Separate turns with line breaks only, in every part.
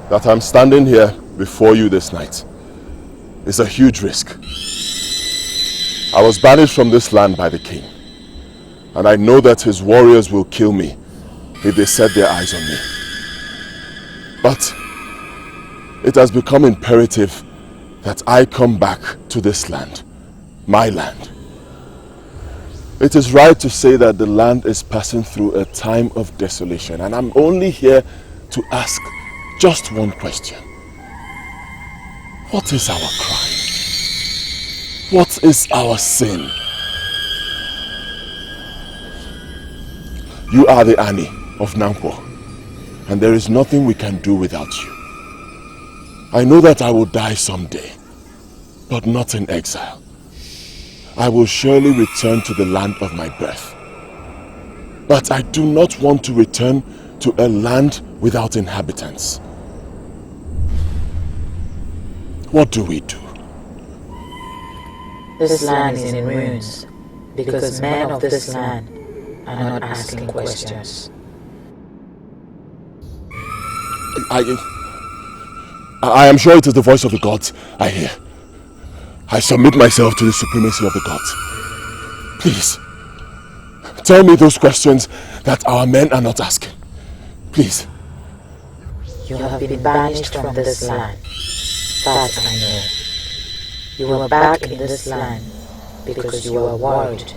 That I'm standing here before you this night is a huge risk. I was banished from this land by the king, and I know that his warriors will kill me if they set their eyes on me. But it has become imperative that I come back to this land, my land. It is right to say that the land is passing through a time of desolation, and I'm only here to ask just one question. What is our crime? What is our sin? You are the Annie of Nangqua, and there is nothing we can do without you. I know that I will die someday, but not in exile. I will surely return to the land of my birth. But I do not want to return to a land without inhabitants. What do we do?
This land is in ruins because men of this land are not asking questions.
I am sure it is the voice of the gods I hear. I submit myself to the supremacy of the gods. Please, tell me those questions that our men are not asking. Please.
You have been banished from this land. That I know. You were back in this land because you were worried.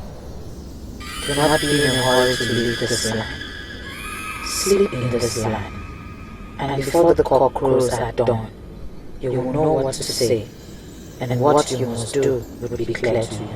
Do not be in a hurry to leave this land. Sleep in this land. And before the cock crows at dawn, you will know what to say, and what you must do will be clear to you.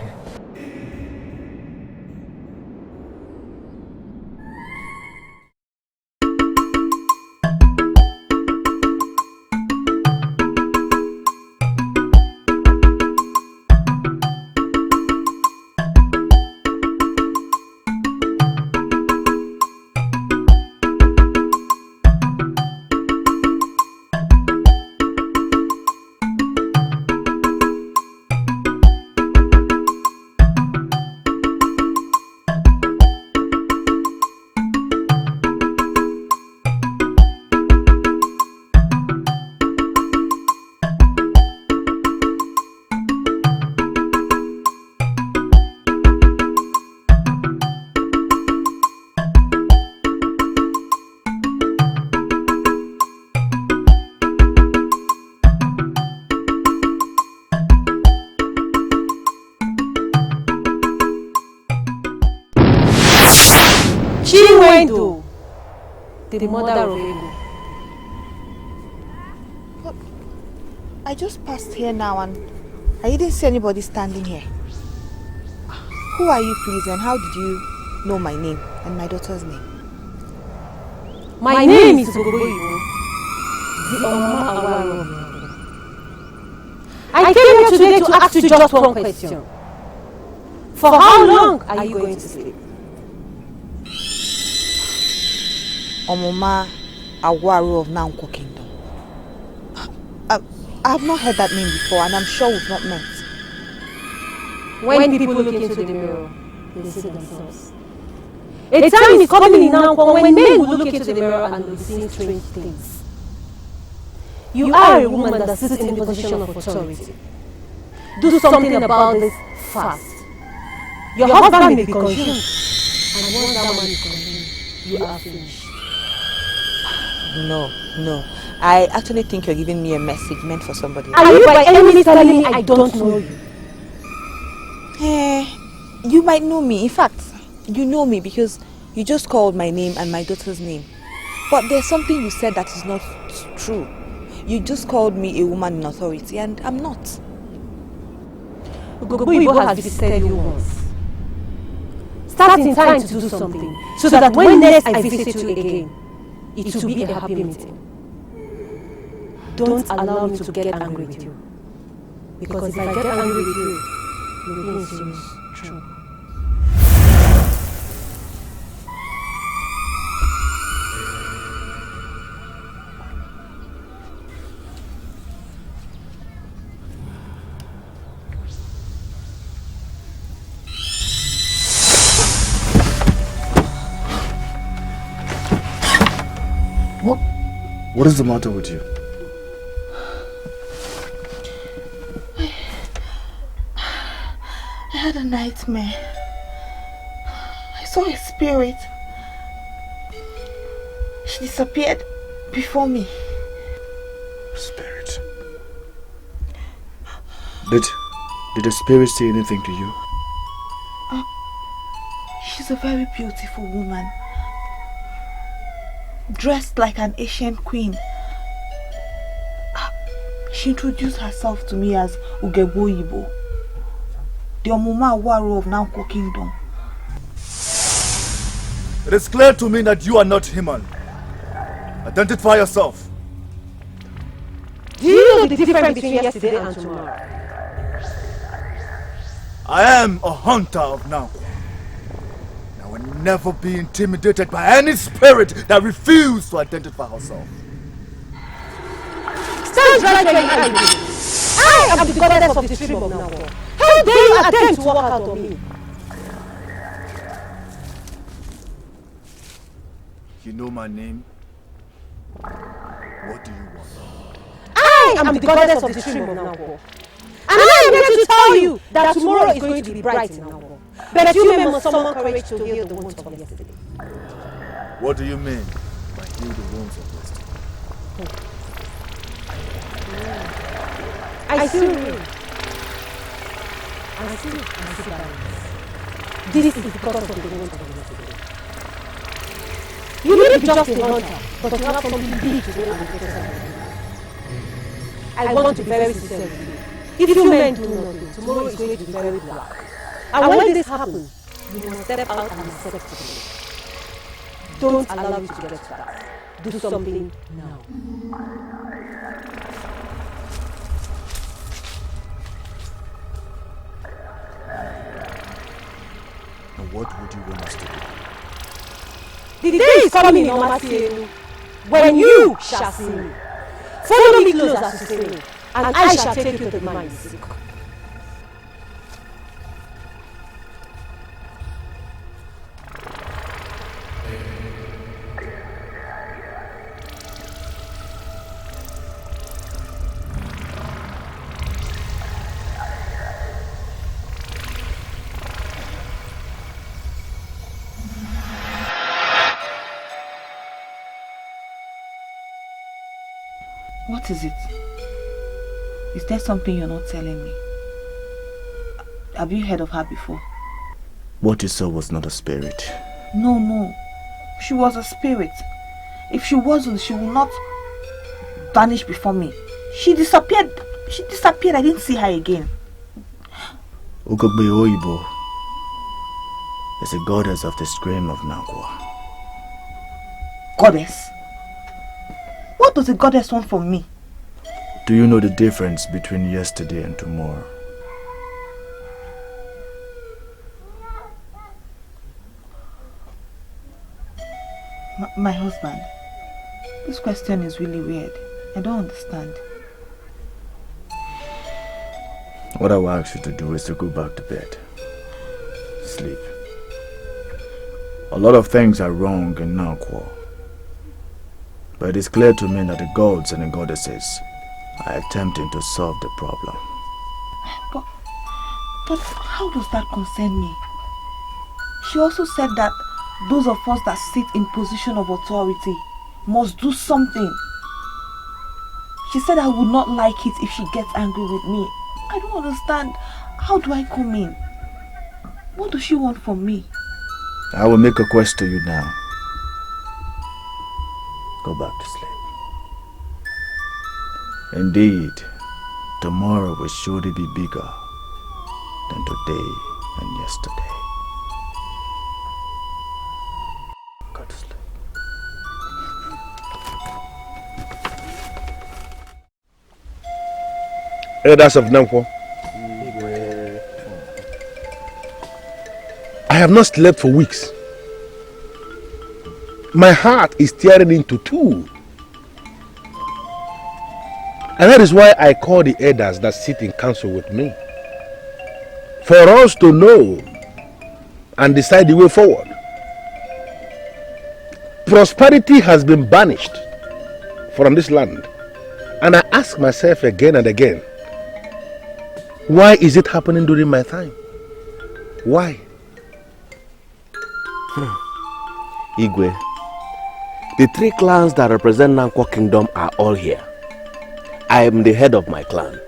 The mother of Ego.
But I just passed here now and I didn't see anybody standing here. Who are you, please, and how did you know my name and my daughter's name?
My name is Ogoboibo, the Oma Awaro. I came here today to ask you just one question. For how long are you going to sleep?
Omoma Awaro of Nangqua Kingdom. I have not heard that name before, and I'm sure we've not met.
When people look into the mirror, they see themselves. A time is coming in Nangqua when men will look into the mirror and will see strange things. You are a woman that sits in the position of authority. Do something about this fast. Your husband may be consumed, and once that man is consumed, you are finished.
No. I actually think you're giving me a message meant for somebody else.
Are you by any means telling me I don't know you?
You might know me. In fact, you know me because you just called my name and my daughter's name. But there's something you said that is not true. You just called me a woman in authority, and I'm not.
Ogoboibo has visited you once. Start in time to do something, so that when next I visit you again, it will be a happy meeting. Don't allow me to get angry with you. Because if I get angry with you, you will be in serious trouble.
What is the matter with you?
had a nightmare. I saw a spirit. She disappeared before me.
Spirit? Did the spirit say anything to you?
She's a very beautiful woman. Dressed like an ancient queen. She introduced herself to me as Njubuigbo, the Omuma Waro of Nangqua Kingdom.
It is clear to me that you are not human. Identify yourself.
Do you know the difference between yesterday and tomorrow?
I am a hunter of Nangqua. I will never be intimidated by any spirit that refuses to identify herself.
Stand right where you are. I am the goddess of the stream of Nangqua. How dare you attempt to walk out on me?
You know my name? What do you want?
I am the goddess of the stream of Nangqua. And I am here to tell you that tomorrow is going to be bright in Nangqua. But you men must summon courage to heal the wounds of yesterday.
What do you mean by heal the wounds of yesterday?
I see rain. I see balance. This is because of the wounds of yesterday. You may be just a hunter, but you have something big to do with yourself. I want to be very sincere with you. If you men do nothing, tomorrow is going to be very black. And when this happens, you must step out and accept it. Don't allow it to get fast. Do something now.
And what would you want us to do?
The day is coming in Omasi when you shall see me. Follow me close as you see me, and I shall take you to the man you seek.
What is it? Is there something you're not telling me? Have you heard of her before?
What you saw was not a spirit.
No. She was a spirit. If she wasn't, she would not vanish before me. She disappeared. I didn't see her again.
Njubuigbo is a goddess of the stream of Nangqua.
Goddess? What does a goddess want from me?
Do you know the difference between yesterday and tomorrow?
My husband, this question is really weird. I don't understand.
What I will ask you to do is to go back to bed. Sleep. A lot of things are wrong in Nangqua. But it is clear to me that the gods and the goddesses are attempting to solve the problem.
But how does that concern me? She also said that those of us that sit in position of authority must do something. She said I would not like it if she gets angry with me. I don't understand. How do I come in? What does she want from me?
I will make a quest to you now. Go back to sleep. Indeed, tomorrow will surely be bigger than today and yesterday. Go to sleep.
Elders of Nangqua, I have not slept for weeks. My heart is tearing into two. And that is why I call the elders that sit in council with me. For us to know and decide the way forward. Prosperity has been banished from this land. And I ask myself again and again, why is it happening during my time? Why?
Igwe, the 3 clans that represent Nangqua Kingdom are all here. I am the head of my clan.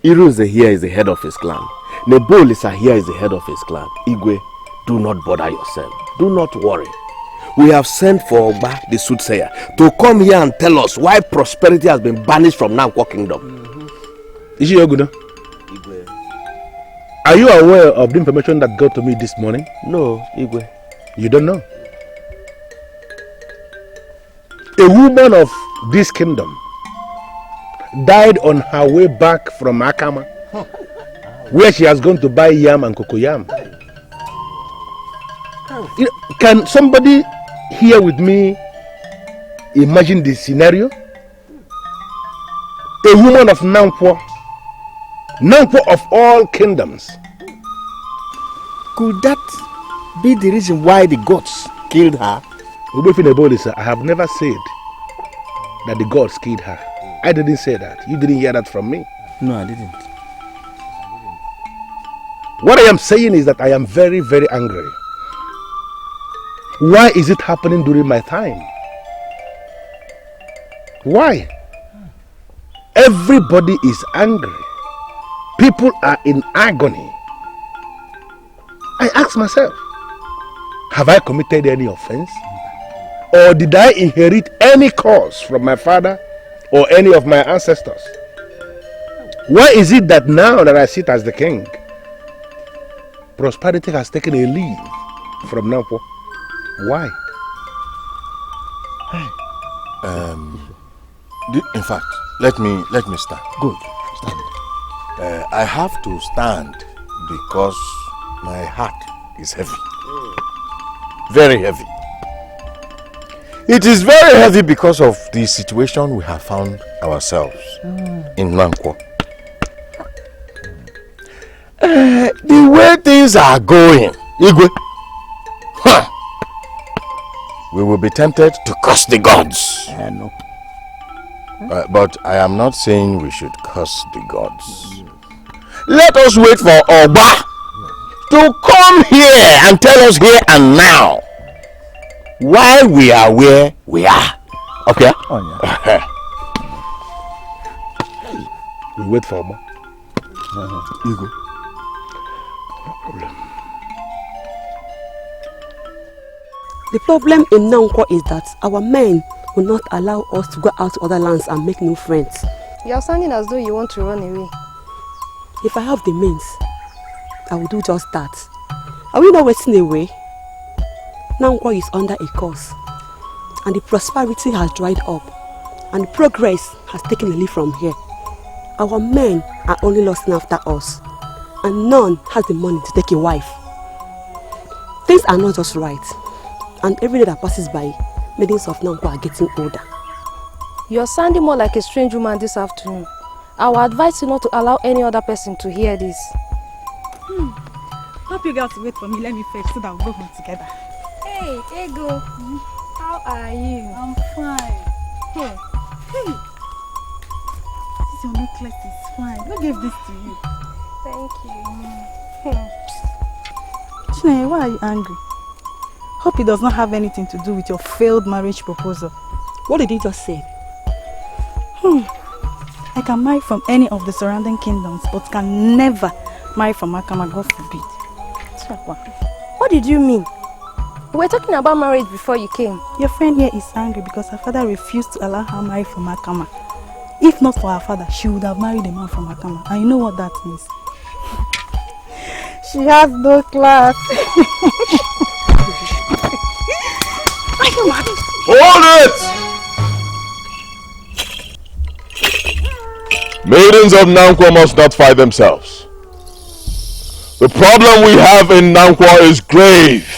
Irunze here is the head of his clan. Nebolisa here is the head of his clan. Igwe, do not bother yourself. Do not worry. We have sent for Ogba, the soothsayer, to come here and tell us why prosperity has been banished from Nangqua Kingdom.
Is it Oguna?
Igwe.
Are you aware of the information that got to me this morning?
No, Igwe.
You don't know? A woman of this kingdom died on her way back from Akama, where she has gone to buy yam and cocoyam. Can somebody here with me imagine the scenario? A woman of Nangqua of all kingdoms.
Could that be the reason why the gods killed her?
I have never said that the gods killed her. I didn't say that. You didn't hear that from me.
No, I didn't.
What I am saying is that I am very, very angry. Why is it happening during my time? Why? Everybody is angry. People are in agony. I ask myself, have I committed any offense? Or did I inherit any cause from my father or any of my ancestors? Why is it that now that I sit as the king, prosperity has taken a leave from Nangqua? Why?
In fact, let me start. Good. Stand. I have to stand because my heart is heavy. Very heavy. It is very heavy because of the situation we have found ourselves in Nangqua. The way things are going, Igwe, we will be tempted to curse the gods.
No.
But I am not saying we should curse the gods. Let us wait for Ogba to come here and tell us here and now why we are where we are. Okay?
Oh, yeah.
We wait for Ogba.
You go.
No problem.
The problem in Nangqua is that our men will not allow us to go out to other lands and make new friends.
You are sounding as though you want to run away.
If I have the means, I will do just that. Are we not wasting away? Nangqua is under a curse, and the prosperity has dried up, and progress has taken a leaf from here. Our men are only lusting after us, and none has the money to take a wife. Things are not just right, and every day that passes by, maidens of Nangqua are getting older.
You are sounding more like a strange woman this afternoon. I will advise you not to allow any other person to hear this.
Hope you guys wait for me. Let me fetch so that we'll go home together.
Hey, Ego. How are you?
I'm fine. Hey. This your necklace is fine. Who gave this to you?
Thank you.
Chineye, why are you angry? Hope it does not have anything to do with your failed marriage proposal.
What did he just say?
I can marry from any of the surrounding kingdoms, but can never marry from Akama, God forbid.
What did you mean? We were talking about marriage before you came.
Your friend here is angry because her father refused to allow her marry from Akama. If not for her father, she would have married a man from Akama. And you know what that means. She has no class.
Hold it! Maidens of Nangqua must not fight themselves. The problem we have in Nangqua is grave.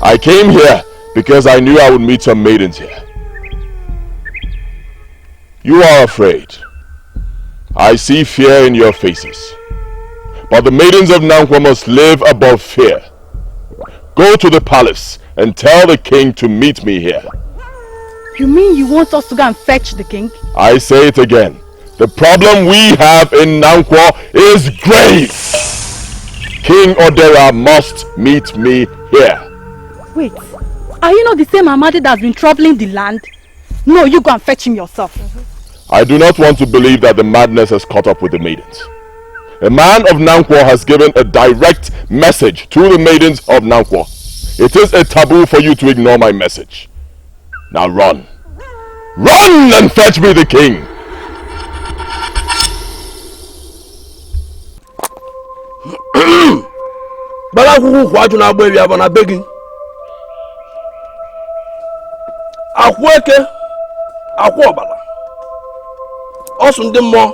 I came here because I knew I would meet some maidens here. You are afraid. I see fear in your faces. But the maidens of Nangqua must live above fear. Go to the palace and tell the king to meet me here.
You mean you want us to go and fetch the king?
I say it again. The problem we have in Nangqua is grave. King Odera must meet me here.
Wait, are you not the same Amadi that's been troubling the land? No, you go and fetch him yourself.
I do not want to believe that the madness has caught up with the maidens. A man of Nangqua has given a direct message to the maidens of Nangqua. It is a taboo for you to ignore my message. Now run. Run and fetch me the king!
Akweke, akwobala. Osundimo,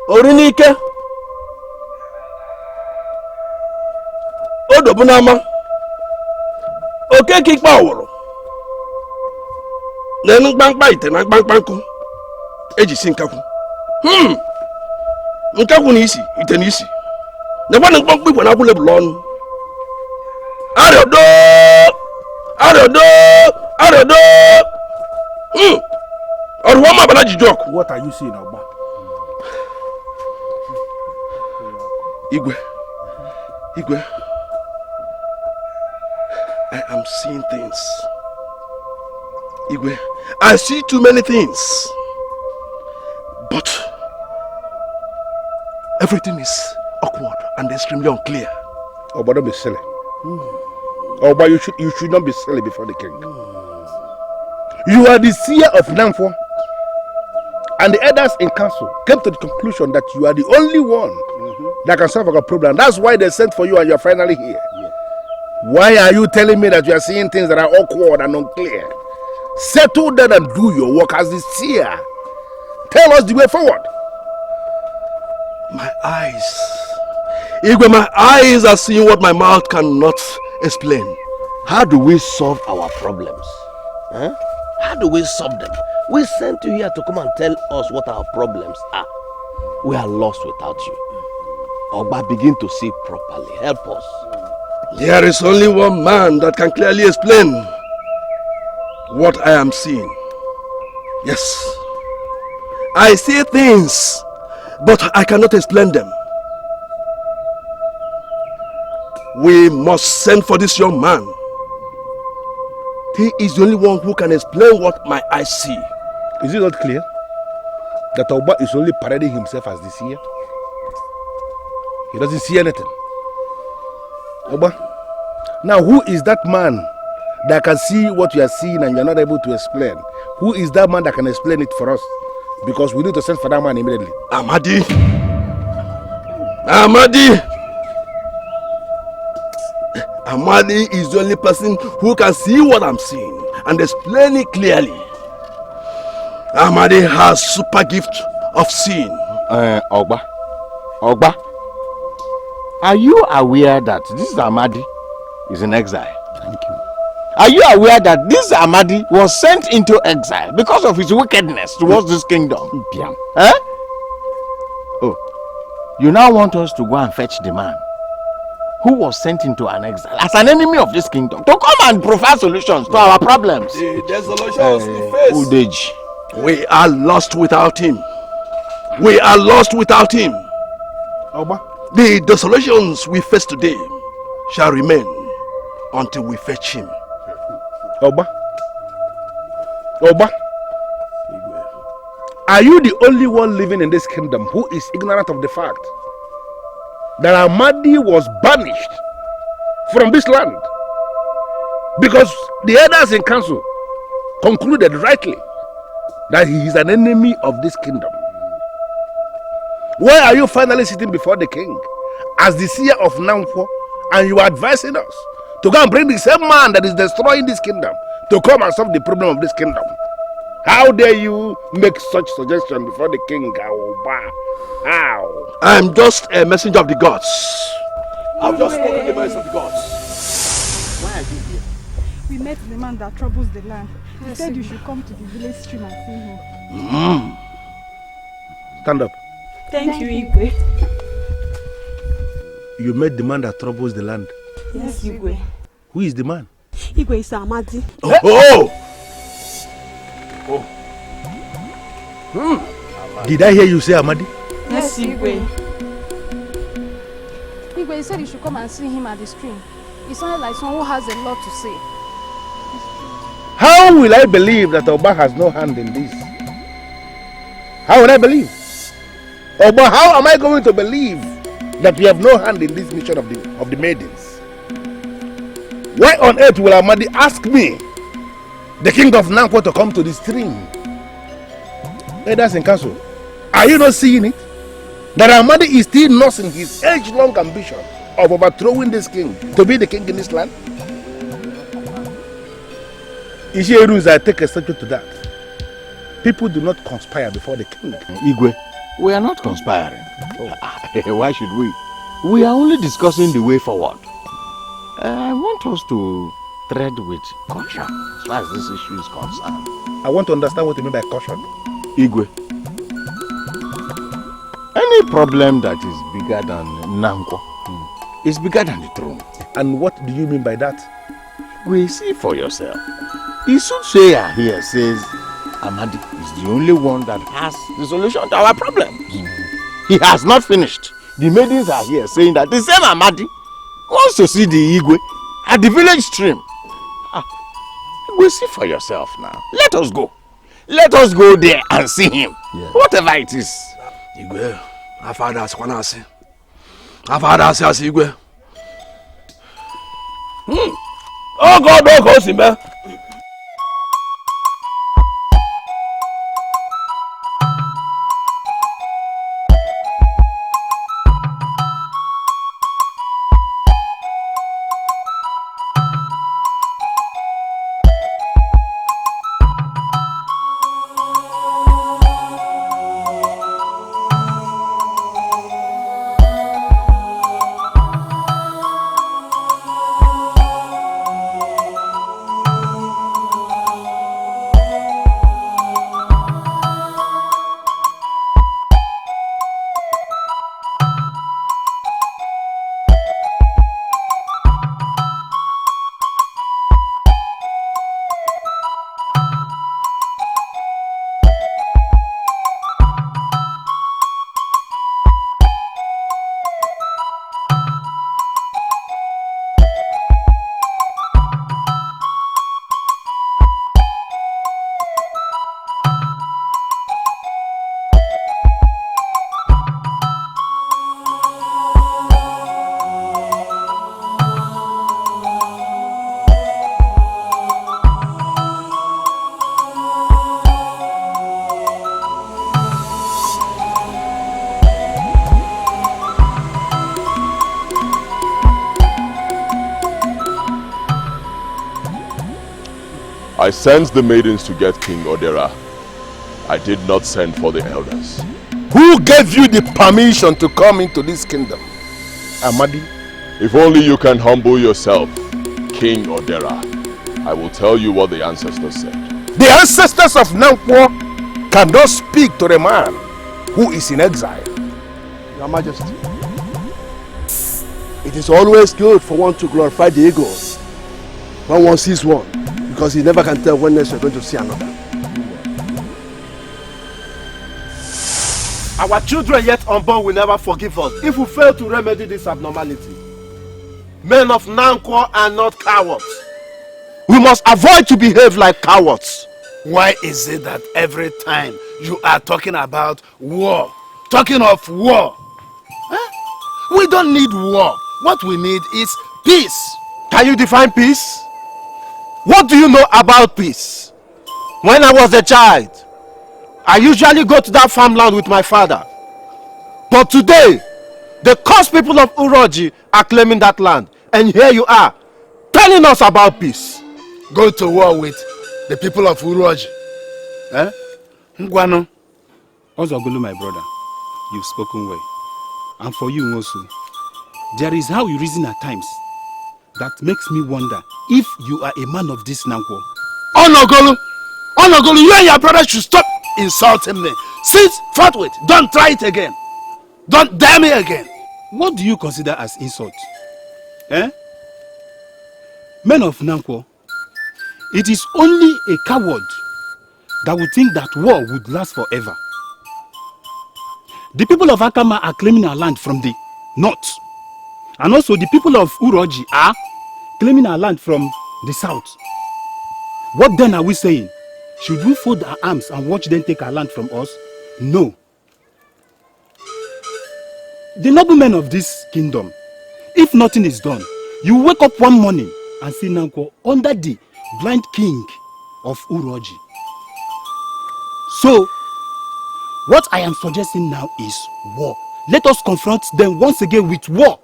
orinike. Odobunama. Oke kikpa wolo. Nenu gbangba ite na gbangbanku. Eji si nkaku. Nkaku ni isi, ite ni isi. Neba na gbangba igwe na akwule bulonu. Ariodo! Ariodo! Ariodo! Oruwama balaji joke.
What are you saying, Oba?
Igwe. I am seeing things. Igwe, I see too many things. But everything is awkward and extremely unclear.
Oba, don't be silly. Oba, you should not be silly before the king. You are the seer of Nangqua, and the elders in council came to the conclusion that you are the only one that can solve our problem. That's why they sent for you and you're finally here. Yeah. Why are you telling me that you are seeing things that are awkward and unclear? Settle down and do your work as the seer. Tell us the way forward.
My eyes. Igwe, my eyes are seeing what my mouth cannot explain.
How do we solve our problems? Huh? How do we solve them? We sent you here to come and tell us what our problems are. We are lost without you. Oba, begin to see properly. Help us.
There is only one man that can clearly explain what I am seeing. Yes. I see things, but I cannot explain them. We must send for this young man. He is the only one who can explain what my eyes see.
Is it not clear that Oba is only parading himself as the seer? He doesn't see anything. Oba, now who is that man that can see what you are seeing and you are not able to explain? Who is that man that can explain it for us? Because we need to send for that man immediately.
Amadi. Amadi. Amadi is the only person who can see what I'm seeing and explain it clearly. Amadi has super gift of seeing.
Ogba, are you aware that this Amadi is in exile?
Thank you.
Are you aware that this Amadi was sent into exile because of his wickedness towards this kingdom? Huh? Oh, you now want us to go and fetch the man who was sent into an exile as an enemy of this kingdom to come and provide solutions to our problems?
The solutions we face.
Old age.
We are lost without him. We are lost without him.
Oba,
the solutions we face today shall remain until we fetch him.
Oba, are you the only one living in this kingdom who is ignorant of the fact that Amadi was banished from this land because the elders in council concluded rightly that he is an enemy of this kingdom? Why are you finally sitting before the king as the seer of Nangqua and you are advising us to go and bring the same man that is destroying this kingdom to come and solve the problem of this kingdom? How dare you make such suggestion before the king? How?
I am just a messenger of the gods. I've just spoken the message of the gods.
Why are you here? We met the man that troubles the land. He said you should come to the village stream and see him.
Stand up.
Thank you, Igwe.
You met the man that troubles the land?
Yes, Igwe.
Who is the man?
Igwe is Amadi.
Did I hear you say Amadi?
Yes, Igwe.
Igwe,
said you should come and see him at the stream. He sounded like someone who has a lot to say.
How will I believe that Oba has no hand in this? How will I believe? Oba, how am I going to believe that we have no hand in this mission of the maidens? Why on earth will Amadi ask me, the king of Nangqua, to come to the stream? Elders in council, are you not seeing it? That Amadi is still nursing his age-long ambition of overthrowing this king to be the king in this land? Ishiru, I take exception to that. People do not conspire before the king.
Igwe, we are not conspiring. Oh. Why should we? We are only discussing the way forward. I want us to tread with caution as far as this issue is concerned.
I want to understand what you mean by caution.
Igwe, any problem that is bigger than Nangqua is bigger than the throne.
And what do you mean by that?
We see for yourself. The soothsayer here says Amadi is the only one that has the solution to our problems. He has not finished. The maidens are here saying that the same Amadi wants to see the Igwe at the village stream. We see for yourself now. Let us go. Let us go there and see him. Yeah. Whatever it is.
Igwe, our father has gone as Igwe. Oh God, Simba.
I sent the maidens to get King Odera. I did not send for the elders.
Who gave you the permission to come into this kingdom? Amadi?
If only you can humble yourself, King Odera. I will tell you what the ancestors said.
The ancestors of Nangqua cannot speak to the man who is in exile.
Your Majesty, it is always good for one to glorify the eagle when one sees one, because he never can tell when next you're going to see another. Our children yet unborn will never forgive us if we fail to remedy this abnormality. Men of Nangqua are not cowards. We must avoid to behave like cowards.
Why is it that every time you are talking about war, talking of war? Huh? We don't need war. What we need is peace.
Can you define peace? What do you know about peace? When I was a child, I usually go to that farmland with my father. But today, the cursed people of Uroji are claiming that land. And here you are, telling us about peace.
Go to war with the people of Uroji. Eh? Ngwano.
Ozogulu, my brother, you've spoken well. And for you also, there is how you reason at times that makes me wonder if you are a man of this Nangqua.
Onogolu, you and your brother should stop insulting me. Sit forthwith, don't try it again. Don't dare me again.
What do you consider as insult? Eh? Men of Nangqua, it is only a coward that would think that war would last forever. The people of Akama are claiming our land from the north. And also the people of Uroji are claiming our land from the south. What then are we saying? Should we fold our arms and watch them take our land from us? No. The noblemen of this kingdom, if nothing is done, you wake up one morning and see Nangqua under the blind king of Uroji. So, what I am suggesting now is war. Let us confront them once again with war.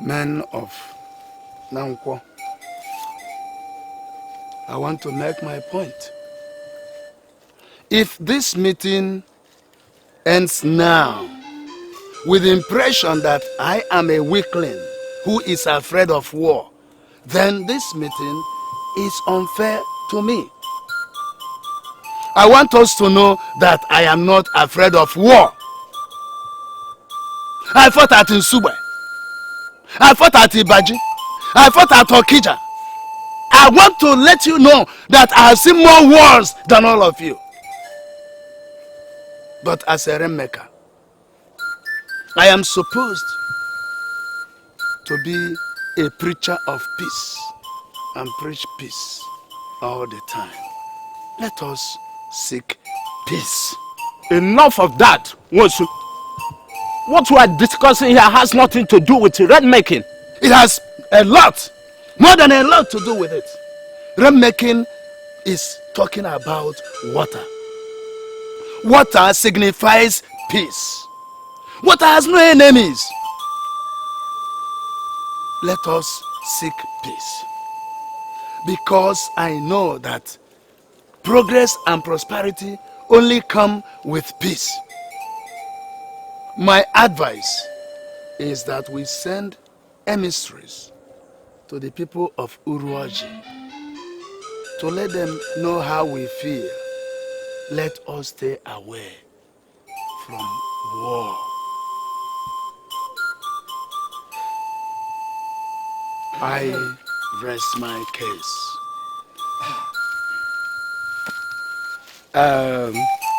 Men of Nangqua, I want to make my point. If this meeting ends now with the impression that I am a weakling who is afraid of war, then this meeting is unfair to me. I want us to know that I am not afraid of war. I fought at Nsugbe. I fought at Ibaji. I fought at Okija. I want to let you know that I have seen more wars than all of you. But as a Rainmaker, I am supposed to be a preacher of peace and preach peace all the time. Let us seek peace.
Enough of that, Wosu. What we are discussing here has nothing to do with rainmaking.
It has a lot, more than a lot to do with it. Rainmaking is talking about water. Water signifies peace. Water has no enemies. Let us seek peace. Because I know that progress and prosperity only come with peace. My advice is that we send emissaries to the people of Uroji to let them know how we feel. Let us stay away from war. I rest my case.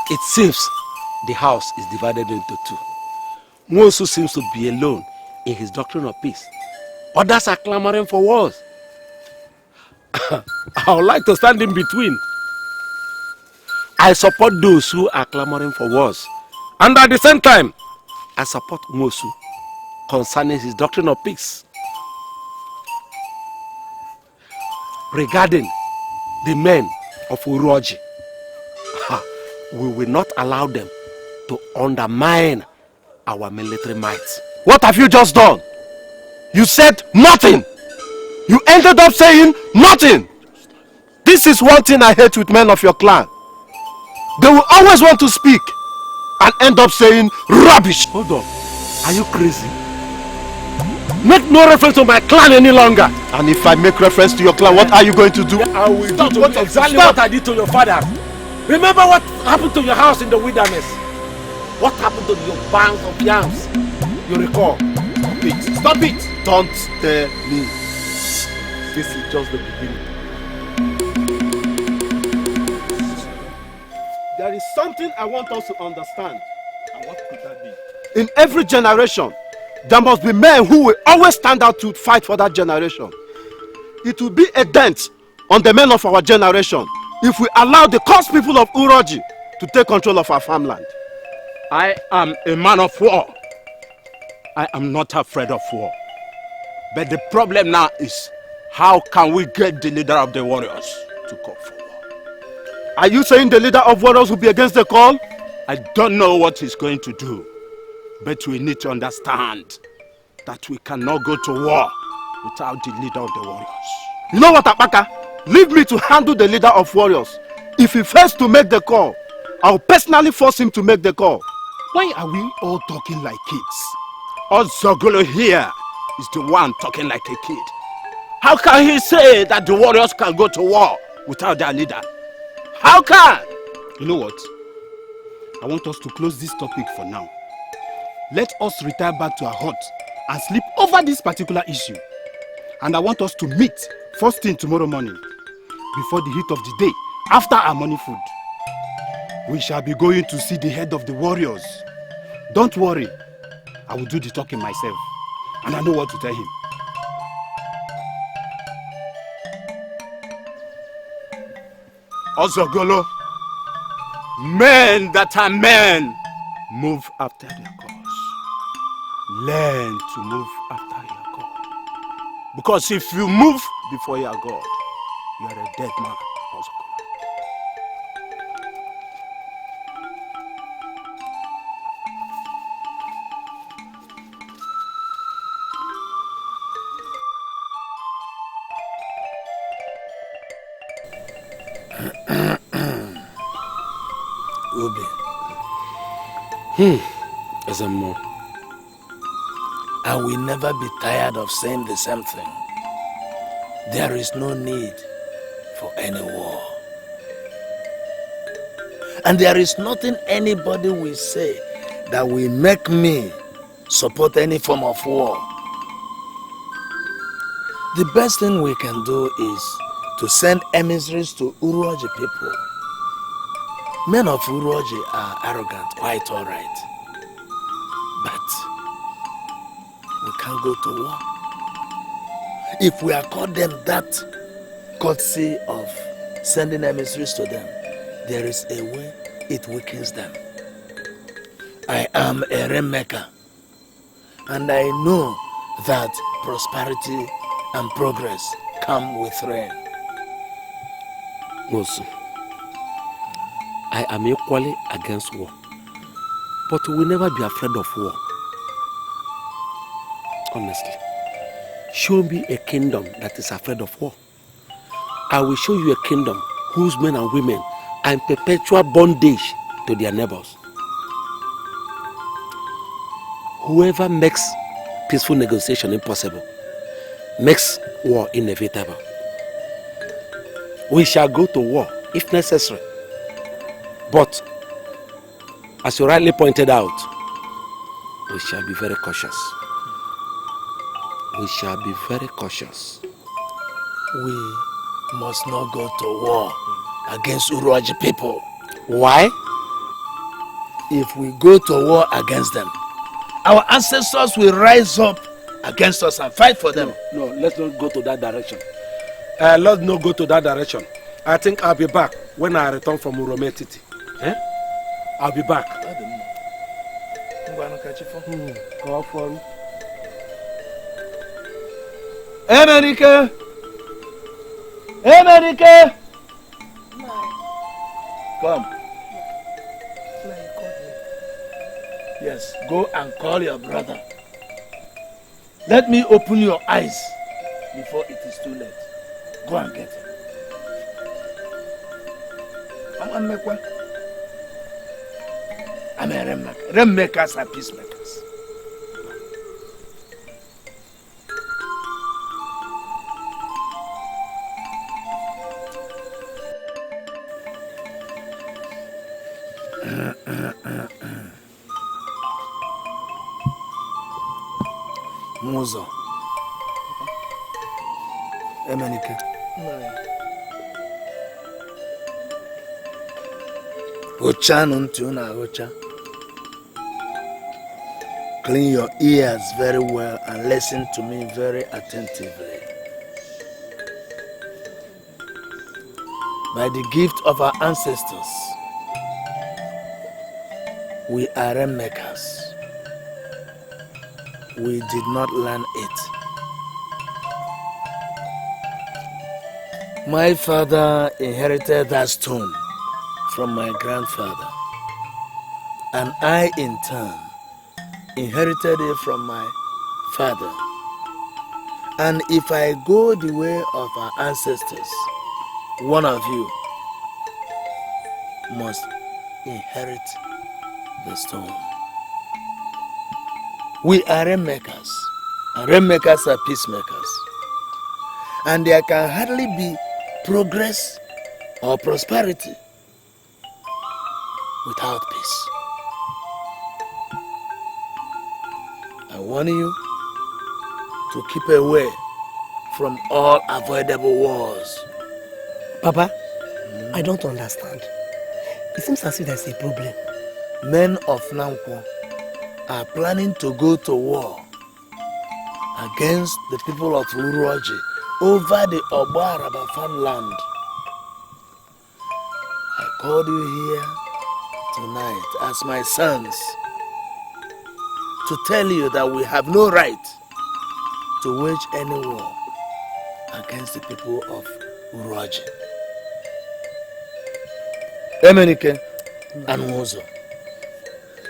It seems the house is divided into two. Mosu seems to be alone in his doctrine of peace. Others are clamoring for wars. I would like to stand in between. I support those who are clamoring for wars. And at the same time, I support Mosu concerning his doctrine of peace. Regarding the men of Uroji, we will not allow them to undermine our military might.
What have you just done? You said nothing. You ended up saying nothing. This is one thing I hate with men of your clan. They will always want to speak and end up saying rubbish.
Hold on. Are you crazy?
Make no reference to my clan any longer. And if I make reference to your clan, what are you going to do?
I will do exactly what I did to your father. Remember what happened to your house in the wilderness? What happened to your bank of yams? You recall?
Stop it. Stop it. Don't tell me.
This is just the beginning.
There is something I want us to understand. And what could that be? In every generation, there must be men who will always stand out to fight for that generation. It will be a dent on the men of our generation if we allow the cursed people of Uroji to take control of our farmland.
I am a man of war. I am not afraid of war. But the problem now is, how can we get the leader of the warriors to call for war?
Are you saying the leader of warriors will be against the call?
I don't know what he's going to do. But we need to understand that we cannot go to war without the leader of the warriors.
You know what, Apaka? Leave me to handle the leader of warriors. If he fails to make the call, I'll personally force him to make the call.
Why are we all talking like kids?
Ozogolo here is the one talking like a kid. How can he say that the warriors can go to war without their leader? How can?
You know what? I want us to close this topic for now. Let us retire back to our hut and sleep over this particular issue. And I want us to meet first thing tomorrow morning, before the heat of the day, after our morning food. We shall be going to see the head of the warriors. Don't worry, I will do the talking myself. and I know what to tell him.
Ozogolo, men that are men move after their gods. Learn to move after your God. Because if you move before your God, you are a dead man, Ozogolo.
Obi.
Ezemo.
I will never be tired of saying the same thing. There is no need for any war. And there is nothing anybody will say that will make me support any form of war. The best thing we can do is to send emissaries to Uroji people. Men of Uroji are arrogant, quite all right. But we can't go to war. If we accord them that courtesy of sending emissaries to them, there is a way it weakens them. I am a Rainmaker, and I know that prosperity and progress come with rain.
Also, I am equally against war, but we will never be afraid of war. Honestly, show me a kingdom that is afraid of war. I will show you a kingdom whose men and women are in perpetual bondage to their neighbors. Whoever makes peaceful negotiation impossible makes war inevitable. We shall go to war if necessary. But, as you rightly pointed out, we shall be very cautious. We shall be very cautious.
We must not go to war against Uroji people.
Why?
If we go to war against them, our ancestors will rise up against us and fight for them.
No, let's not go to that direction. Let's not go to that direction. I think I'll be back when I return from Urometiti. Eh? I'll be back.
Call for America! America! Come. Yes, go and call your brother. Let me open your eyes before it is too late. Go and get him. I'm a Rainmaker. Rainmakers are peacemakers. Muzo. Emenike. Ocha nuntu na ocha. Clean your ears very well and listen to me very attentively. By the gift of our ancestors, we are Rainmakers. We did not learn it. My father inherited that stone from my grandfather, and I in turn inherited it from my father. And if I go the way of our ancestors, one of you must inherit the stone. We are Rainmakers, and Rainmakers are peacemakers. And there can hardly be progress or prosperity without peace. I warn you to keep away from all avoidable wars.
Papa, I don't understand. It seems as if there's a problem.
Men of Nangqua are planning to go to war against the people of Uroji over the Ogbaraba farmland. I called you here tonight as my sons to tell you that we have no right to wage any war against the people of Uroji. Emenike and Wozo,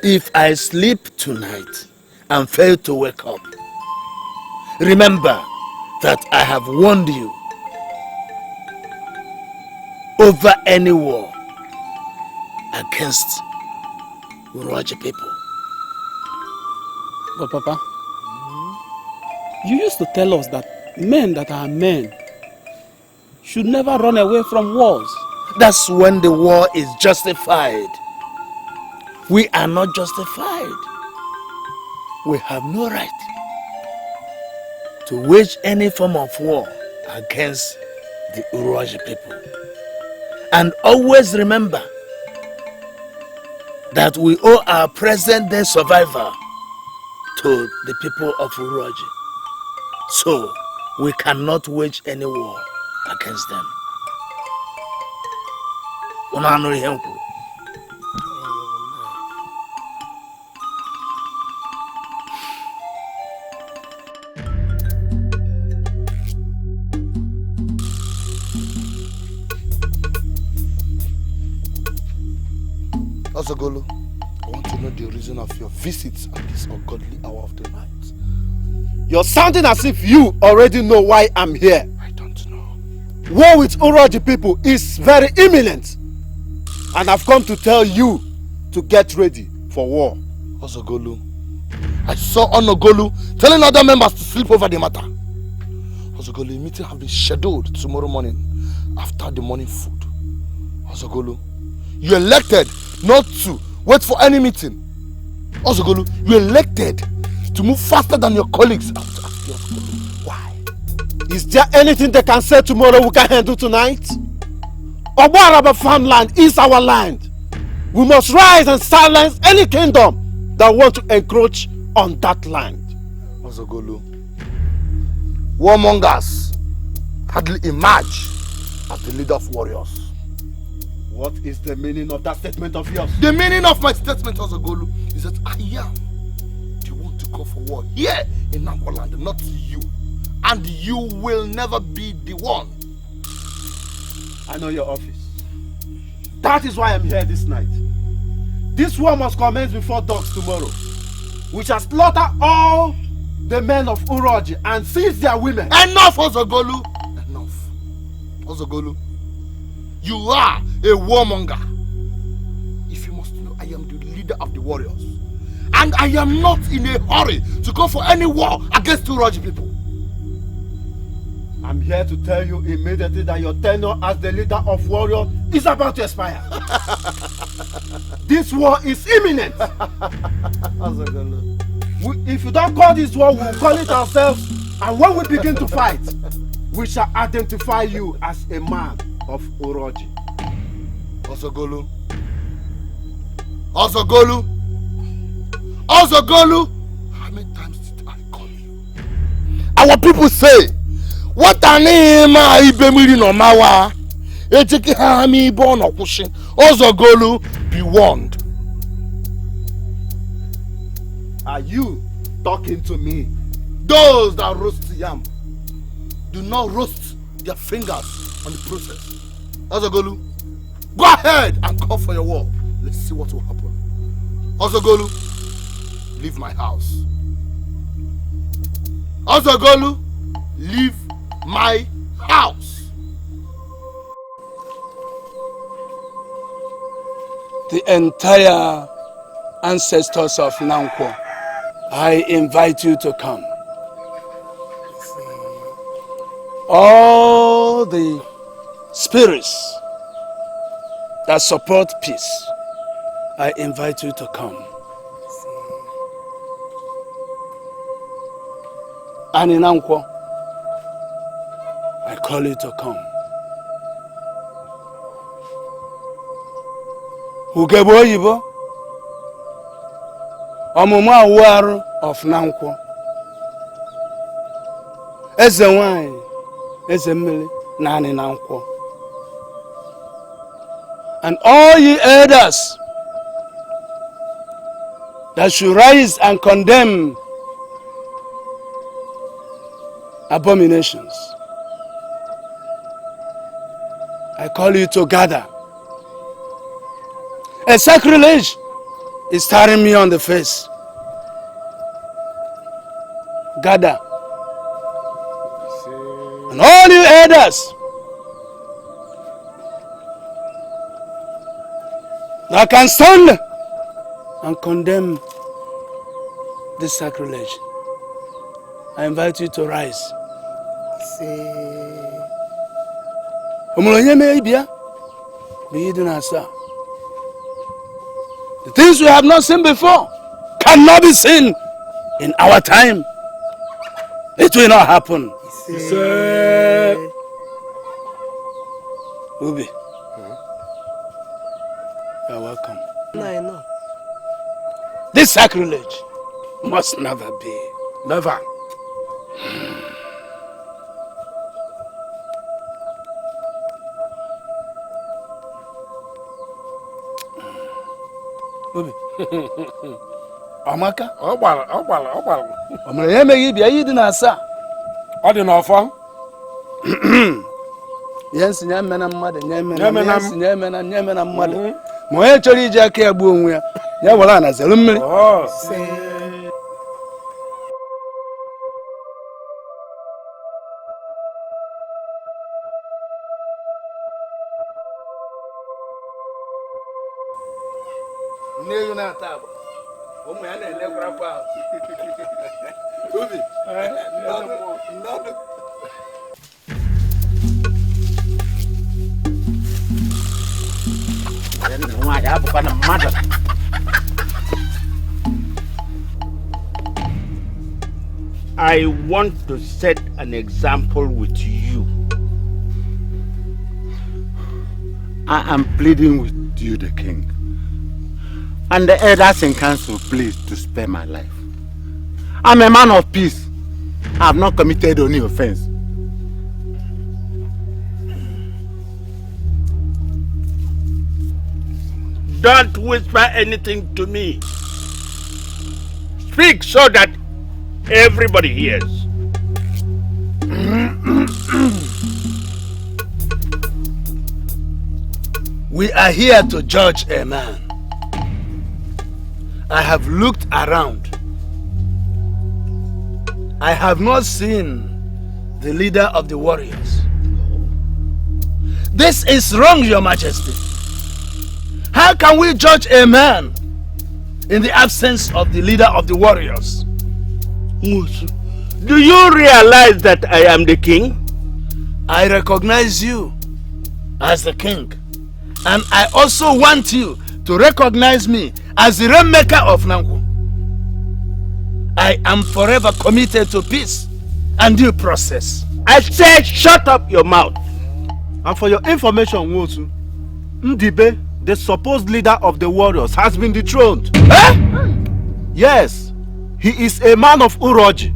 if I sleep tonight and fail to wake up, remember that I have warned you over any war against Uroji people.
But Papa, you used to tell us that men that are men should never run away from wars.
That's when the war is justified. We are not justified. We have no right to wage any form of war against the Uroji people. And always remember that we owe our present day survival to the people of Uroji. So we cannot wage any war against them.
Osogolo, I want to know the reason of your visits at this ungodly hour of the night.
You're sounding as if you already know why I'm here.
I don't know.
War with Uroji people is very imminent. And I've come to tell you to get ready for war.
Osogolo, I saw Onogolu telling other members to sleep over the matter. Osogolo, a meeting has been scheduled tomorrow morning after the morning food. Osogolo, you elected not to wait for any meeting. Osogolo, you elected to move faster than your colleagues.
Why? Is there anything they can say tomorrow we can handle tonight? Ogbaraba farmland is our land. We must rise and silence any kingdom that want to encroach on that land.
Osogolo, warmongers hardly emerge as the leader of warriors.
What is the meaning of that statement of yours?
The meaning of my statement, Osogolo, is that I am the one to call for war here in Nangqua land, not you. And you will never be the one.
I know your office. That is why I'm here this night. This war must commence before dark tomorrow. We shall slaughter all the men of Uroji and seize their women.
Enough, Osogolo! Enough. Osogolo, you are a warmonger. If you must know, I am the leader of the warriors. And I am not in a hurry to go for any war against Uroji people.
I'm here to tell you immediately that your tenure as the leader of warriors is about to expire. This war is imminent. If you don't call this war, we'll call it ourselves. And when we begin to fight, we shall identify you as a man of Uroji.
Osogolo. Osogolo. Osogolo. How many times did I call you? Our people say, what an ema ibemiri no mawa. Ejeki hami ibo no kushin. Osogolo, be warned.
Are you talking to me?
Those that roast yam do not roast their fingers on the process. Osogolo, go ahead and call for your war. Let's see what will happen. Osogolo, leave my house. Osogolo, leave my house.
The entire ancestors of Nangqua, I invite you to come. All the spirits that support peace, I invite you to come. And in Nangqua, I call you to come. Ugebo Oyibo, Ọmụmụ Awụarụ of Nangqua, eze nwanyị, eze mmiri, naanị na Nangqua. And all ye elders that should rise and condemn abominations, I call you to gather. A sacrilege is staring me on the face. Gather. And all you elders that can stand and condemn this sacrilege, I invite you to rise. The things we have not seen before cannot be seen in our time. It will not happen. Ubi, you're welcome.
I know.
This sacrilege must never be. Never. Ubi. Amaka?
Ọgbara.
O mere ya emeghị bịa ihe dị na 7.
Ọ dị n'ọfọ.
Ihe nsi nye eme na mmadụ, nye eme na mmadụ. Ma onye chọrọ iji aka ya gbuo onwe ya, ya were ana zere mmiri. Nne ego na-ata agba, ụmụ ya na-elekwara kwa ahụ. Ubi, ndọdụ.
I want to set an example with you.
I am pleading with you, the king, and the elders in council, please, to spare my life. I'm a man of peace. I have not committed any offense.
Don't whisper anything to me. Speak so that everybody hears.
We are here to judge a man. I have looked around. I have not seen the leader of the warriors. This is wrong, Your Majesty. How can we judge a man in the absence of the leader of the warriors?
Do you realize that I am the king?
I recognize you as the king. And I also want you to recognize me as the Rainmaker of Nangqua. I am forever committed to peace and due process.
I said shut up your mouth.
And for your information, Nwosu, Ndibe, the supposed leader of the warriors, has been dethroned. Yes, he is a man of Uroji,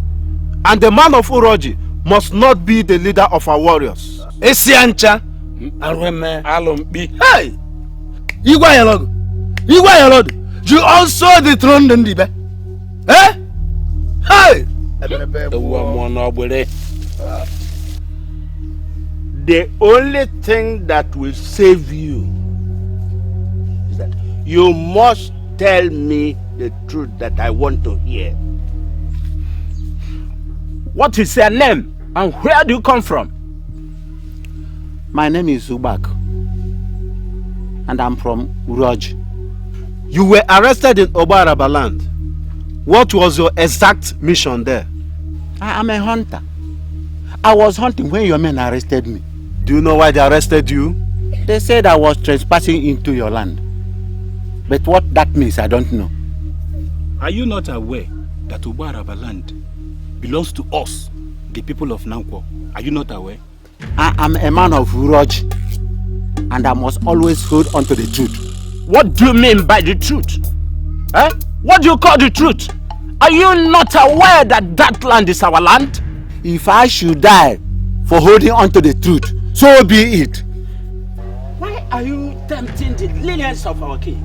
and the man of Uroji must not be the leader of our warriors.
Esiancha, hey, Igwa you also dethroned Ndibe. Hey,
the only thing that will save you is that you must tell me the truth that I want to hear. What is your name and where do you come from?
My name is Ubak, and I'm from Uroj. You were arrested in Obaraba land. What was your exact mission there? I am a hunter. I was hunting when your men arrested me. Do you know why they arrested you? They said I was trespassing into your land. But what that means, I don't know.
Are you not aware that Obaraba land belongs to us, the people of Nangqua? Are you not aware?
I am a man of Uroj, and I must always hold on to the truth.
What do you mean by the truth? What do you call the truth? Are you not aware that that land is our land? If I should die for holding on to the truth, so be it. Why are you tempting the lineage of our king?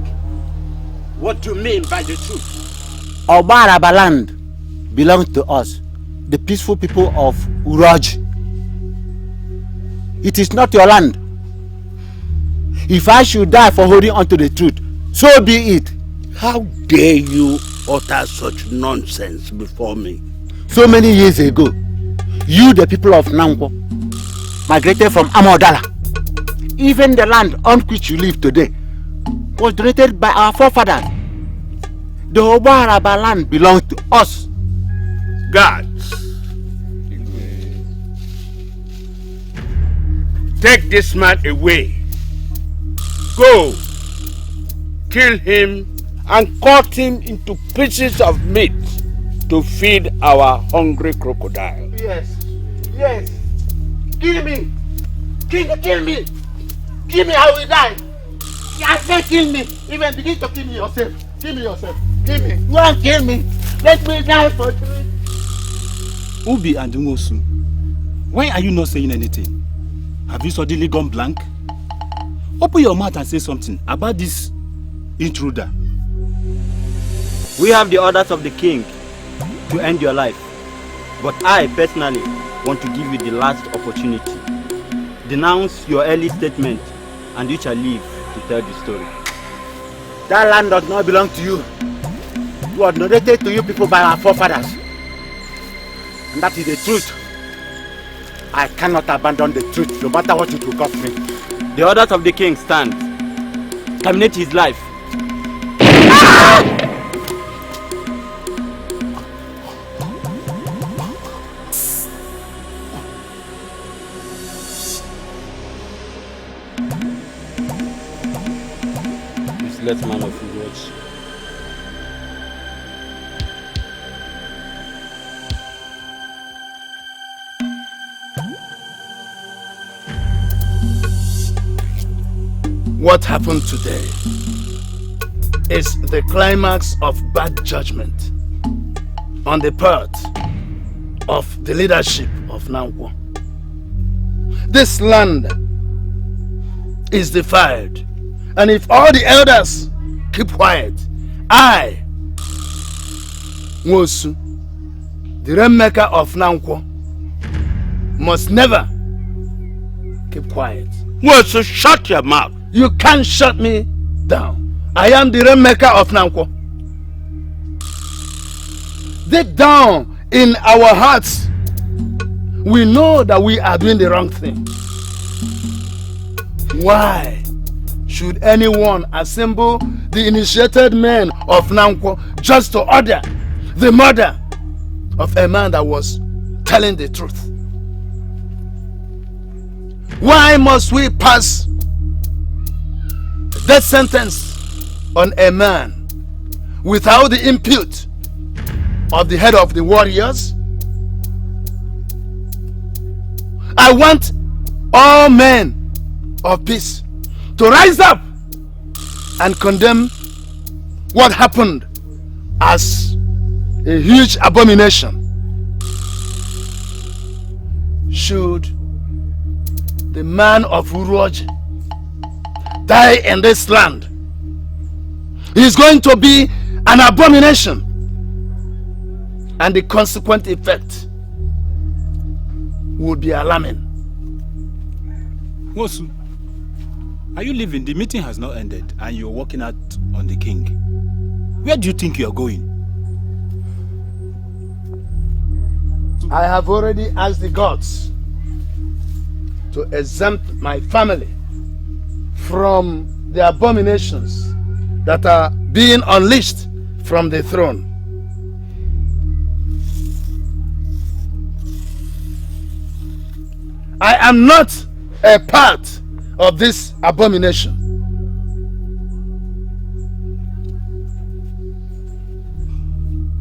What do you mean by the truth? Our Baraba land belongs to us, the peaceful people of Uroji. It is not your land. If I should die for holding on to the truth, so be it.
How dare you utter such nonsense before me?
So many years ago, you, the people of Nangqua, migrated from Amodala. Even the land on which you live today was donated by our forefathers. The Obaraba land belongs to us.
Guards, take this man away. Go, kill him and cut him into pieces of meat to feed our hungry crocodile.
Yes, yes. Kill me. Kill me. Kill me, I will die. I said kill me. Even begin to kill me yourself. Kill me yourself. Kill me. You want kill me? Let me die for truth.
Obi and Ngosu, why are you not saying anything? Have you suddenly gone blank? Open your mouth and say something about this intruder.
We have the orders of the king to end your life. But I personally want to give you the last opportunity. Denounce your early statement and you shall live to tell the story.
That land does not belong to you. It was donated to you people by our forefathers. And that is the truth. I cannot abandon the truth, no matter what it will cost me.
The orders of the king stand. Terminate his life. Useless man of words.
What happened today is the climax of bad judgment on the part of the leadership of Nangqua. This land is defiled, and if all the elders keep quiet, I, Nwosu, the Rainmaker of Nangqua, must never keep quiet.
Nwosu, shut your mouth.
You can't shut me down. I am the Rainmaker of Nangqua. Deep down in our hearts, we know that we are doing the wrong thing. Why should anyone assemble the initiated men of Nangqua just to order the murder of a man that was telling the truth? Why must we pass death sentence on a man without the input of the head of the warriors? I want all men of peace to rise up and condemn what happened as a huge abomination. Should the man of Uroji die in this land, he is going to be an abomination, and the consequent effect would be alarming.
Nwosu, are you leaving? The meeting has not ended and you're walking out on the king. Where do you think you're going?
I have already asked the gods to exempt my family from the abominations that are being unleashed from the throne. I am not a part of this abomination.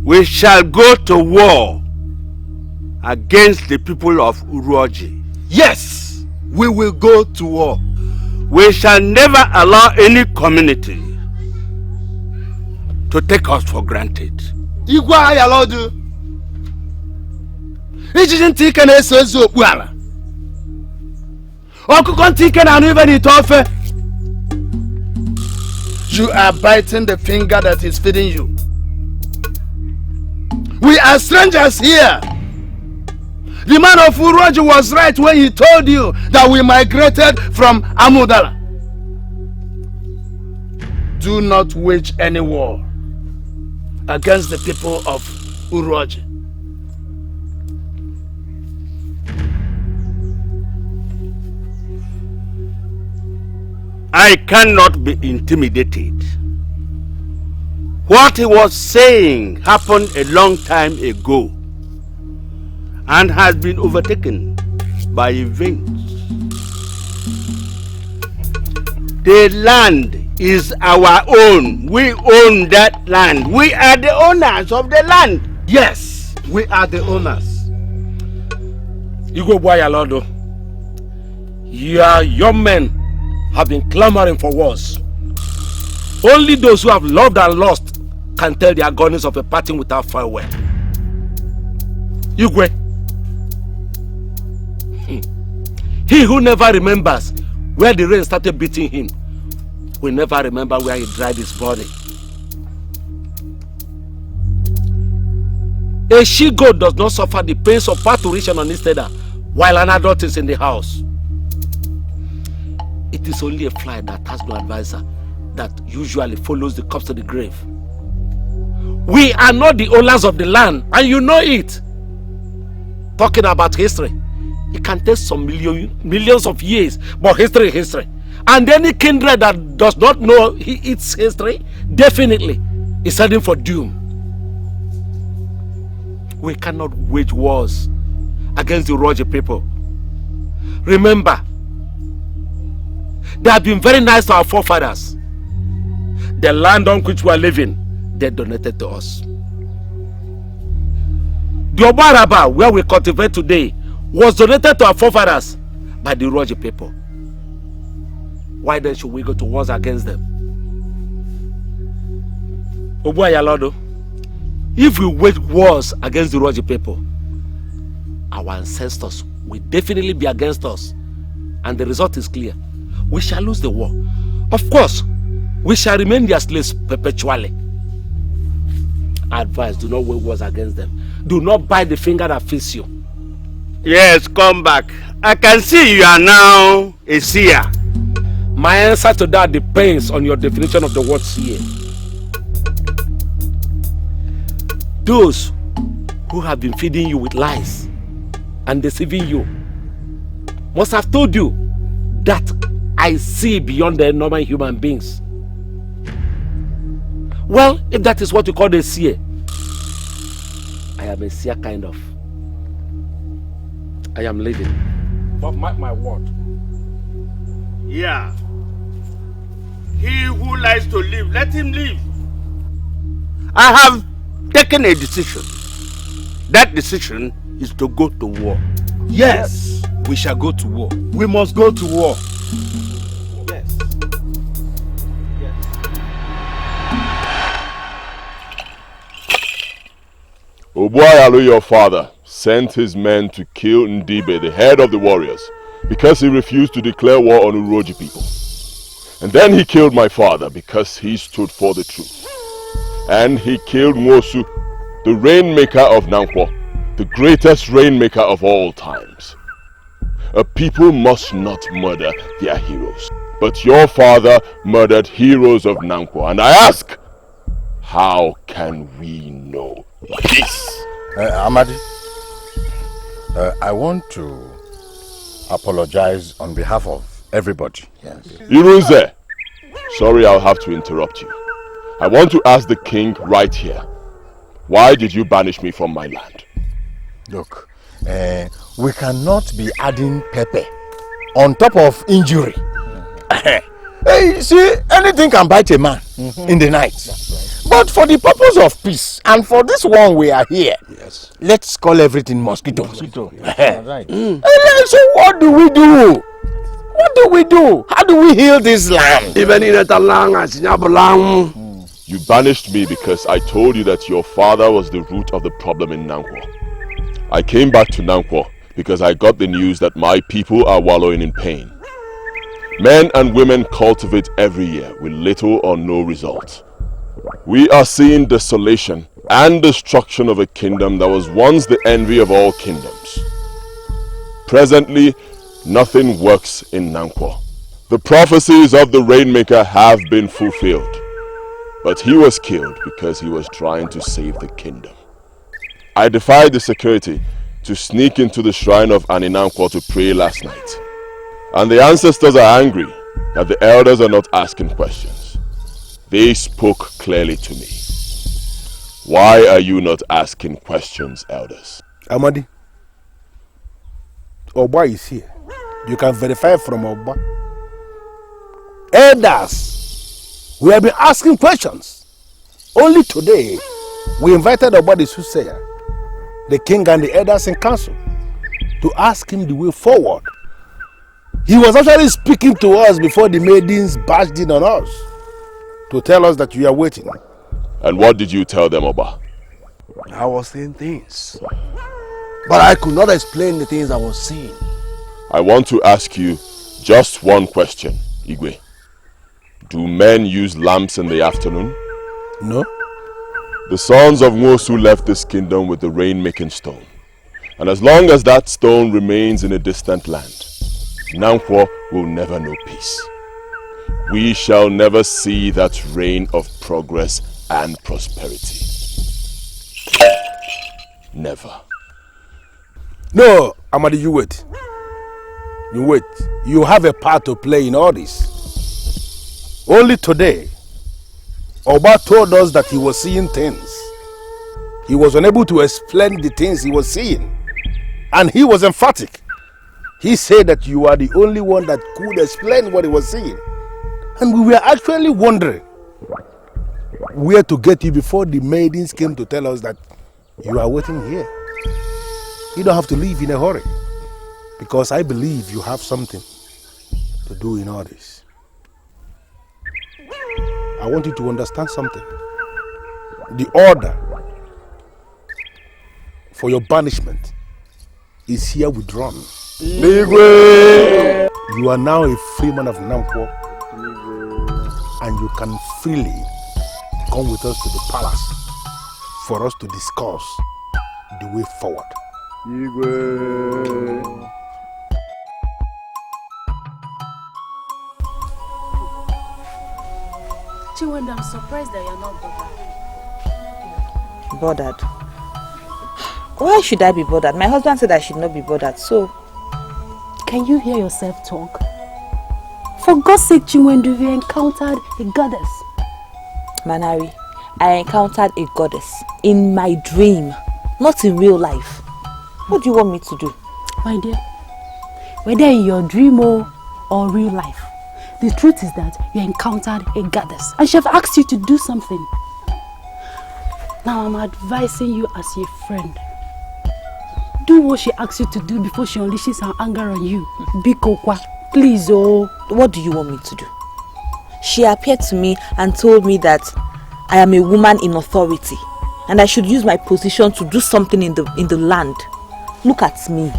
We shall go to war against the people of Uroji.
Yes, we will go to war.
We shall never allow any community to take us for granted.
Igwa Ayalodu, Ijiji ntị ike na-eso ezi okpu ala. Ọkụkọ ntị ike na-anụ ibe n'ite ofe. You are biting the finger that is feeding you. We are strangers here. The man of Uroji was right when he told you that we migrated from Amudala. Do not wage any war against the people of Uroji.
I cannot be intimidated. What he was saying happened a long time ago and has been overtaken by events. The land is our own. We own that land. We are the owners of the land.
Yes, we are the owners. Igwe Boyalodo, your young men have been clamoring for wars. Only those who have loved and lost can tell the agonies of a parting without farewell. Igwe, he who never remembers where the rain started beating him will never remember where he dried his body. A she-goat does not suffer the pains of parturition on its tether while an adult is in the house. It is only a fly that has no advisor that usually follows the corpse to the grave. We are not the owners of the land, and you know it. Talking about history, it can take some millions of years, but history is history. And any kindred that does not know its history definitely is heading for doom. We cannot wage wars against the Uroji people. Remember, they have been very nice to our forefathers. The land on which we are living, they donated to us. The Obaraba, where we cultivate today, was donated to our forefathers by the Uroji people. Why then should we go to wars against them? Obuayalodo, if we wage wars against the Uroji people, our ancestors will definitely be against us. And the result is clear. We shall lose the war. Of course, we shall remain their slaves perpetually. Advise, do not wage wars against them. Do not bite the finger that feeds you.
Yes, come back. I can see you are now a seer.
My answer to that depends on your definition of the word seer. Those who have been feeding you with lies and deceiving you must have told you that I see beyond the normal human beings. Well, if that is what you call a seer, I am a seer kind of. I am living. But mark my word.
Yeah. He who likes to live, let him live. I have taken a decision. That decision is to go to war.
Yes, we shall go to war. We must go to war. Yes.
Obuayalo, your father, sent his men to kill Ndibe, the head of the warriors, because he refused to declare war on Uroji people. And then he killed my father because he stood for the truth. And he killed Nwosu, the Rainmaker of Nangqua, the greatest Rainmaker of all times. A people must not murder their heroes. But your father murdered heroes of Nangqua. And I ask, how can we know this?
Amadi, I want to apologize on behalf of everybody. Yes.
Irunze, sorry, I'll have to interrupt you. I want to ask the king right here. Why did you banish me from my land?
Look, we cannot be adding pepper on top of injury. Hey, see, anything can bite a man in the night. Right. But for the purpose of peace, and for this one we are here, yes, let's call everything mosquito. Mosquito. Yes. Right. So what do we do? What do we do? How do we heal this land?
You banished me because I told you that your father was the root of the problem in Nangqua. I came back to Nangqua because I got the news that my people are wallowing in pain. Men and women cultivate every year with little or no result. We are seeing desolation and destruction of a kingdom that was once the envy of all kingdoms. Presently, nothing works in Nangqua. The prophecies of the Rainmaker have been fulfilled, but he was killed because he was trying to save the kingdom. I defied the security to sneak into the shrine of Nangqua to pray last night, and the ancestors are angry that the elders are not asking questions. They spoke clearly to me. Why are you not asking questions, elders?
Amadi, Oba is here. You can verify from Oba. Elders, we have been asking questions. Only today, we invited Oba the soothsayer, the king and the elders in council, to ask him the way forward. He was actually speaking to us before the maidens barged in on us to tell us that you are waiting.
And what did you tell them, Oba?
I was seeing things, but I could not explain the things I was seeing.
I want to ask you just one question, Igwe. Do men use lamps in the afternoon?
No.
The sons of Nwosu left this kingdom with the rain-making stone. And as long as that stone remains in a distant land, Nangqua will never know peace. We shall never see that reign of progress and prosperity. Never.
No, Amadi, you wait. You wait. You have a part to play in all this. Only today, Oba told us that he was seeing things. He was unable to explain the things he was seeing. And he was emphatic. He said that you are the only one that could explain what he was seeing. And we were actually wondering where to get you before the maidens came to tell us that you are waiting here. You don't have to leave in a hurry, because I believe you have something to do in all this. I want you to understand something. The order for your banishment is here withdrawn. You are now a free man of Nangqua, and you can freely come with us to the palace for us to discuss the way forward.
Chiwende, I'm surprised that you're not bothered.
Bothered? Why should I be bothered? My husband said I should not be bothered, so...
Can you hear yourself talk? For God's sake, Chiwende, you encountered a goddess.
Manari, I encountered a goddess in my dream, not in real life. What do you want me to do?
My dear, whether in your dream or real life, the truth is that you encountered a goddess and she have asked you to do something. Now I'm advising you as a friend. Do what she asks you to do before she unleashes her anger on you. Bikokwa, please, oh.
What do you want me to do? She appeared to me and told me that I am a woman in authority and I should use my position to do something in the land. Look at me.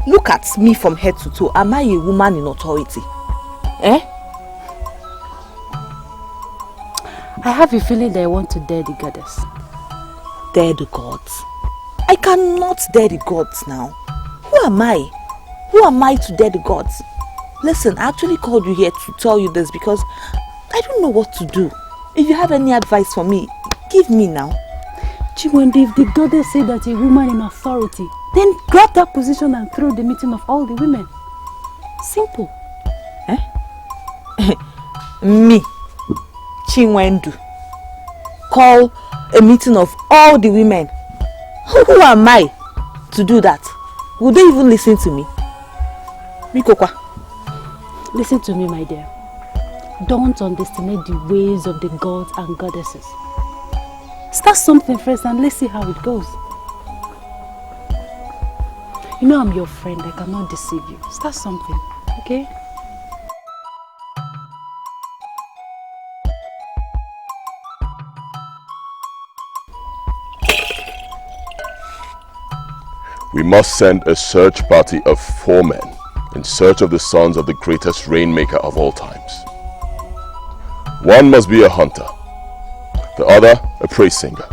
Look at me from head to toe. Am I a woman in authority? Eh?
I have a feeling that I want to dare the goddess.
Dare the gods? I cannot dare the gods now. Who am I? Who am I to dare the gods? Listen, I actually called you here to tell you this because I don't know what to do. If you have any advice for me, give me now.
Chiwende, if the goddess said that a woman in authority, then grab that position and throw the meeting of all the women. Simple.
Eh? Me, Chiwende, call a meeting of all the women. Who am I to do that? Would they even listen to me? Mikokwa.
Listen to me, my dear. Don't underestimate the ways of the gods and goddesses. Start something first and let's see how it goes. You know I'm your friend, I cannot deceive you. Start something, okay?
We must send a search party of 4 men in search of the sons of the greatest Rainmaker of all times. One must be a hunter, the other a praise singer,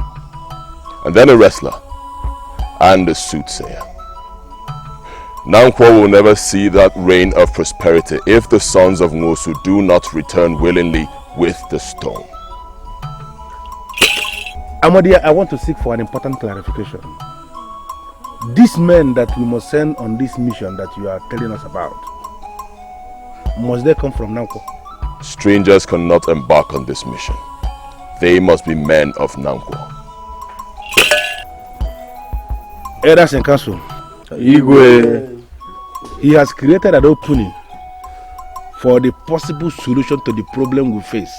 and then a wrestler and a soothsayer. Nangqua will never see that reign of prosperity if the sons of Ngosu do not return willingly with the stone.
Amadi, I want to seek for an important clarification. These men that we must send on this mission that you are telling us about, must they come from Nangqua?
Strangers cannot embark on this mission. They must be men of Nangqua.
Elders in council,
Igwe,
he has created an opening for the possible solution to the problem we face.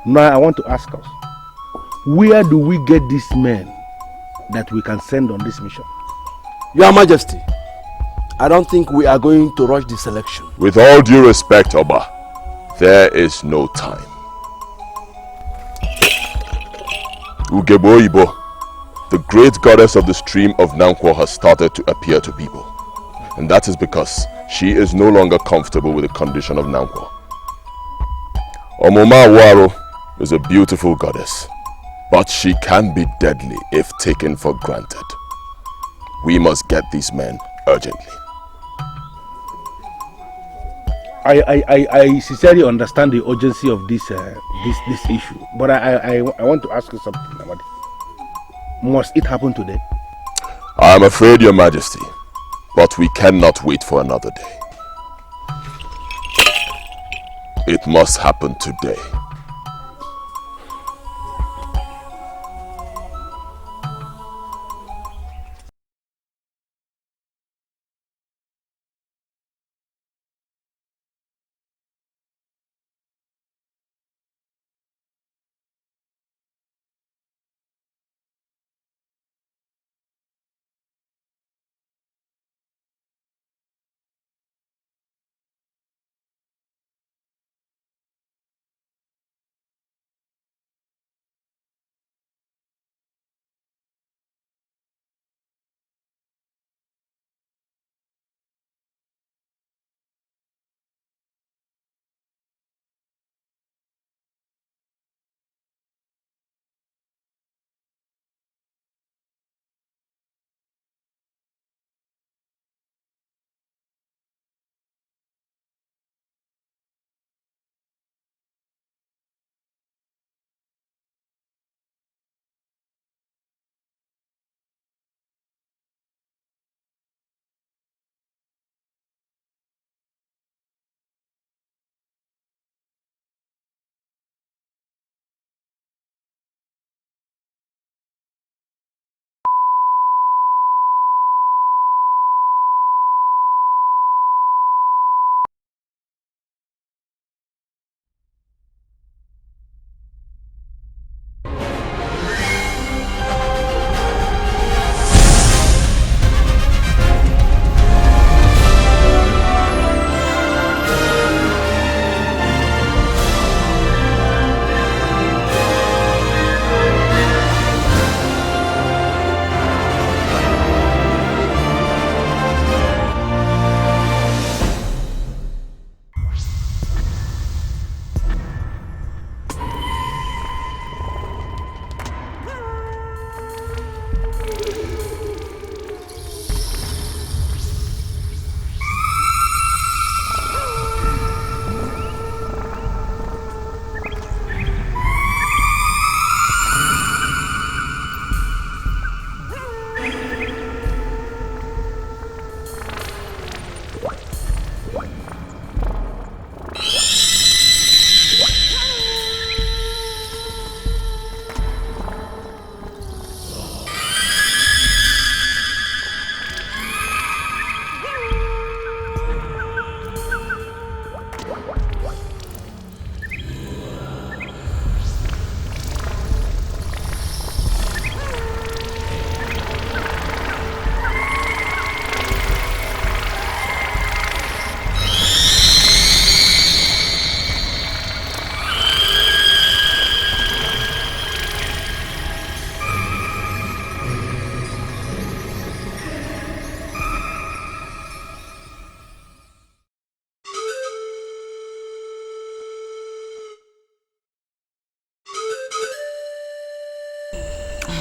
Now I want to ask us, where do we get these men that we can send on this mission?
Your Majesty, I don't think we are going to rush the selection.
With all due respect, Oba, there is no time. UGEZU, the great goddess of the stream of Nangqua, has started to appear to people. And that is because she is no longer comfortable with the condition of Nangqua. Omoma Waro is a beautiful goddess, but she can be deadly if taken for granted. We must get these men urgently.
I sincerely understand the urgency of this issue, but I want to ask you something, Amadi. Must it happen today?
I am afraid, Your Majesty, but we cannot wait for another day. It must happen today.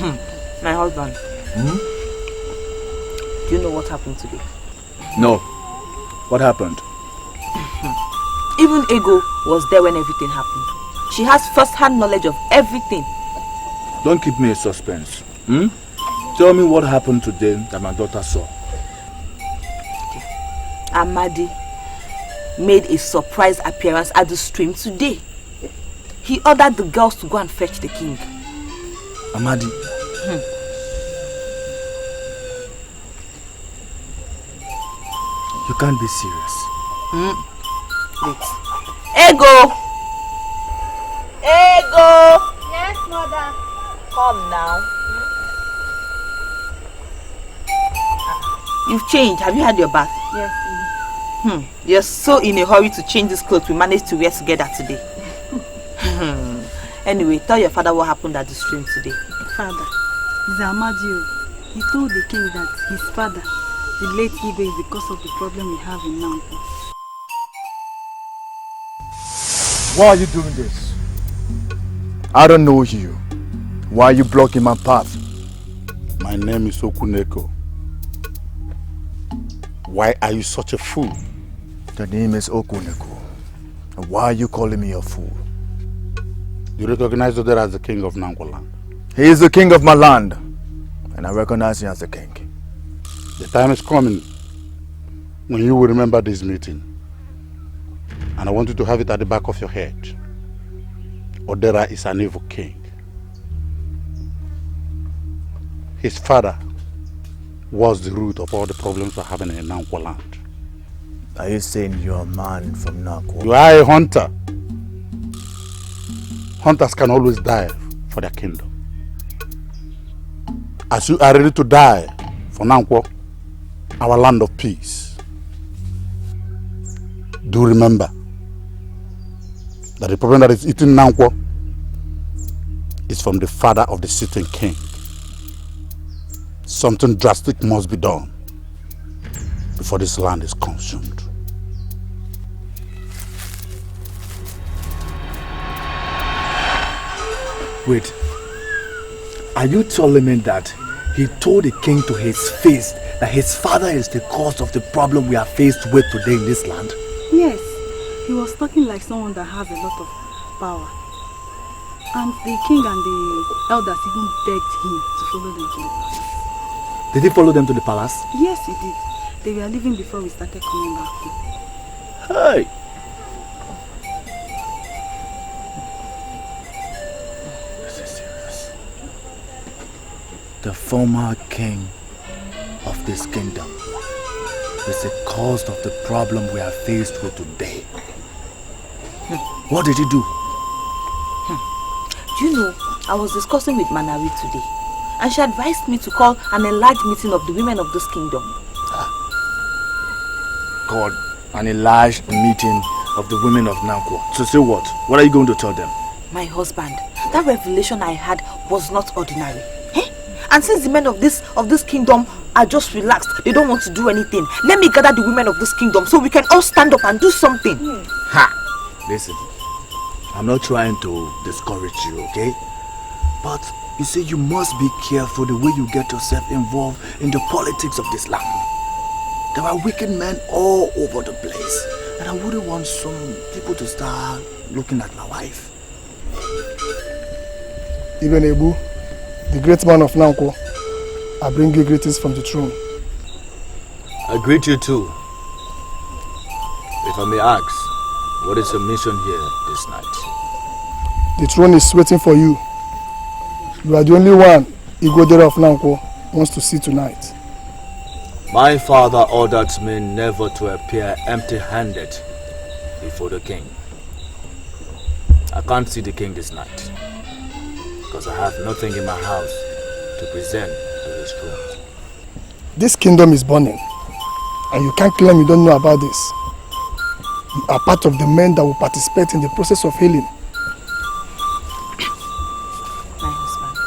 My husband. Do you know what happened today?
No. What happened?
Even Ego was there when everything happened. She has first-hand knowledge of everything.
Don't keep me in suspense. Tell me what happened today that my daughter saw.
Amadi made a surprise appearance at the stream today. He ordered the girls to go and fetch the king.
Amadi? You can't be serious.
Wait. Ego! Ego!
Yes, mother.
Come now. You've changed. Have you had your bath?
Yes.
You're so in a hurry to change this clothes we managed to wear together today. Anyway, tell your father what happened at the stream today.
Father, it's Amadi. He told the king that his father, the late Igwe, is the cause of the problem we have in Nangqua.
Why are you doing this? I don't know you. Why are you blocking my path?
My name is Okuneko. Why are you such a fool?
The name is Okuneko. And why are you calling me a fool?
You recognize Odera as the king of Nangqua land?
He is the king of my land. And I recognize him as the king.
The time is coming when you will remember this meeting. And I want you to have it at the back of your head. Odera is an evil king. His father was the root of all the problems we're having in Nangqua land.
Are you saying you're a man from Nangqua?
You are a hunter. Hunters can always die for their kingdom. As you are ready to die for Nangqua, our land of peace, do remember that the problem that is eating Nangqua is from the father of the sitting king. Something drastic must be done before this land is consumed.
Wait, are you telling me that he told the king to his face that his father is the cause of the problem we are faced with today in this land?
Yes, he was talking like someone that has a lot of power. And the king and the elders even begged him to follow them to the palace.
Did he follow them to the palace?
Yes, he did. They were leaving before we started coming back home.
Hey! This is serious. The former king of this kingdom is the cause of the problem we are faced with today. What did he do?
Do you know, I was discussing with Manawi today, and she advised me to call an enlarged meeting of the women of this kingdom.
God, an enlarged meeting of the women of Nangqua. So say what? What are you going to tell them?
My husband, that revelation I had was not ordinary. And since the men of this kingdom are just relaxed, they don't want to do anything, let me gather the women of this kingdom so we can all stand up and do something.
Ha! Listen, I'm not trying to discourage you, okay? But you see, you must be careful the way you get yourself involved in the politics of this land. There are wicked men all over the place, and I wouldn't want some people to start looking at my wife.
Even Ebu, the great man of Nangqua, I bring you greetings from the throne.
I greet you too. If I may ask, what is your mission here this night?
The throne is waiting for you. You are the only one Igodera of Nangqua wants to see tonight.
My father ordered me never to appear empty-handed before the king. I can't see the king this night because I have nothing in my house to present to his throne.
This kingdom is burning, and you can't claim you don't know about this. You are part of the men that will participate in the process of healing.
My husband,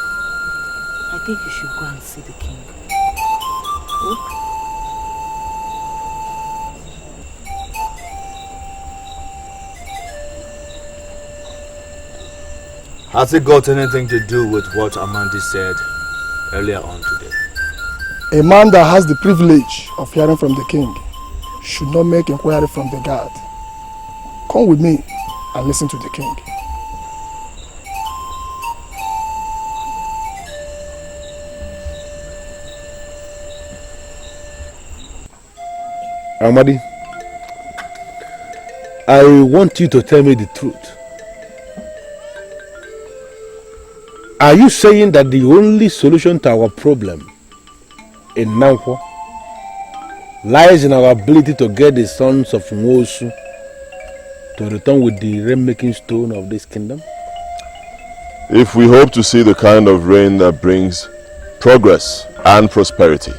I think you should go and see the king.
Has it got anything to do with what Amadi said
earlier on today.
A man that has the privilege of hearing from the king should not make inquiry from the guard. Come with me and listen to the king.
Amadi, I want you to tell me the truth. Are you saying that the only solution to our problem in Nangqua lies in our ability to get the sons of UGEZU to return with the rain-making stone of this kingdom?
If we hope to see the kind of rain that brings progress and prosperity,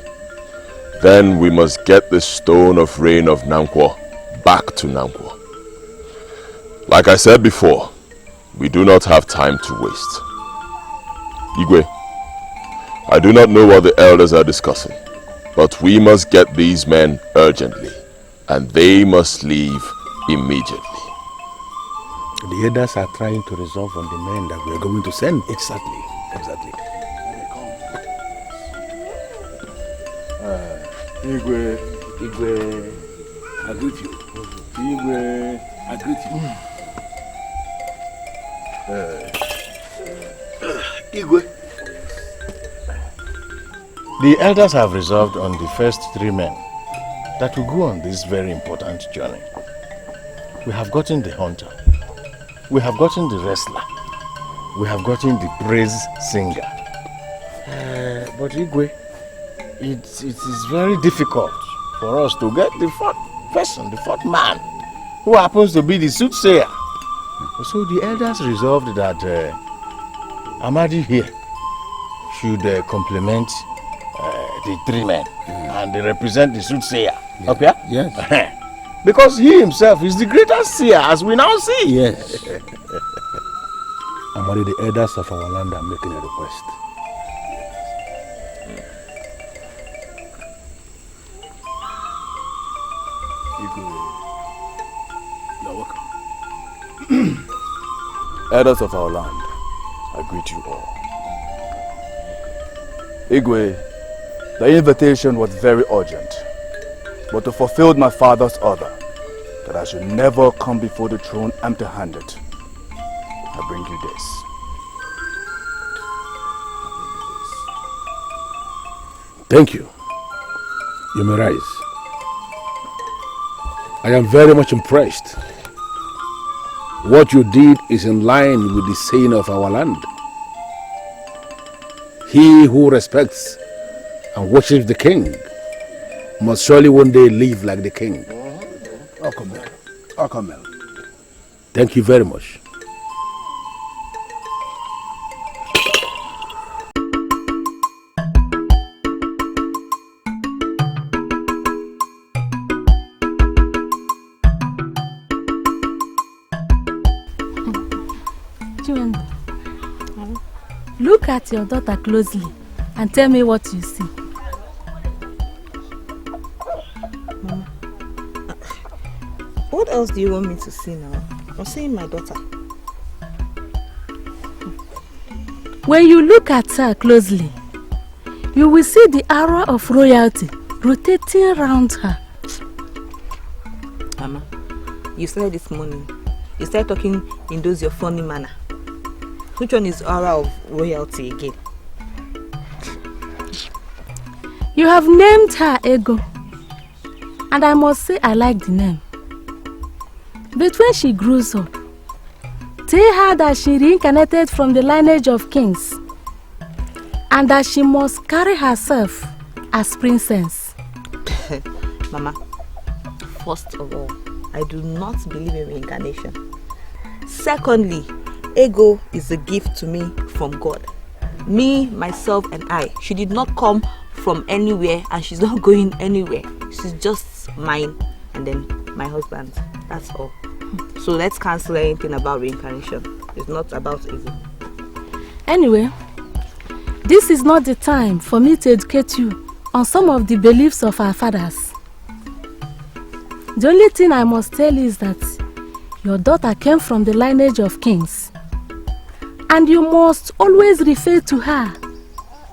then we must get the stone of rain of Nangqua back to Nangqua. Like I said before, we do not have time to waste. Igwe, I do not know what the elders are discussing, but we must get these men urgently, and they must leave immediately.
The elders are trying to resolve on the men that we are going to send.
Exactly. Igwe, I greet you. Igwe, I greet you.
Igwe. The elders have resolved on the first 3 men that will go on this very important journey. We have gotten the hunter, we have gotten the wrestler, we have gotten the praise singer. But Igwe, it is very difficult for us to get the 4th person, the 4th man, who happens to be the soothsayer. So the elders resolved that Amadi here should complement the 3 men and they represent the soothsayer. Yeah. Okay?
Yes.
Because he himself is the greatest seer, as we now see.
Yes. Amadi, the elders of our land are making a request.
You're welcome. Elders of our land, I greet you all. Igwe, the invitation was very urgent, but to fulfill my father's order that I should never come before the throne empty-handed, I bring you this.
Thank you. You may rise. I am very much impressed. What you did is in line with the saying of our land. He who respects and worships the king must surely one day live like the king.
Akamel.
Thank you very much.
Look at your daughter closely and tell me what you see.
Mama, what else do you want me to see now? I'm seeing my daughter.
When you look at her closely, you will see the aura of royalty rotating around her.
Mama, you said this morning, you started talking in those your funny manner. Which one is aura of royalty again?
You have named her Ego, and I must say I like the name. But when she grows up, tell her that she reincarnated from the lineage of kings, and that she must carry herself as princess.
Mama, first of all, I do not believe in reincarnation. Secondly, Ego is a gift to me from God. Me, myself, and I. She did not come from anywhere, and she's not going anywhere. She's just mine, and then my husband. That's all. So let's cancel anything about reincarnation. It's not about Ego.
Anyway, this is not the time for me to educate you on some of the beliefs of our fathers. The only thing I must tell you is that your daughter came from the lineage of kings. And you must always refer to her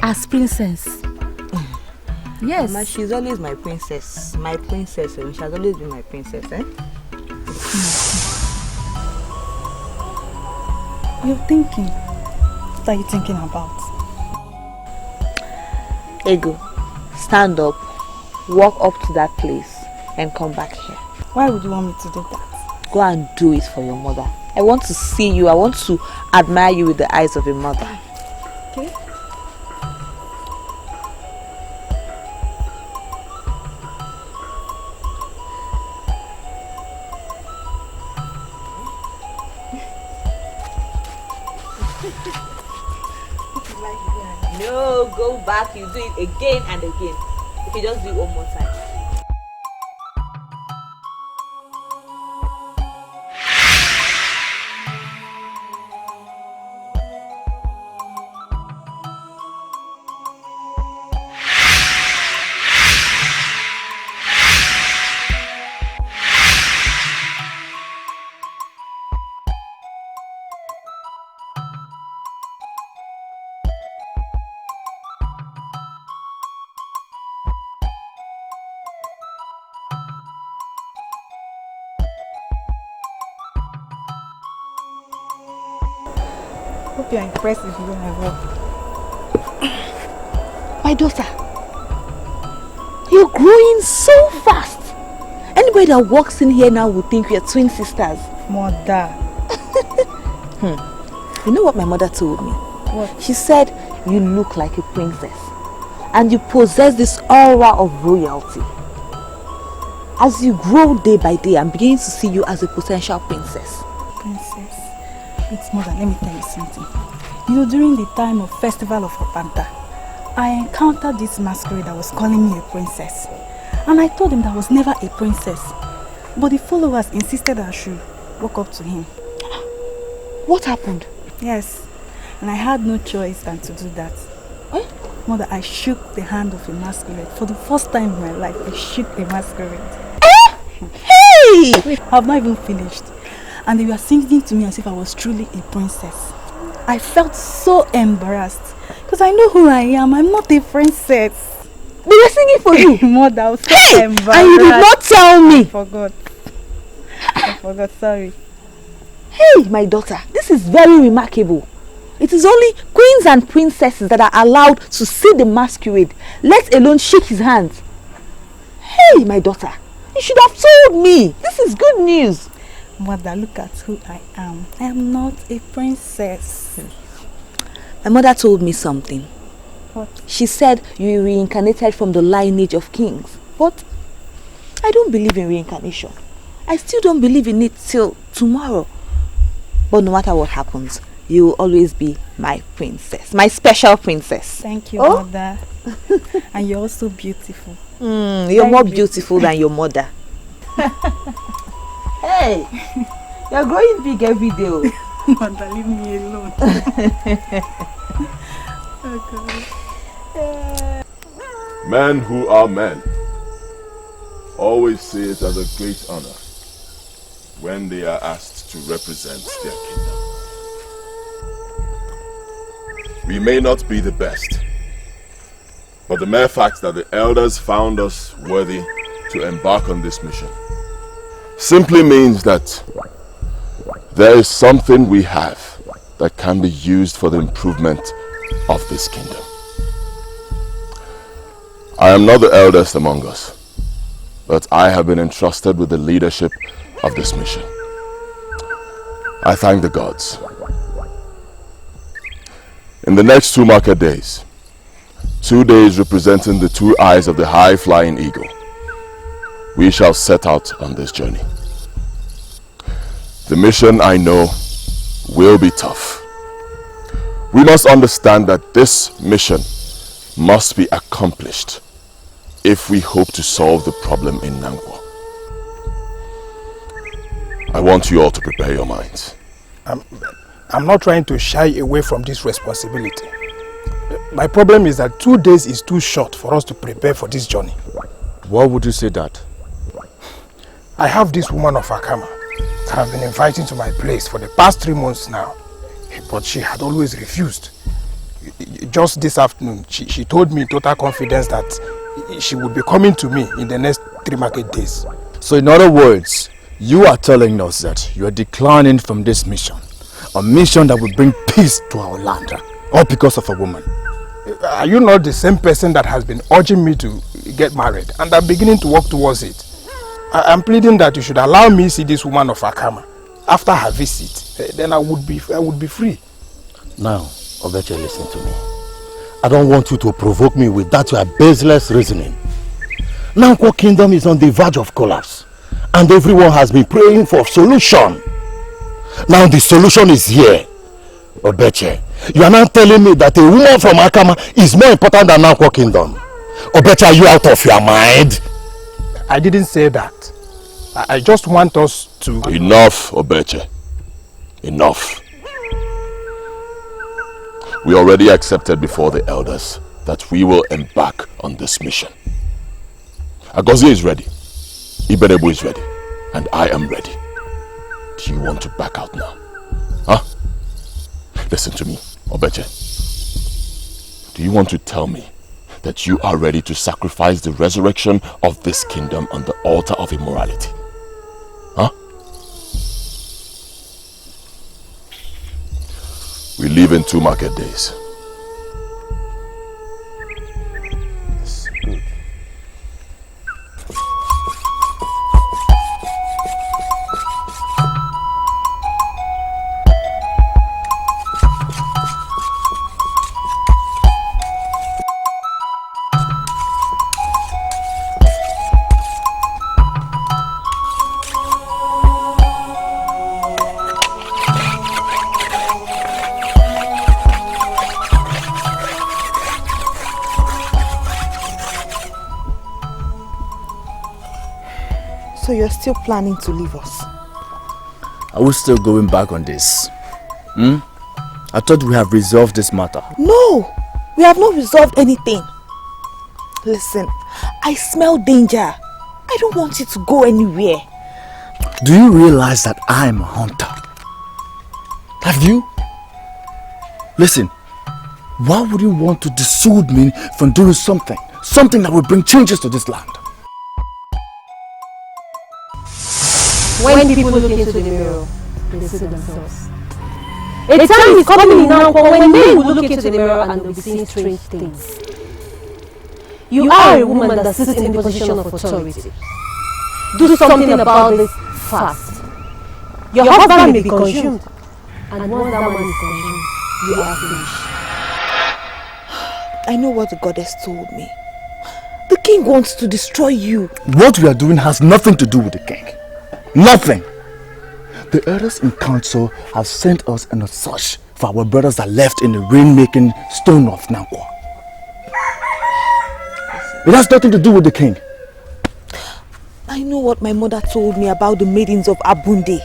as princess. Yes.
Mama, she's always my princess. My princess. She has always been my princess, eh?
You're thinking. What are you thinking about?
Ego, stand up, walk up to that place, and come back here.
Why would you want me to do that?
Go and do it for your mother. I want to see you. I want to admire you with the eyes of a mother.
Okay.
No, go back. You do it again and again. If you just do it one more time.
Hope you're impressed with you, my work.
My daughter, you're growing so fast. Anybody that walks in here now would think we're twin sisters.
Mother.
You know what my mother told me?
What?
She said you look like a princess and you possess this aura of royalty. As you grow day by day, I'm beginning to see you as a potential princess.
Princess. It's mother, let me tell you something. You know, during the time of Festival of Opanta, I encountered this masquerade that was calling me a princess. And I told him that I was never a princess. But the followers insisted I should walk up to him.
What happened?
Yes. And I had no choice than to do that.
Eh?
Mother, I shook the hand of a masquerade. For the first time in my life, I shook a masquerade.
Hey!
Wait, I've not even finished. And they were singing to me as if I was truly a princess. I felt so embarrassed because I know who I am. I'm not a princess.
They were singing for you?
Mother, I was so embarrassed.
And you did not tell me.
I forgot, sorry.
Hey, my daughter, this is very remarkable. It is only queens and princesses that are allowed to see the masquerade, let alone shake his hand. Hey, my daughter, you should have told me. This is good news.
Mother, look at who I am. I am not a princess.
My mother told me something.
What?
She said you reincarnated from the lineage of kings. But I don't believe in reincarnation. I still don't believe in it till tomorrow. But no matter what happens, you will always be my princess. My special princess.
Thank you, Mother. And you're also beautiful.
You're more beautiful than your mother. Hey, you're growing big every day.
Mother, leave me alone.
Men who are men always see it as a great honor when they are asked to represent their kingdom. We may not be the best, but the mere fact that the elders found us worthy to embark on this mission simply means that there is something we have that can be used for the improvement of this kingdom. I am not the eldest among us, but I have been entrusted with the leadership of this mission. I thank the gods. In the next 2 market days, 2 days representing the 2 eyes of the high-flying eagle, we shall set out on this journey. The mission, I know, will be tough. We must understand that this mission must be accomplished if we hope to solve the problem in Nangqua. I want you all to prepare your minds.
I'm not trying to shy away from this responsibility. My problem is that 2 days is too short for us to prepare for this journey.
Why would you say that?
I have this woman of Akama that I've been inviting to my place for the past 3 months now, but she had always refused. just this afternoon, she told me in total confidence that she would be coming to me in the next 3 market days.
So in other words, you are telling us that you are declining from this mission. A mission that will bring peace to our land. All because of a woman.
Are you not the same person that has been urging me to get married? And I'm beginning to work towards it. I'm pleading that you should allow me see this woman of Akama. After her visit, then I would be free.
Now, Obeche, listen to me. I don't want you to provoke me with that your baseless reasoning. Nangqua Kingdom is on the verge of collapse. And everyone has been praying for solution. Now the solution is here. Obeche, you are now telling me that a woman from Akama is more important than Nangqua Kingdom. Obeche, are you out of your mind?
I didn't say that. I just want us to...
Enough, Obeche. Enough. We already accepted before the elders that we will embark on this mission. Agozie is ready. Ibenebu is ready. And I am ready. Do you want to back out now? Huh? Listen to me, Obeche. Do you want to tell me that you are ready to sacrifice the resurrection of this kingdom on the altar of immorality? Huh? We leave in 2 market days.
Yes, good.
So you're still planning to leave us?
Are we still going back on this? I thought we have resolved this matter.
No! We have not resolved anything. Listen, I smell danger. I don't want you to go anywhere.
Do you realize that I am a hunter? Have you? Listen, why would you want to dissuade me from doing something? Something that will bring changes to this land?
When people look into the mirror, they see themselves. A time is coming in Nangqua when men will look into the mirror and they'll be seeing strange things. You are a woman that sits in the position of authority. Do something about this fast. Your husband may be consumed, and once that man is consumed, you are finished.
I know what the goddess told me. The king wants to destroy you.
What we are doing has nothing to do with the king. Nothing. The elders in council have sent us on a search for our brothers that left in the rainmaking stone of Nangqua. It has nothing to do with the king.
I know what my mother told me about the maidens of Abunde.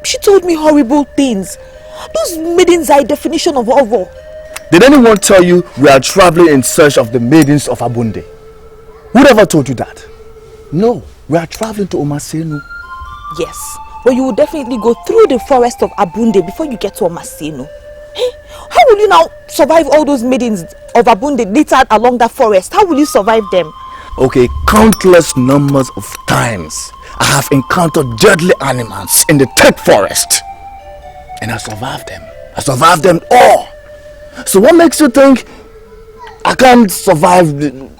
She told me horrible things. Those maidens are a definition of evil.
Did anyone tell you we are traveling in search of the maidens of Abunde? Whoever told you that? No, we are traveling to Omasenu.
Yes, but you will definitely go through the forest of Abunde before you get to Omasenu. Hey, how will you now survive all those maidens of Abunde later along that forest? How will you survive them?
Okay, countless numbers of times I have encountered deadly animals in the thick forest. And I survived them. I survived them all. So what makes you think I can't survive the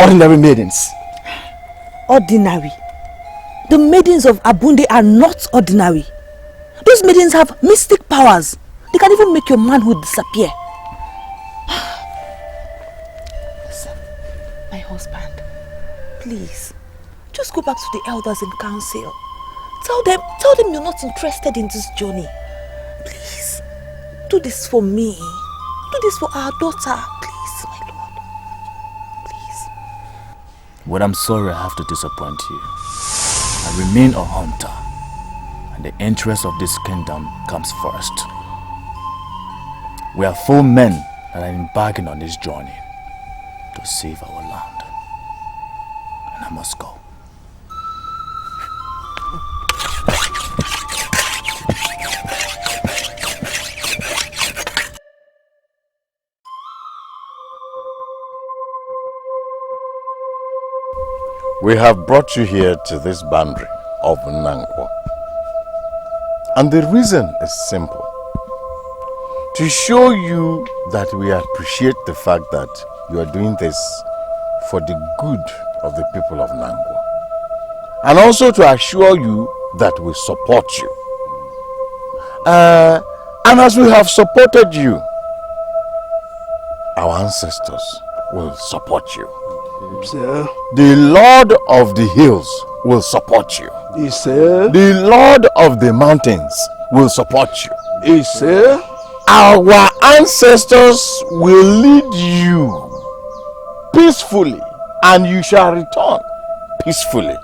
ordinary maidens?
Ordinary? The maidens of Abunde are not ordinary. Those maidens have mystic powers. They can even make your manhood disappear. Listen, my husband, please, just go back to the elders in council. Tell them you're not interested in this journey. Please, do this for me. Do this for our daughter, please, my lord. Please.
Well, I'm sorry I have to disappoint you. I remain a hunter, and the interest of this kingdom comes first. We are 4 men that are embarking on this journey to save our land. And I must go.
We have brought you here to this boundary of Nangqua. And the reason is simple. To show you that we appreciate the fact that you are doing this for the good of the people of Nangqua. And also to assure you that we support you. And as we have supported you, our ancestors will support you.
Sir.
The Lord of the hills will support you.
Yes, sir.
The Lord of the mountains will support you.
Yes, sir.
Our ancestors will lead you peacefully, and you shall return peacefully.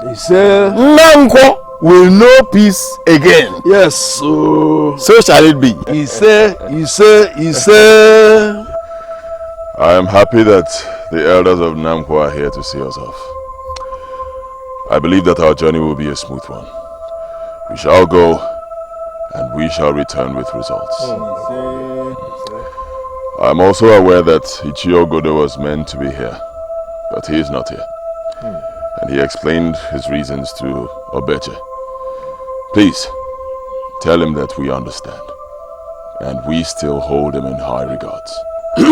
Yes, sir.
Nangqua will know peace again.
Yes, sir.
So shall it be.
Yes, sir. Yes, sir. Yes, sir.
I am happy that the elders of Nangqua are here to see us off. I believe that our journey will be a smooth one. We shall go, and we shall return with results. I am also aware that Ichiogodo was meant to be here, but he is not here. And he explained his reasons to Obeche. Please, tell him that we understand, and we still hold him in high regards. Thank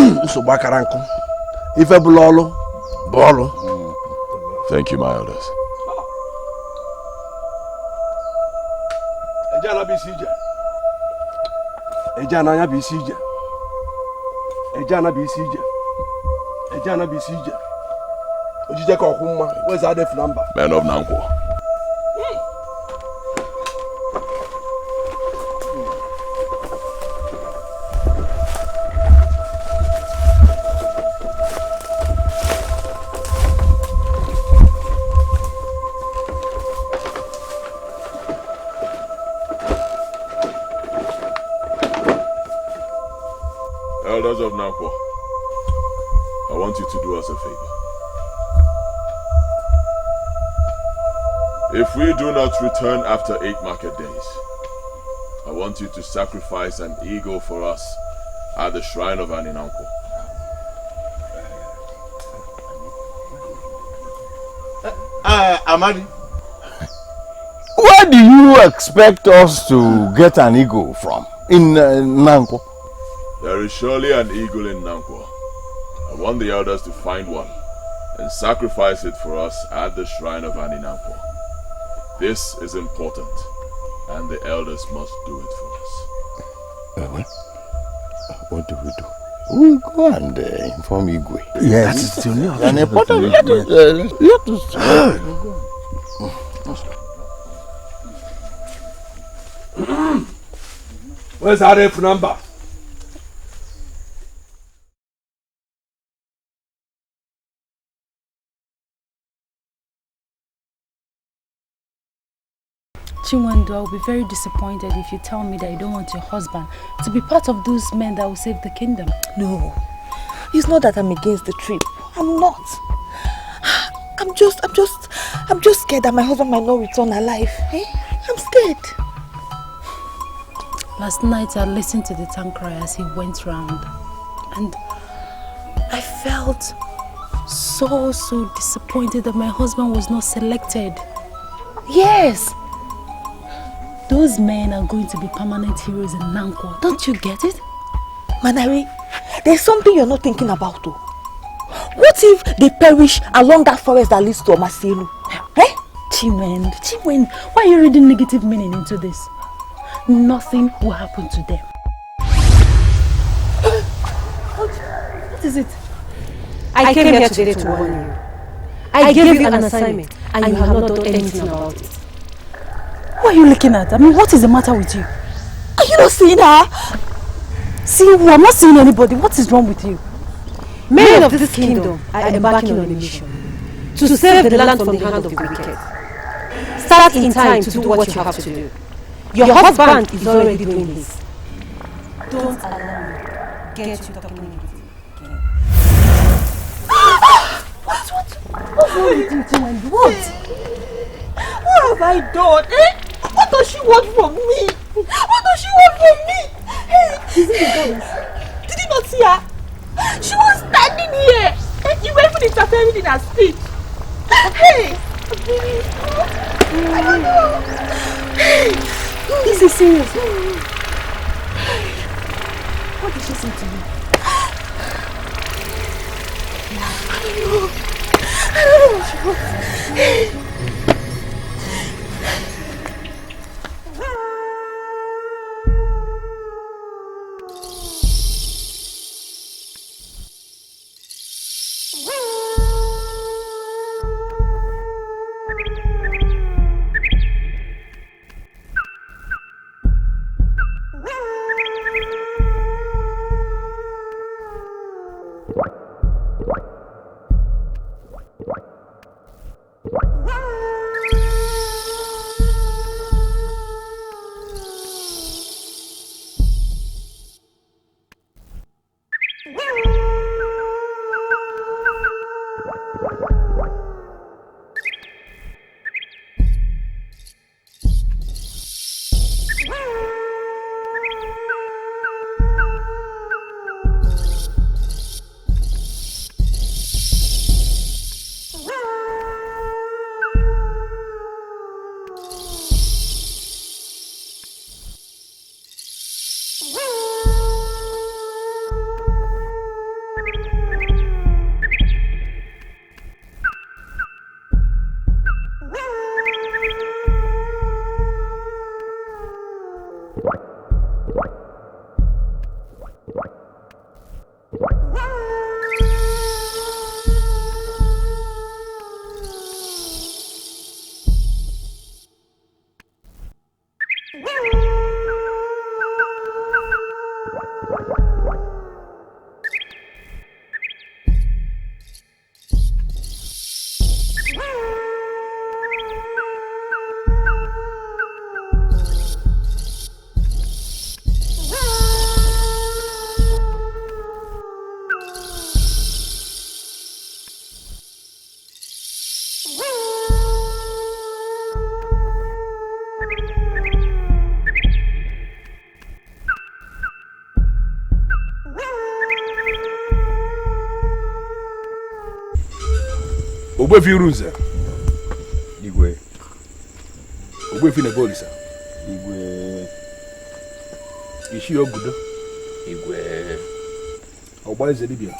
you, my elders. Men of Nangqua. Elders of Nangqua, I want you to do us a favor. If we do not return after 8 market days, I want you to sacrifice an eagle for us at the shrine of Nangqua.
Amadi, where do you expect us to get an eagle from in Nangqua?
There is surely an eagle in Nangqua. I want the elders to find one and sacrifice it for us at the shrine of Nangqua. This is important, and the elders must do it for us.
What do we do? We go and inform Igwe.
Yes,
that is
still
an important.
Where's our ref number?
Chinwendu, I will be very disappointed if you tell me that you don't want your husband to be part of those men that will save the kingdom.
No, it's not that I'm against the trip. I'm not. I'm just scared that my husband might not return alive. Eh? I'm scared.
Last night I listened to the town cry as he went round, and I felt so disappointed that my husband was not selected. Yes. Those men are going to be permanent heroes in Nangqua. Don't you get it?
Manari, there's something you're not thinking about though. What if they perish along that forest that leads to Omasielu? Eh?
Chinwendu, why are you reading negative meaning into this? Nothing will happen to them. What is it?
I came here today to warn you. I gave you an assignment and you have not done anything about it.
What are you looking at? I mean, what is the matter with you?
Are you not seeing her?
Seeing who? I'm not seeing anybody. What is wrong with you?
Men of this kingdom are embarking on a mission to save the land from the hand of the wicked. Start in time to do what you have to do. Your husband is already doing his. Don't allow me get you talking negative again.
What's wrong with you, Chinwendu? What have I done? Eh? What does she want from me? What does she want from me? Hey, is it the goddess? Did you not see her? She was standing here. You were even interfering in her speech.
Hey! I don't know. Hey! This is serious. What did she say to you? I don't know. I don't know what she wants. Hey!
Ogbefi Runza. Igwe. Ogbefi Nebolisa.
Igwe.
Ishi Ogudo.
Igwe.
Ogba Zedibia.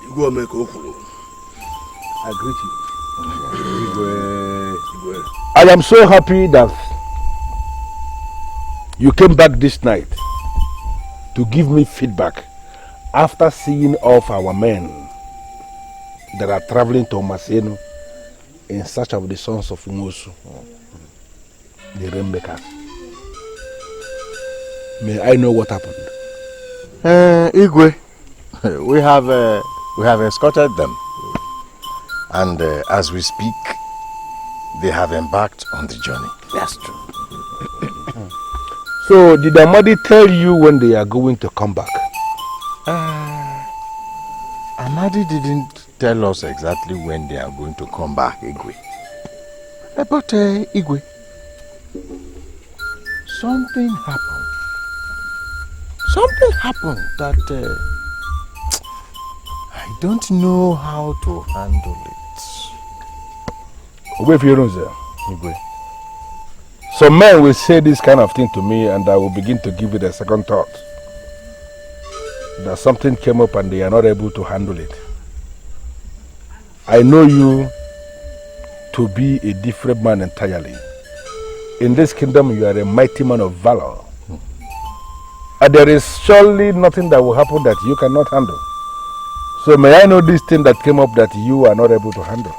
Igwe Omeka Okulu.
I greet you. Igwe. I am so happy that you came back this night to give me feedback after seeing off our men that are traveling to Maseno in search of the sons of Umusu, the Rainmaker. May I know what happened?
Igwe, we have escorted them, and as we speak, they have embarked on the journey.
That's true. So, did Amadi tell you when they are going to come back?
Amadi didn't tell us exactly when they are going to come back, Igwe. But Igwe, something happened. Something happened that I don't know how to handle it.
Wait for your Igwe. Some men will say this kind of thing to me and I will begin to give it a second thought. That something came up and they are not able to handle it. I know you to be a different man entirely. In this kingdom, you are a mighty man of valor. And there is surely nothing that will happen that you cannot handle. So may I know this thing that came up that you are not able to handle?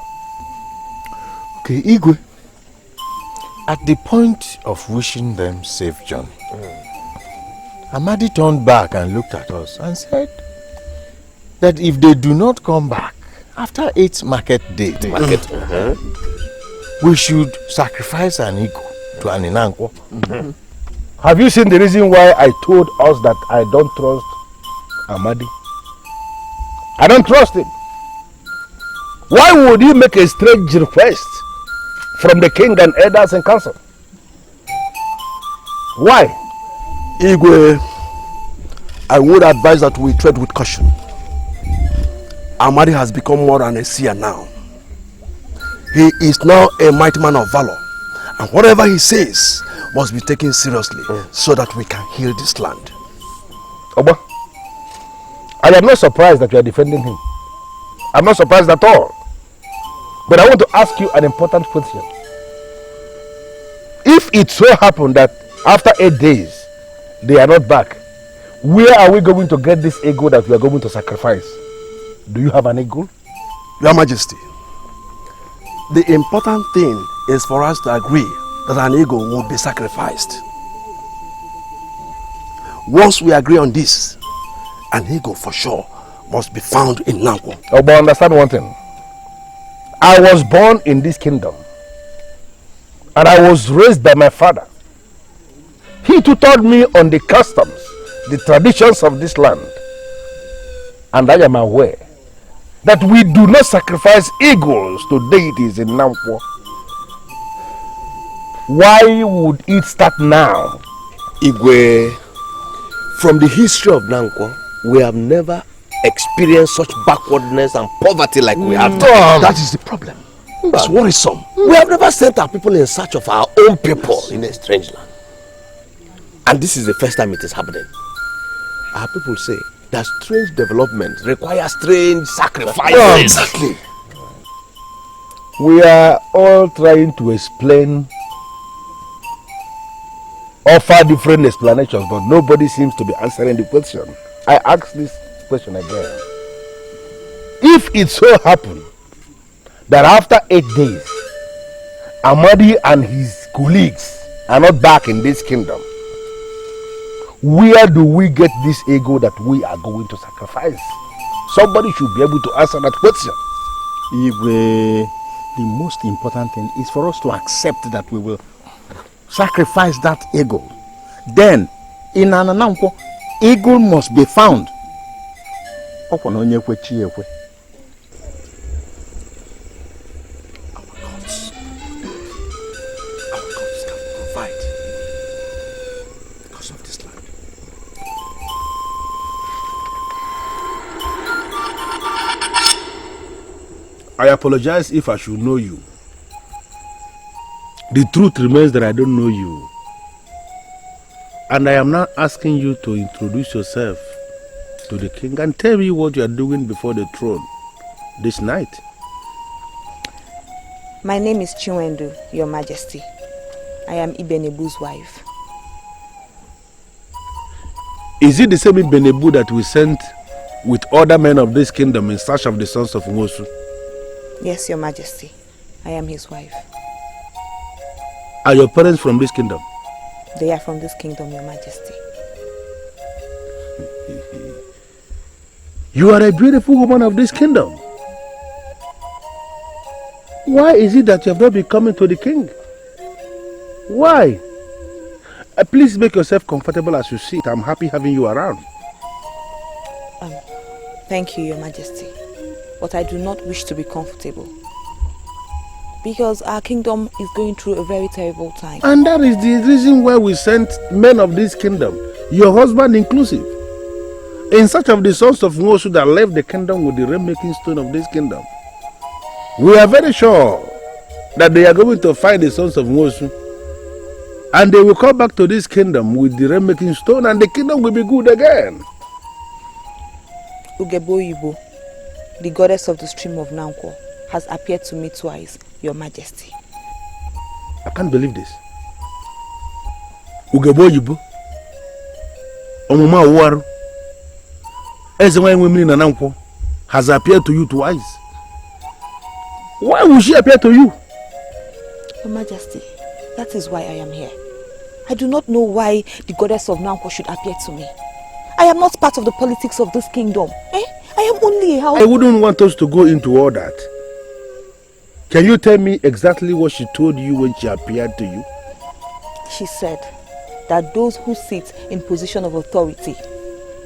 Okay, Igwe. At the point of wishing them safe journey, Amadi turned back and looked at us and said that if they do not come back after 8th market day, we should sacrifice an eagle to an Nangqua.
Have you seen the reason why I told us that I don't trust Amadi? I don't trust him. Why would he make a strange request from the king and elders and council? Why?
Igwe, I would advise that we tread with caution. Amadi has become more than a seer now. He is now a mighty man of valor. And whatever he says must be taken seriously so that we can heal this land.
Oba, I am not surprised that you are defending him. I'm not surprised at all. But I want to ask you an important question. If it so happened that after 8 days they are not back, where are we going to get this ego that we are going to sacrifice? Do you have an ego?
Your Majesty, the important thing is for us to agree that an ego will be sacrificed. Once we agree on this, an ego for sure must be found in Nangqua.
Oh, but understand one thing. I was born in this kingdom and I was raised by my father. He tutored me on the customs, the traditions of this land. And I am aware that we do not sacrifice eagles to deities in Nangqua. Why would it start now?
Igwe, from the history of Nangqua, we have never experienced such backwardness and poverty like we have done.
That is the problem. It's worrisome.
We have never sent our people in search of our own people in a strange land. And this is the first time it is happening. Our people say that strange development requires strange sacrifices.
Yeah, exactly.
We are all trying to offer different explanations, but nobody seems to be answering the question. I ask this question again. If it so happened that after 8 days, Amadi and his colleagues are not back in this kingdom, where do we get this ego that we are going to sacrifice? Somebody should be able to answer that question.
Igwe, the most important thing is for us to accept that we will sacrifice that ego. Then, in Nangqua, ego must be found. Our gods.
Our gods can provide because of this land.
I apologize if I should know you. The truth remains that I don't know you. And I am now asking you to introduce yourself to the king and tell me what you are doing before the throne this night.
My name is Chiwendu, Your Majesty. I am Ibenebu's wife.
Is it the same Ibenebu that we sent with other men of this kingdom in search of the sons of Ngosu?
Yes, Your Majesty. I am his wife.
Are your parents from this kingdom?
They are from this kingdom, Your Majesty.
You are a beautiful woman of this kingdom. Why is it that you have not been coming to the king? Why? Please make yourself comfortable as you sit. I'm happy having you around.
Thank you, Your Majesty. But I do not wish to be comfortable. Because our kingdom is going through a very terrible time.
And that is the reason why we sent men of this kingdom, your husband inclusive, in search of the sons of Ngosu that left the kingdom with the rainmaking stone of this kingdom. We are very sure that they are going to find the sons of Ngosu and they will come back to this kingdom with the rainmaking stone and the kingdom will be good again.
UGEZU, the goddess of the stream of Nangqua, has appeared to me twice, Your Majesty.
I can't believe this. UGEZU, Omuma Waru, Ezewan women in Nangqua, has appeared to you twice. Why would she appear to you?
Your Majesty, that is why I am here. I do not know why the goddess of Nangqua should appear to me. I am not part of the politics of this kingdom. I am only a house.
I wouldn't want us to go into all that. Can you tell me exactly what she told you when she appeared to you?
She said that those who sit in position of authority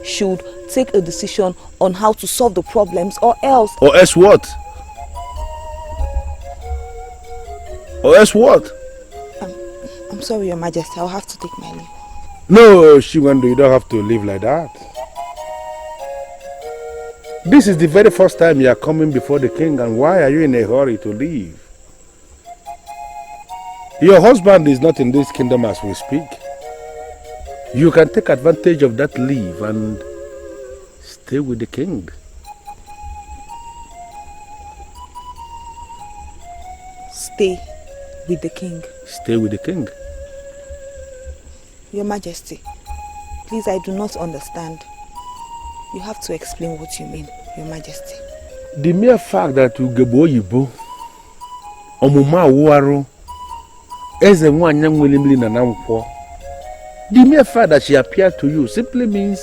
should take a decision on how to solve the problems, or else...
Or else what? Or else what?
I'm sorry, Your Majesty. I'll have to take my leave.
No, Shiwandu, you don't have to live like that. This is the very first time you are coming before the king, and why are you in a hurry to leave? Your husband is not in this kingdom as we speak. You can take advantage of that leave and stay with the king.
Stay with the king.
Stay with the king.
Your Majesty, please, I do not understand. You have to explain what you mean, Your Majesty.
The mere fact that UGEZU, Omuma Waru, Eze Nwanyị Nwelimli na Nangqua, the mere fact that she appeared to you simply means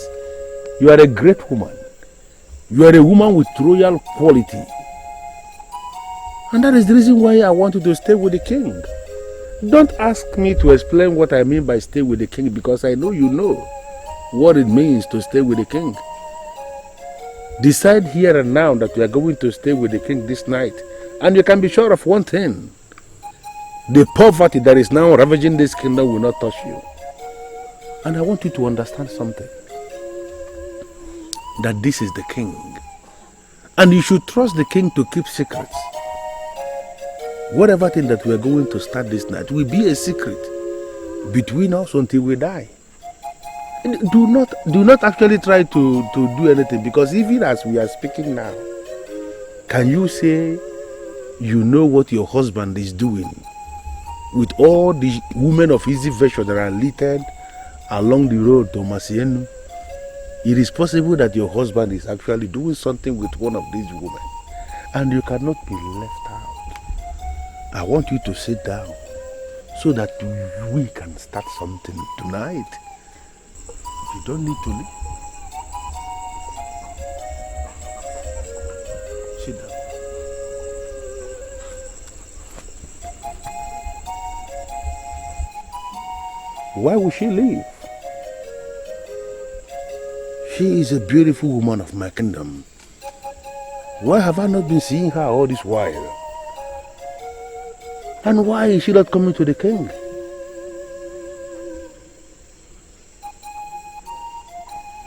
you are a great woman. You are a woman with royal quality. And that is the reason why I want you to stay with the king. Don't ask me to explain what I mean by stay with the king, because I know you know what it means to stay with the king. Decide here and now that you are going to stay with the king this night, and you can be sure of one thing. The poverty that is now ravaging this kingdom will not touch you. And I want you to understand something. That this is the king. And you should trust the king to keep secrets. Whatever thing that we are going to start this night will be a secret between us until we die. And do not actually try to do anything, because even as we are speaking now, can you say you know what your husband is doing with all the women of easy virtue that are littered along the road to Masienu? It is possible that your husband is actually doing something with one of these women, and you cannot be left out. I want you to sit down so that we can start something tonight. You don't need to leave. Sit down. Why would she leave? She is a beautiful woman of my kingdom. Why have I not been seeing her all this while? And why is she not coming to the king?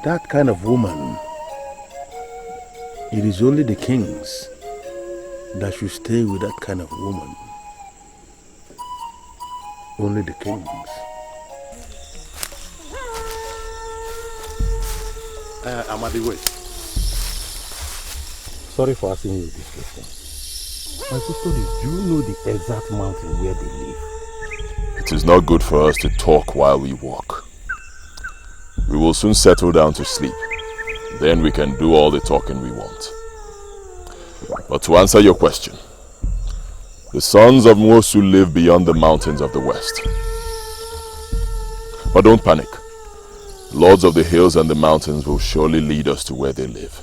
That kind of woman, it is only the kings that should stay with that kind of woman. Only the kings.
Amadi, wait. Sorry for asking you this question. My sister, do you know the exact mountain where they live?
It is not good for us to talk while we walk. We will soon settle down to sleep. Then we can do all the talking we want. But to answer your question, the sons of Nwosu live beyond the mountains of the west. But don't panic. Lords of the hills and the mountains will surely lead us to where they live.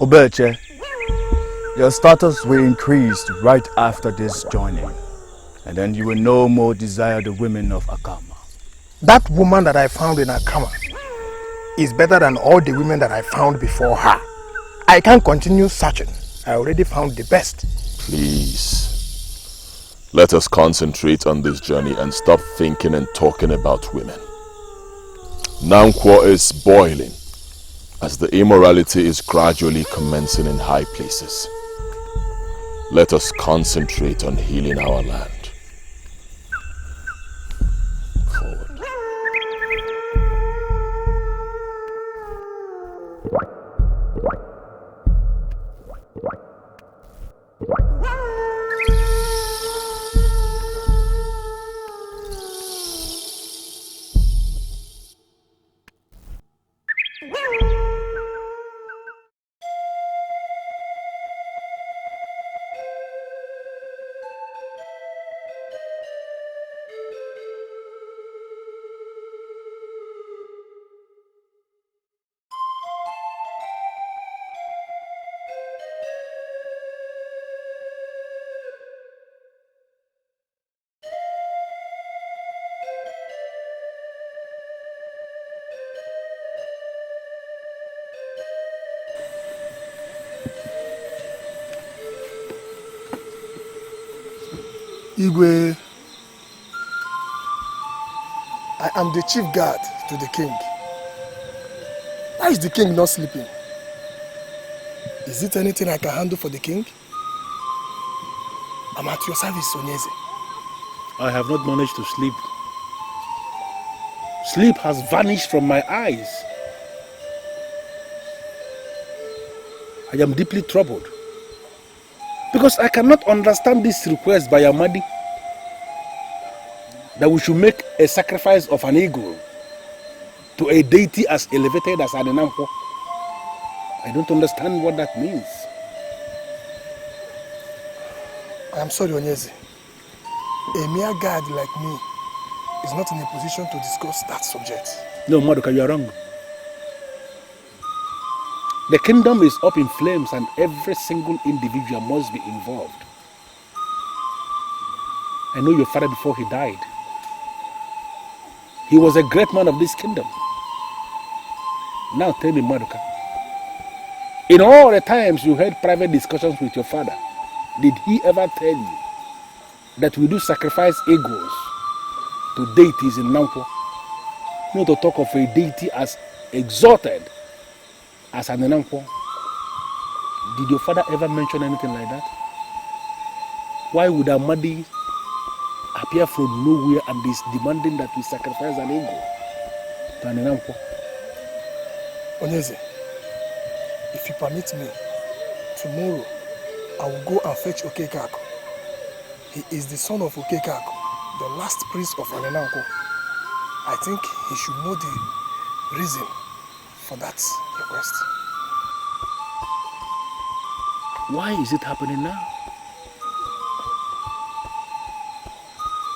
Obeche, your status will increase right after this joining, and then you will no more desire the women of Akama.
That woman that I found in Akama is better than all the women that I found before her. I can't continue searching. I already found the best.
Please. Let us concentrate on this journey and stop thinking and talking about women. Nangqua is boiling as the immorality is gradually commencing in high places. Let us concentrate on healing our land. Forward.
Igwe, I am the chief guard to the king. Why is the king not sleeping? Is it anything I can handle for the king? I'm at your service, Onyeze.
I have not managed to sleep. Sleep has vanished from my eyes. I am deeply troubled because I cannot understand this request by Amadi that we should make a sacrifice of an eagle to a deity as elevated as an Nangqua. I don't understand what that means.
I am sorry, Onyeze. A mere guide like me is not in a position to discuss that subject.
No, Madoka, you are wrong. The kingdom is up in flames and every single individual must be involved. I know your father before he died. He was a great man of this kingdom. Now tell me, Madoka, in all the times you had private discussions with your father, did he ever tell you that we do sacrifice eagles to deities in Nangqua? Not to talk of a deity as exalted as an Nangqua. Did your father ever mention anything like that? Why would Amadi appear from nowhere and is demanding that we sacrifice an eagle to an Nangqua?
Onyeze, if you permit me, tomorrow I will go and fetch Okekaku. He is the son of Okekaku, the last priest of Nangqua. I think he should know the reason for that request.
Why is it happening now?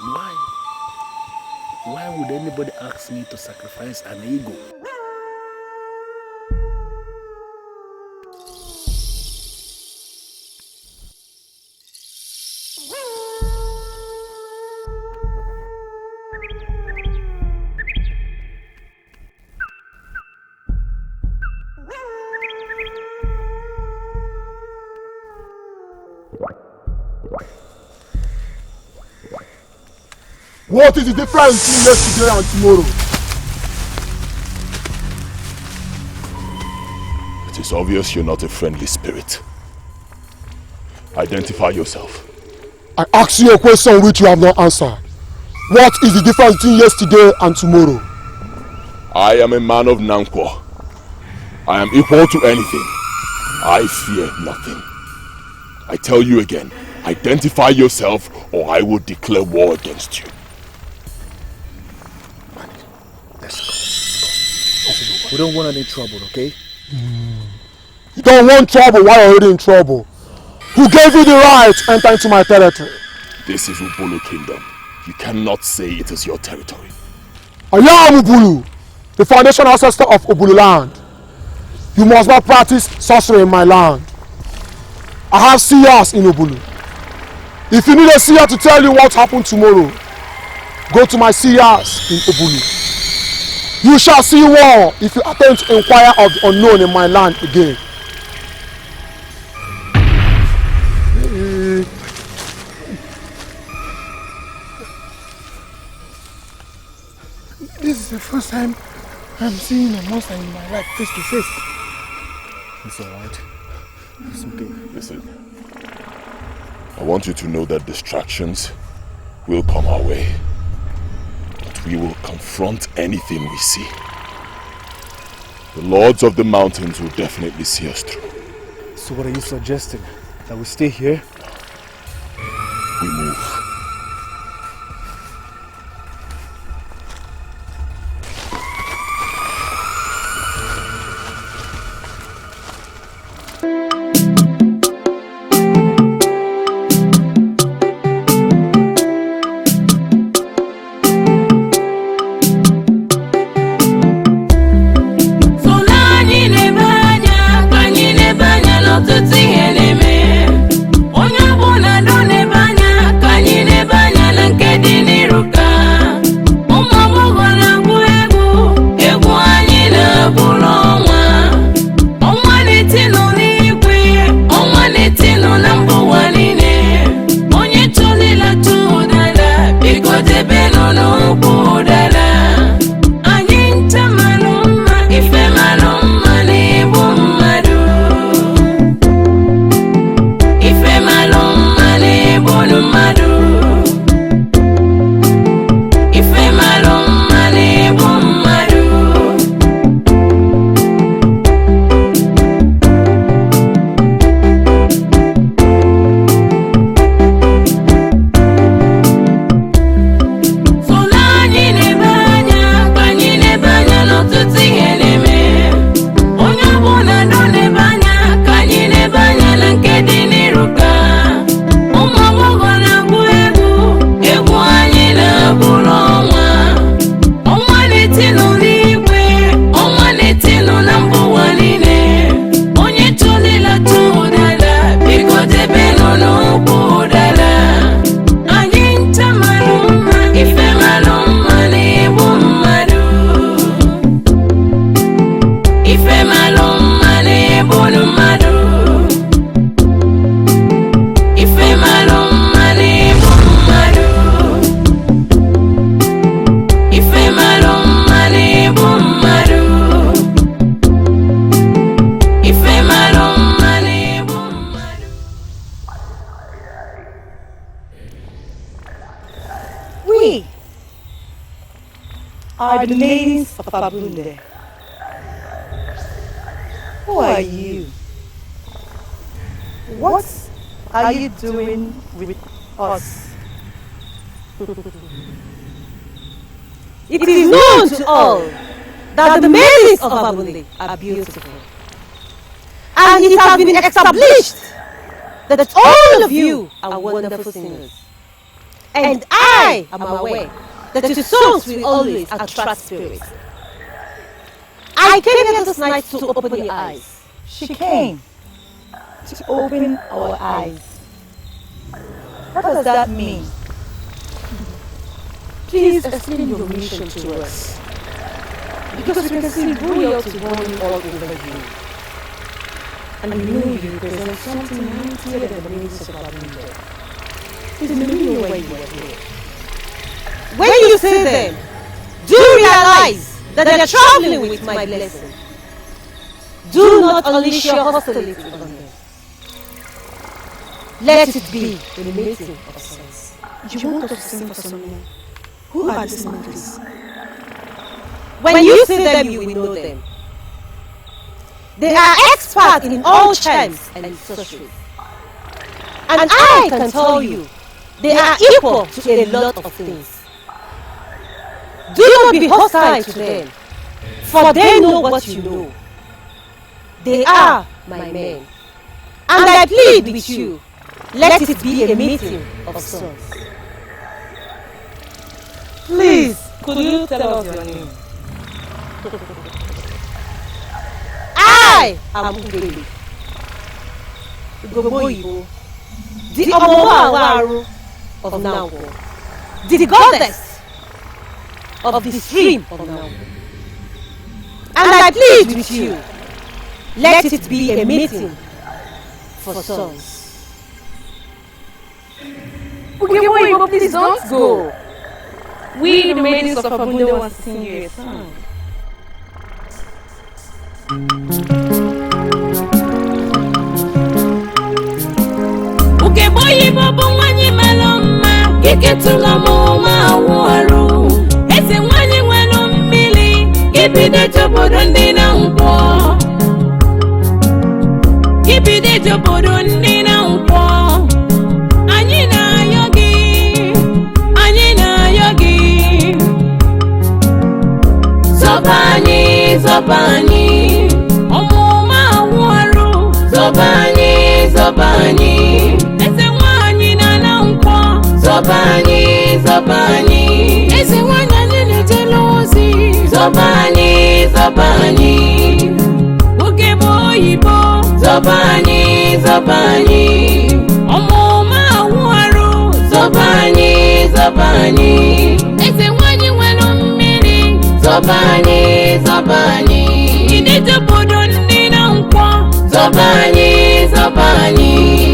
Why? Why would anybody ask me to sacrifice an eagle?
What is the difference between yesterday and tomorrow? It is obvious you're not a friendly spirit. Identify yourself.
I asked you a question which you have not answered. What is the difference between yesterday and tomorrow?
I am a man of Nangqua. I am equal to anything. I fear nothing. I tell you again, identify yourself or I will declare war against you.
We don't want any trouble, okay?
You don't want trouble while you're already in trouble. Who gave you the right to enter into my territory?
This is Ubulu Kingdom. You cannot say it is your territory.
I am Ubulu, the foundation ancestor of Ubulu land. You must not practice sorcery in my land. I have seers in Ubulu. If you need a seer to tell you what happened tomorrow, go to my seers in Ubulu. You shall see war if you attempt to inquire of the unknown in my land again.
This is the first time I'm seeing a monster in my life face to face.
It's alright. It's okay. Listen, I want you to know that distractions will come our way. But we will confront anything we see. The lords of the mountains will definitely see us through.
So what are you suggesting? That we stay here?
We move.
Onye bụ na do n'ebe anya ka anyị
We are the maidens of Abunde. Who are you? What are you doing with us?
It is known to all that the maidens of Abunde are beautiful. And it has been established that all of you are wonderful singers. And I am aware that your songs will always attract spirits. I came here this night to open your eyes.
She came to open our eyes. What does that mean?
Please explain your mission to us. Because we can see royalty running all over you. And we know you represent something mightier than the maidens of Abunde. Please let me know why you are here. When you see them, do realize that they are traveling with my blessing. Do not unleash your hostility on them. Let it be in the meeting of sons.
You want us to sing for some men? Who are these men, please?
When you see them, you will know them. They are experts in all charms and sorcery. And I can tell you, they are equal to a lot of things. Do not be hostile to them, for they know what you know. They are my men. And I plead with you, let it be a meeting of sons. Please, could you tell us your name? I am Ugeli, Igbo, the Omowawaru of Nangqua, the goddess of the stream of Nangqua. And I plead with you, let it be a meeting for sons.
Ugebo, please don't go. We, the maidens of Abunde, want to sing you a song.
Ugebo yibo bongwanyi maloma, kiketula moma waru. Ese wanyi welo mmili, kipide chobodo ndi Nangqua. Kipide chobodo ndi Nangqua. Anyina yogi, anyina yogi. Zobani, zobani, omoma waru. Zobani, zobani, ese wanyi na Nangqua. Zobani, zobani, ese wanyi na jealousy. Zobani, zobani, Ugebo yibo. Zobani, zobani, omoma waru. Zobani, zobani, ese wanyi welo mmiri. Zobani, zobani, idejo bodo ndi Nangqua. Zobani, zobani,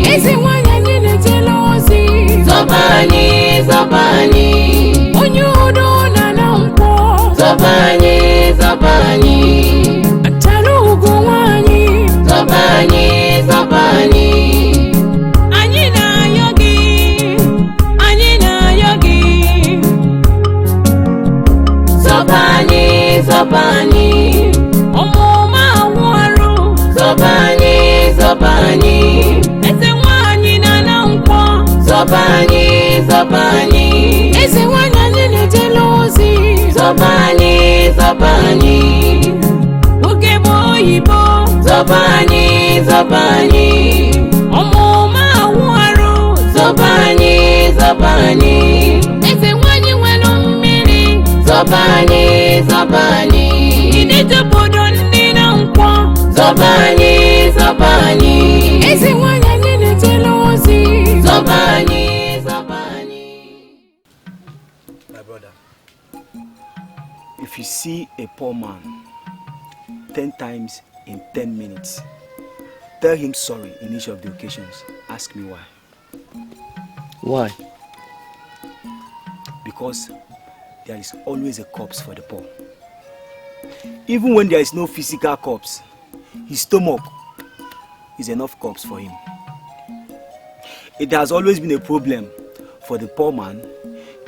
ese wanyi na jealousy. Zobani, zobani, onyudo na Nangqua. Zobani, zobani, atalugu wanyi. Zobani, zobani, anyina yogi, anyina yogi. Zobani, zobani, omoma waru. Zobani, zobani, ese wanyi na Nangqua. Zobani, zobani, ese wanyi na jealousy. Zobani, zobani, Ugebo yibo. Zobani, zobani, omoma waru. Zobani, zobani, ese wanyi welo mmiri. Zobani, zobani, idejo bodo ndi Nangqua. Zobani, zobani, ese wanyi na jealousy. Zobani, zobani.
My brother, if you see a poor man 10 times in 10 minutes, tell him sorry in each of the occasions. Ask me why.
Why?
Because there is always a corpse for the poor. Even when there is no physical corpse, his stomach is enough corpse for him. It has always been a problem for the poor man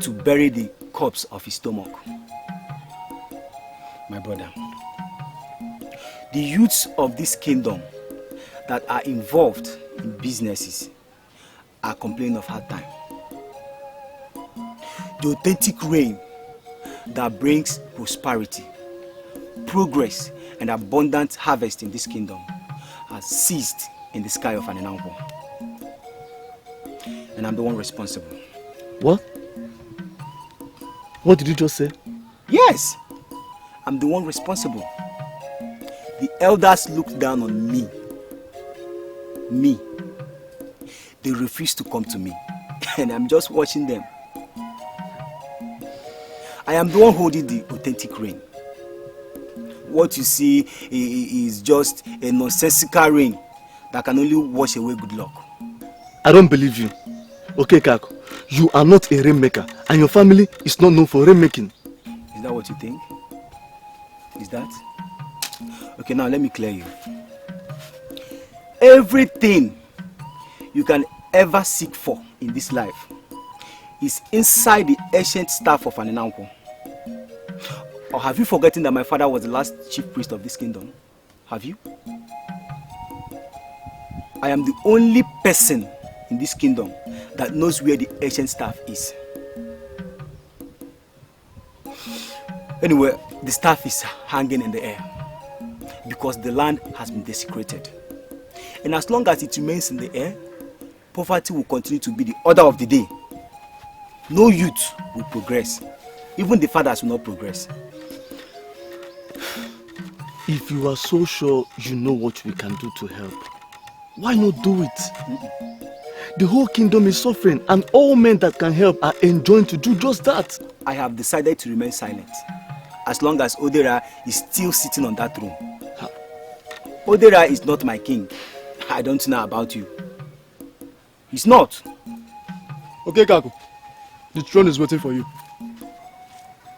to bury the corpse of his stomach. My brother, the youths of this kingdom that are involved in businesses are complaining of hard time. The authentic rain that brings prosperity, progress, and abundant harvest in this kingdom has ceased in the sky of Nangqua. And I'm the one responsible.
What? What did you just say?
Yes, I'm the one responsible. The elders looked down on me. They refused to come to me, and I'm just watching them. I am the one holding the authentic rain. What you see is just a nonsensical rain that can only wash away good luck.
I don't believe you. Okay, Kako, you are not a rainmaker, and your family is not known for rainmaking.
Is that what you think? Is that? Okay, now let me clear you. Everything you can ever seek for in this life is inside the ancient staff of Nangqua. Or have you forgotten that my father was the last chief priest of this kingdom? Have you? I am the only person in this kingdom that knows where the ancient staff is. Anyway, the staff is hanging in the air because the land has been desecrated. And as long as it remains in the air, poverty will continue to be the order of the day. No youth will progress. Even the fathers will not progress.
If you are so sure you know what we can do to help, why not do it? The whole kingdom is suffering, and all men that can help are enjoying to do just that.
I have decided to remain silent as long as Odera is still sitting on that throne. Odera is not my king. I don't know about you. He's not.
Okay, Kako. The throne is waiting for you.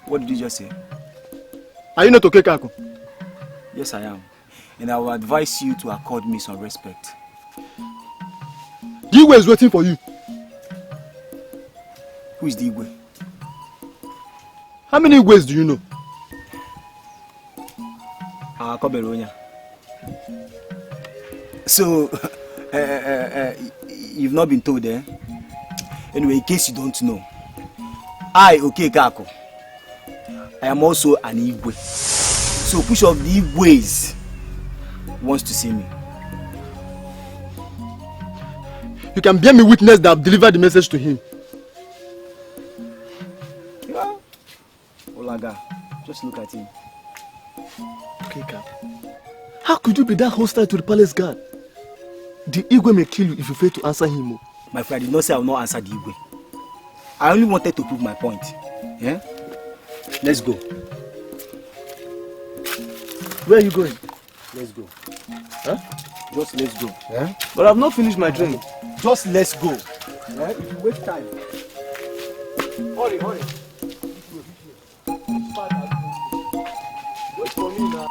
What did you just say?
Are you not okay, Kako?
Yes, I am. And I will advise you to accord me some respect.
The Igwe is waiting for you.
Who is the Igwe?
How many Igwes do you know?
Koberonya. So, you've not been told, eh? Anyway, in case you don't know, I, Kako, I am also an Igwe. So, which of the Igwes wants to see me?
You can bear me witness that I've delivered the message to him.
Yeah. Olaga, just look at him.
Okay, Cap. How could you be that hostile to the palace guard? The Igwe may kill you if you fail to answer him.
My friend, I did not say I will not answer the Igwe. I only wanted to prove my point. Yeah? Let's go.
Where are you going?
Let's go.
Huh?
Just let's go.
Yeah? But I've not finished my drink.
Just let's go. Yeah? If you waste time. Hurry, hurry. Wait for me now.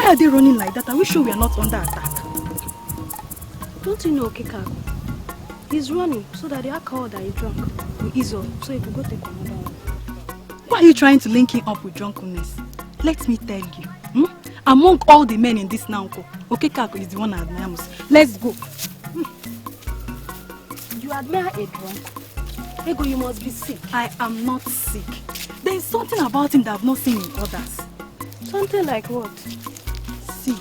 Why are they running like that? Are we sure we are not under attack?
Don't you know Okekaku? He's running so that the alcohol that he drank will ease up, so he could go take another one.
Why are you trying to link him up with drunkenness? Let me tell you, among all the men in this Nangqua, Okekaku is the one I admire most. Let's go.
You admire a drunk? Ego, you must be sick.
I am not sick. There is something about him that I have not seen in others.
Something like what?
See,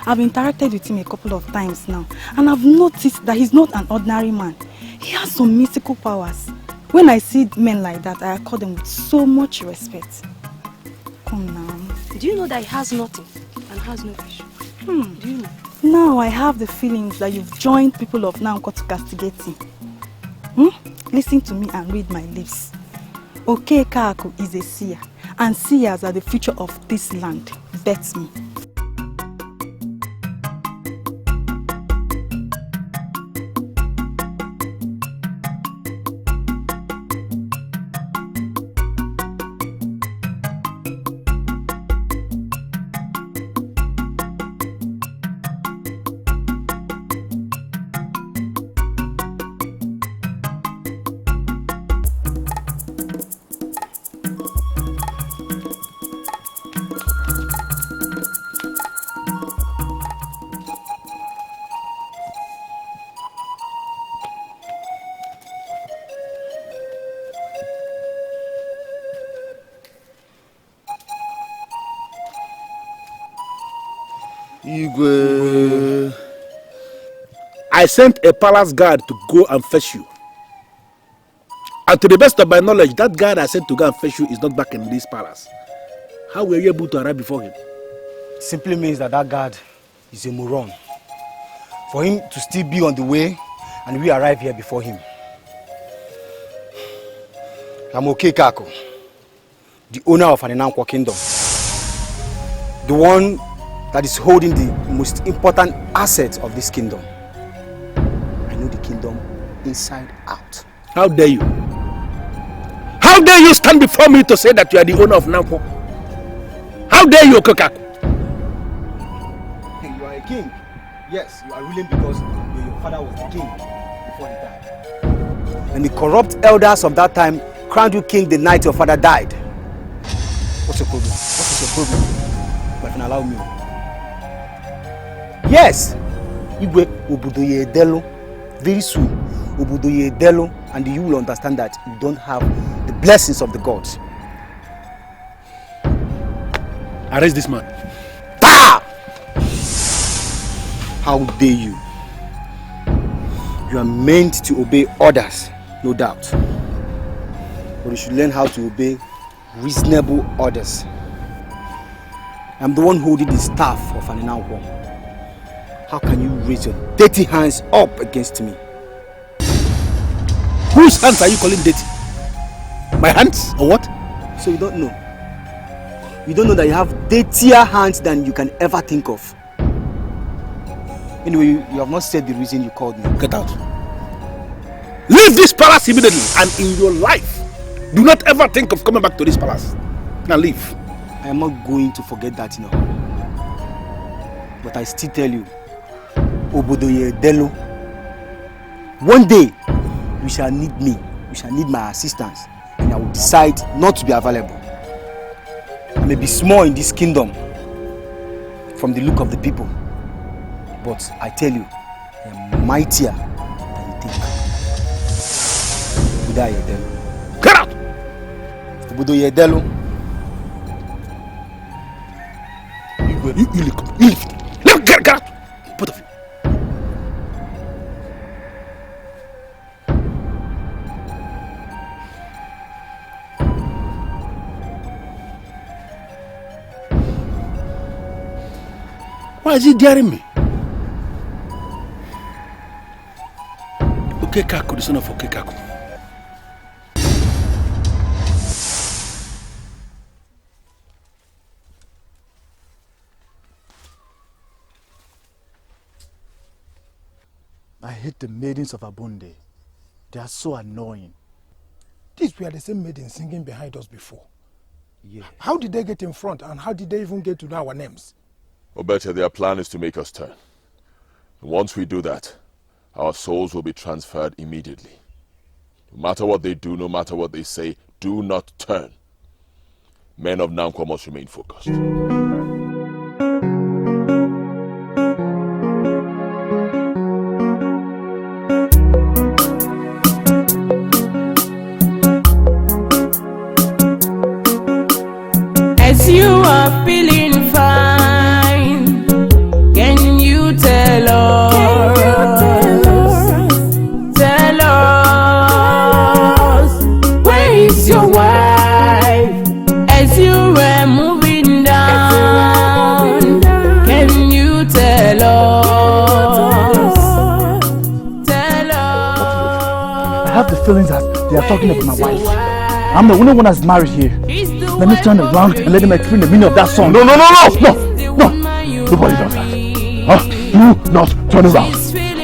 I've interacted with him a couple of times now, and I've noticed that he's not an ordinary man. He has some mystical powers. When I see men like that, I accord them with so much respect. Come now.
Do you know that he has nothing and has no vision? Do you know?
Now I have the feelings that you've joined people of Nangqua to castigate him. Listen to me and read my lips. Okekaku is a seer, and seers are the future of this land. Bet me.
Igwe, I sent a palace guard to go and fetch you. And to the best of my knowledge, that guard I sent to go and fetch you is not back in this palace. How were you able to arrive before him?
It simply means that guard is a moron. For him to still be on the way and we arrive here before him. I'm Okekaku, the owner of an Nangqua kingdom. The one that is holding the most important asset of this kingdom. I know the kingdom inside out.
How dare you? How dare you stand before me to say that you are the owner of Nangqua? How dare you, Okekaku?
You are a king. Yes, you are ruling because your father was the king before he died. And the corrupt elders of that time crowned you king the night your father died. What's your problem? What is your problem? But if you allow me. Yes, Igwe Obudoye Delo. Very soon, Obudoye Delo, and you will understand that you don't have the blessings of the gods.
Arrest this man.
Ta! How dare you? You are meant to obey orders, no doubt. But you should learn how to obey reasonable orders. I'm the one holding the staff of an Nangqua. How can you raise your dirty hands up against me?
Whose hands are you calling dirty? My hands or what?
So you don't know. You don't know that you have dirtier hands than you can ever think of. Anyway, you have not said the reason you called me.
Get out. Leave this palace immediately, and in your life, do not ever think of coming back to this palace. Now leave.
I am not going to forget that now. But I still tell you, Obudoye Delo, one day you shall need me, you shall need my assistance, and I will decide not to be available. I may be small in this kingdom from the look of the people, but I tell you, I am mightier than you think. Obudoye Delo.
Get out!
Obudoye Delo.
You leave. Now get out! Both of you. Why is he daring me? Okekaku, the son of Okekaku.
I hate the maidens of Abunde. They are so annoying.
These were the same maidens singing behind us before.
Yeah.
How did they get in front, and how did they even get to know our names?
Obeche, their plan is to make us turn. And once we do that, our souls will be transferred immediately. No matter what they do, no matter what they say, do not turn. Men of Nangqua must remain focused.
As you are feeling fine, can you tell us? Tell us, where is your wife? As you were moving down, can you tell us? Tell us.
I have the feelings that they are talking about my wife. I'm the only one that's married here. Let me turn around and let them explain the meaning of that song. No. Nobody does that. Do not turn around.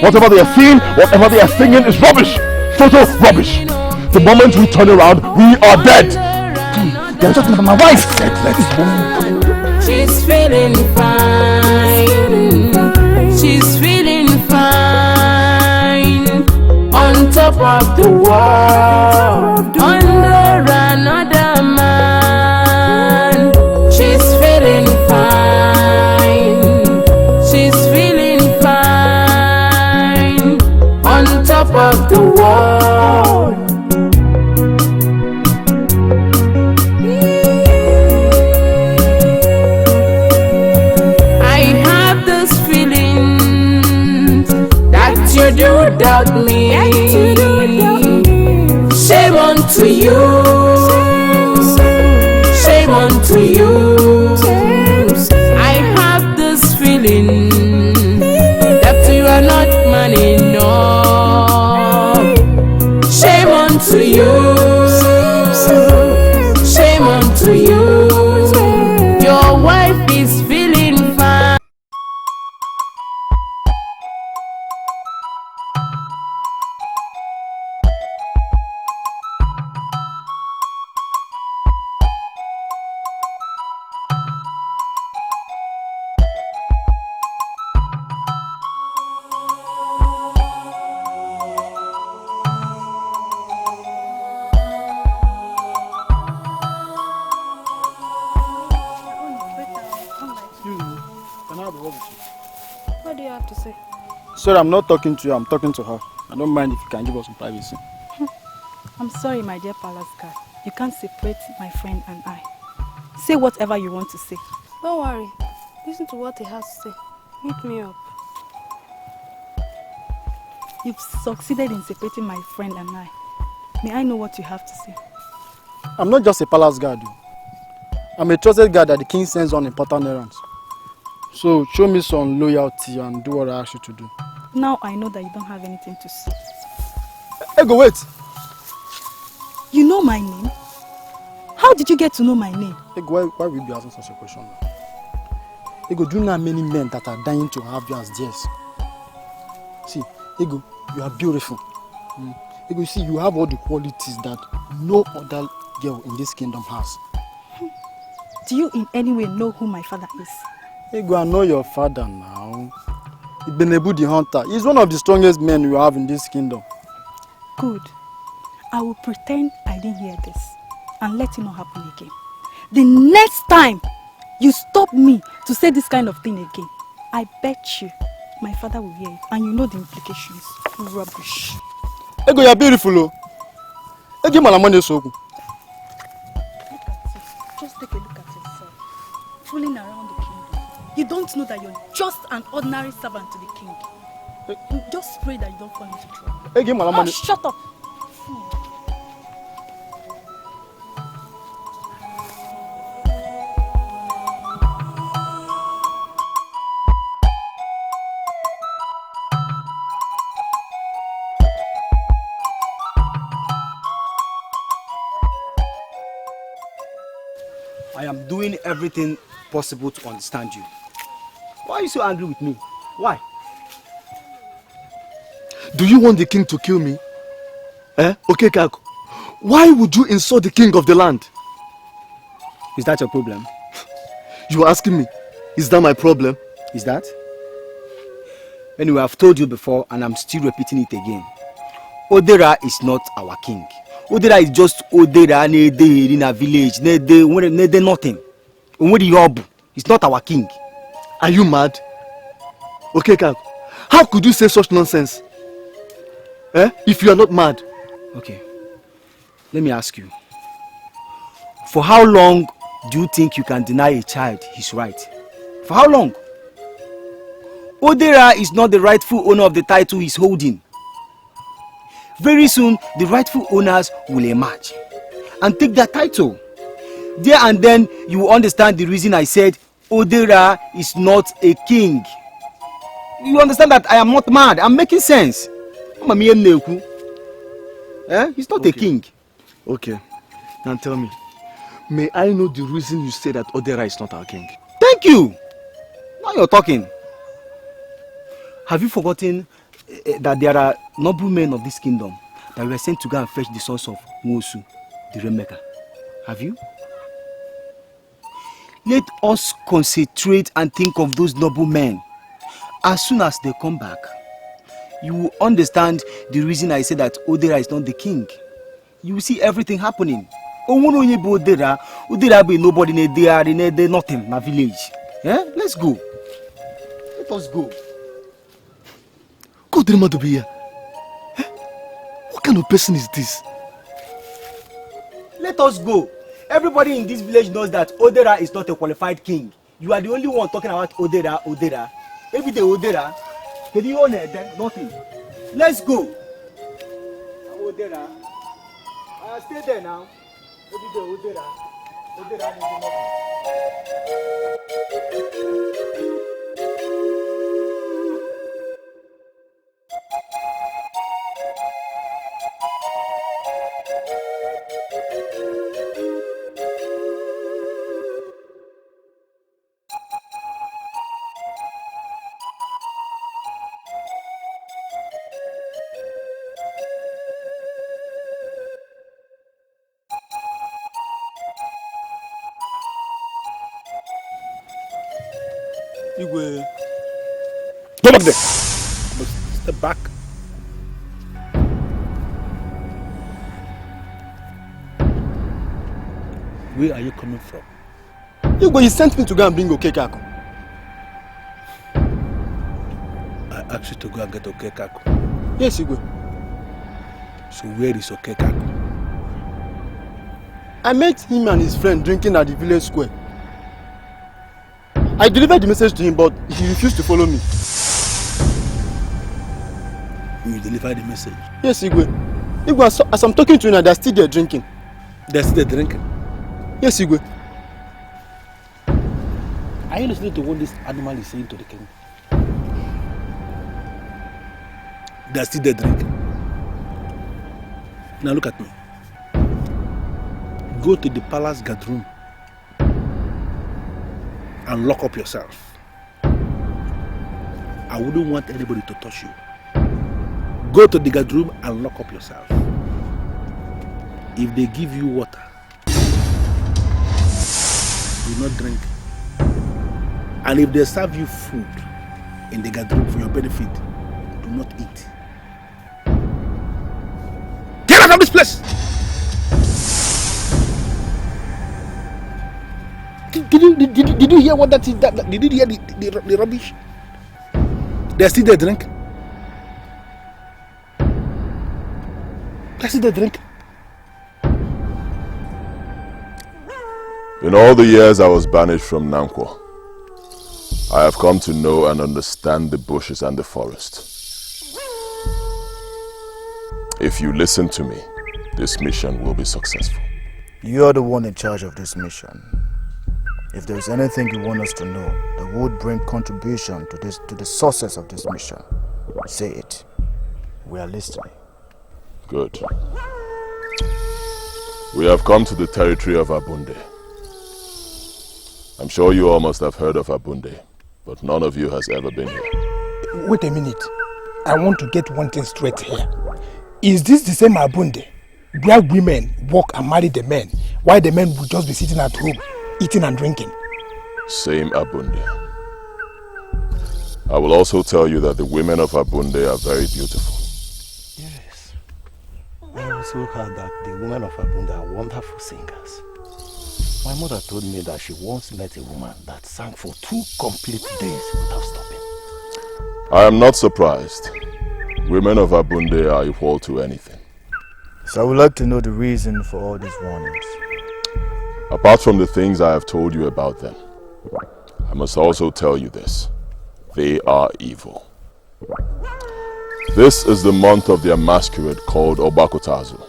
Whatever they are seeing, whatever they are singing is rubbish. Total rubbish. The moment we turn around, we are dead. They are talking about my wife.
She's feeling fine. She's feeling fine. On top of the world, under another man. She's feeling fine. She's feeling fine. On top of the world. I have this feeling that you do doubt me. Shame unto you. Shame unto you. I have this feeling that you are not man enough. Shame unto you. Shame unto you. Your wife is feeling fine.
What do you have to say?
Sorry, I'm not talking to you, I'm talking to her. I don't mind if you can give us some privacy.
I'm sorry, my dear palace guard. You can't separate my friend and I. Say whatever you want to say.
Don't worry. Listen to what he has to say. Meet me up.
You've succeeded in separating my friend and I. May I know what you have to say?
I'm not just a palace guard. I'm a trusted guard that the king sends on important errands. So show me some loyalty and do what I ask you to do.
Now I know that you don't have anything to say.
Ego, wait!
You know my name? How did you get to know my name?
Ego, why will you be asking such a question? Ego, do you know how many men that are dying to have you as theirs? See, Ego, you are beautiful. Ego, you see, you have all the qualities that no other girl in this kingdom has.
Do you in any way know who my father is?
Ego, I know your father now. Ibenebu the hunter. He's one of the strongest men you have in this kingdom.
Good. I will pretend I didn't hear this and let it not happen again. The next time you stop me to say this kind of thing again, I bet you my father will hear it and you know the implications. Rubbish.
Ego, you're beautiful. Oh. Ego, malamane soku.
Look at it. Just take a look at yourself. Fooling around the kingdom. You don't know that you're just an ordinary servant to the king. You just pray that you don't fall into trouble.
Ego, malamane.
Oh, shut up.
I am doing everything possible to understand you. Why are you so angry with me? Why?
Do you want the king to kill me? Okay, Kako. Why would you insult the king of the land?
Is that your problem?
You are asking me.
Is that my problem? Is that? Anyway, I've told you before and I'm still repeating it again. Odera is not our king. Odera is just Odera Nede in a village. Nede nothing. He's not our king.
Are you mad? Okay, Kak. How could you say such nonsense? If you are not mad?
Okay. Let me ask you. For how long do you think you can deny a child his right? For how long? Odera is not the rightful owner of the title he's holding. Very soon, the rightful owners will emerge and take their title. There and then, you will understand the reason I said Odera is not a king. You understand that I am not mad. I'm making sense. He's not a king.
Okay. Now tell me, may I know the reason you say that Odera is not our king?
Thank you. Now you're talking. Have you forgotten that there are noble men of this kingdom that were sent to go and fetch the sons of UGEZU, the Rainmaker? Have you? Let us concentrate and think of those noble men. As soon as they come back, you will understand the reason I said that Odera is not the king. You will see everything happening. Odera be nobody in there, nothing in my village. Let's go. Let us go.
God, what kind of person is this?
Let us go. Everybody in this village knows that Odera is not a qualified king. You are the only one talking about Odera. Every day Odera. Can you own it then? Nothing. Let's go. Odera. Stay there now. Every day Odera. Odera is nothing.
Igwe. Go back there. Step back. Where are you coming from? Igwe, you sent me to go and bring Okekaku. I asked you to go and get Okekaku. Yes, Igwe. So where is Okekaku? I met him and his friend drinking at the village square. I delivered the message to him, but he refused to follow me. You delivered the message? Yes, Igwe. Igwe, as I'm talking to you now, they're still there drinking. They're still there drinking? Yes, Igwe. Are you listening to what this animal is saying to the king? They're still there drinking. Now look at me. Go to the palace guard room and lock up yourself. I wouldn't want anybody to touch you. Go to the guard room and lock up yourself. If they give you water, do not drink. And if they serve you food in the guard room for your benefit, do not eat. Get out of this place! Did you hear what that is? Did you hear the rubbish? They're still there drinking. They're still there drinking.
In all the years I was banished from Nangqua, I have come to know and understand the bushes and the forest. If you listen to me, this mission will be successful.
You're the one in charge of this mission. If there's anything you want us to know that would bring contribution to the success of this mission, say it. We are listening.
Good. We have come to the territory of Abunde. I'm sure you all must have heard of Abunde, but none of you has ever been here.
Wait a minute. I want to get one thing straight here. Is this the same Abunde where women walk and marry the men, while the men will just be sitting at home, eating and drinking?
Same Abunde. I will also tell you that the women of Abunde are very beautiful.
Yes. I also heard that the women of Abunde are wonderful singers. My mother told me that she once met a woman that sang for 2 complete days without stopping.
I am not surprised. Women of Abunde are equal to anything.
So I would like to know the reason for all these warnings.
Apart from the things I have told you about them, I must also tell you this. They are evil. This is the month of their masquerade called Obakotazo.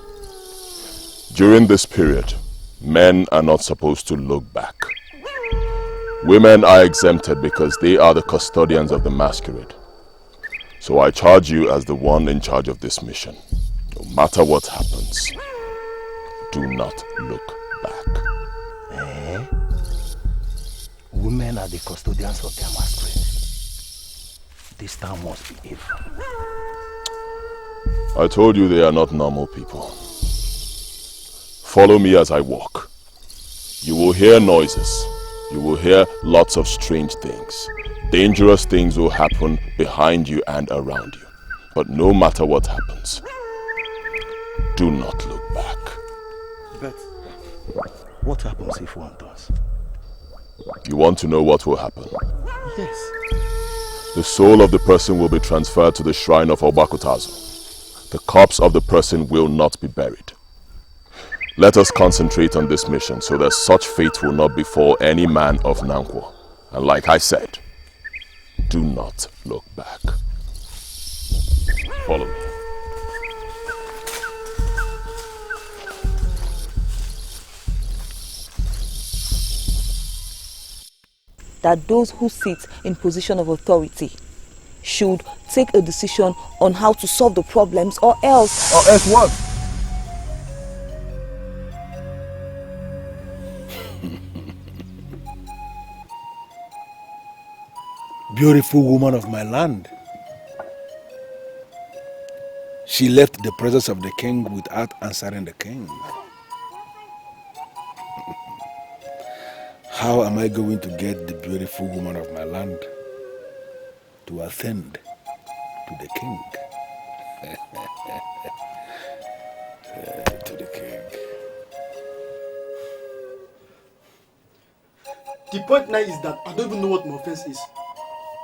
During this period, men are not supposed to look back. Women are exempted because they are the custodians of the masquerade. So I charge you as the one in charge of this mission. No matter what happens, do not look back.
Women are the custodians of their masquerade. This town must be evil.
I told you they are not normal people. Follow me as I walk. You will hear noises. You will hear lots of strange things. Dangerous things will happen behind you and around you. But no matter what happens, do not look back.
But what happens if one does?
You want to know what will happen?
Yes.
The soul of the person will be transferred to the shrine of Obakotazo. The corpse of the person will not be buried. Let us concentrate on this mission so that such fate will not befall any man of Nangqua. And like I said, do not look back. Follow me.
That those who sit in position of authority should take a decision on how to solve the problems, or else...
Or else what?
Beautiful woman of my land. She left the presence of the king without answering the king. How am I going to get the beautiful woman of my land to attend to the king? To the king.
The point now is that I don't even know what my offense is.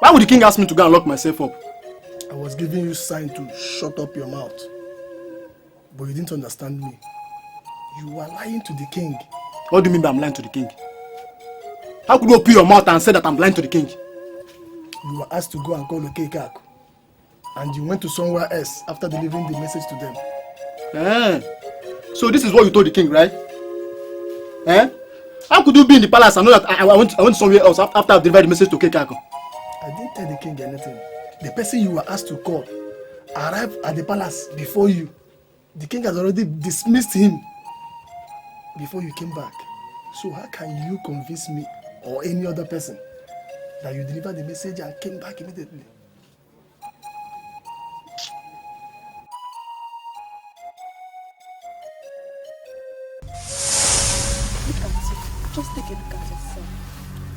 Why would the king ask me to go and lock myself up?
I was giving you sign to shut up your mouth. But you didn't understand me. You were lying to the king.
What do you mean by I'm lying to the king? How could you open your mouth and say that I'm lying to the king?
You were asked to go and call Okekaku. And you went to somewhere else after delivering the message to them.
So this is what you told the king, right? How could you be in the palace and know that I went somewhere else after I delivered the message to Okekaku?
I didn't tell the king anything. The person you were asked to call arrived at the palace before you. The king has already dismissed him before you came back. So how can you convince me or any other person that you delivered the message and came back immediately?
Look at you. Just take a look at yourself.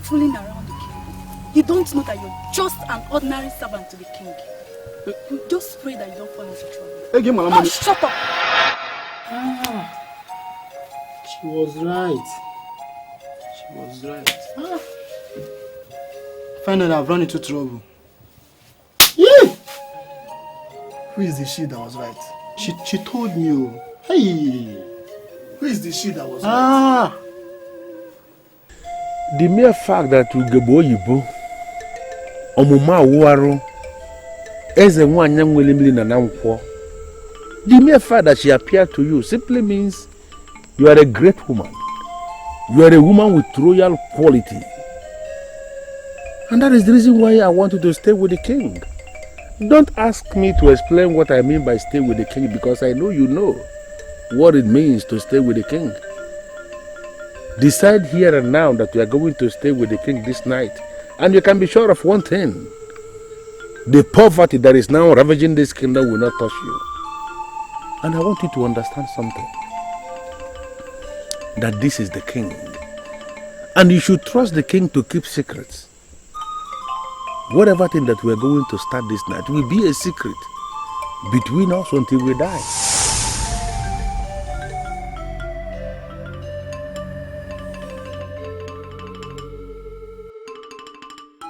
Fooling around the king. You don't know that you're just an ordinary servant to the king. Just pray that you don't fall into trouble.
Hey, give me my money.
Shut up!
She was right. Finally, I've run into trouble.
Yeah! Who is the she that was right?
She told me. Hey!
Who is the she that was right?
The mere fact that Ugebo Yibo Omuma Uwaru Eze Nwanya Nwelimili na Nangqua, the mere fact that she appeared to you simply means you are a great woman. You are a woman with royal quality. And that is the reason why I want you to stay with the king. Don't ask me to explain what I mean by stay with the king, because I know you know what it means to stay with the king. Decide here and now that you are going to stay with the king this night, and you can be sure of one thing: the poverty that is now ravaging this kingdom will not touch you. And I want you to understand something, that this is the king, and you should trust the king to keep secrets. whatever thing that we are going to start this night will be a secret between us until we die.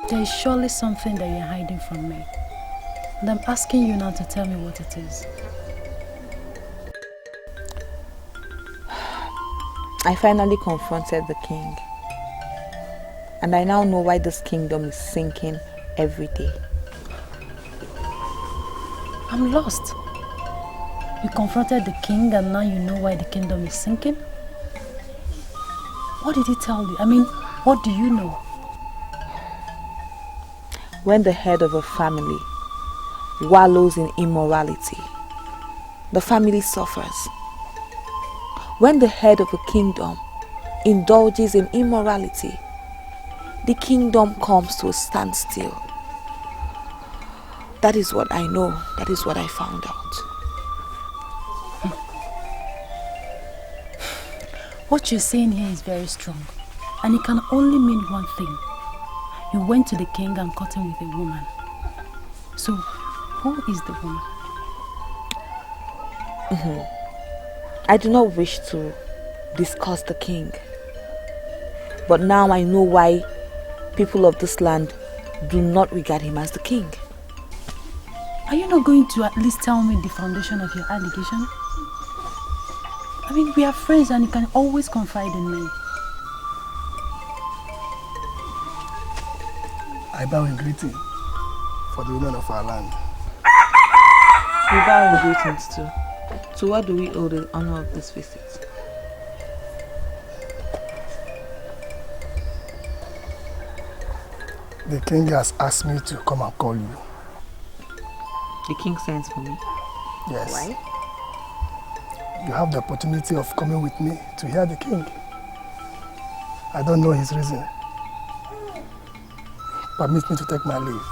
There is surely something that you're hiding from me. And I'm asking you now to tell me what it is.
I finally confronted the king. And I now know why this kingdom is sinking every day.
I'm lost. You confronted the king and now you know why the kingdom is sinking? What did he tell you? I mean, what do you know?
When the head of a family wallows in immorality, the family suffers. When the head of a kingdom indulges in immorality, the kingdom comes to a standstill. That is what I know. That is what I found out.
What you're saying here is very strong. And it can only mean one thing. You went to the king and caught him with a woman. So, who is the woman?
I do not wish to discuss the king. But now I know why people of this land do not regard him as the king.
Are you not going to at least tell me the foundation of your allegation? I mean, we are friends and you can always confide in me.
I bow in greeting for the women of our land.
We bow in greetings too. To what do we owe the honor of this visit?
The king has asked me to come and call you.
The king sends for me?
Yes.
Why?
You have the opportunity of coming with me to hear the king. I don't know his reason. Permit me to take my leave.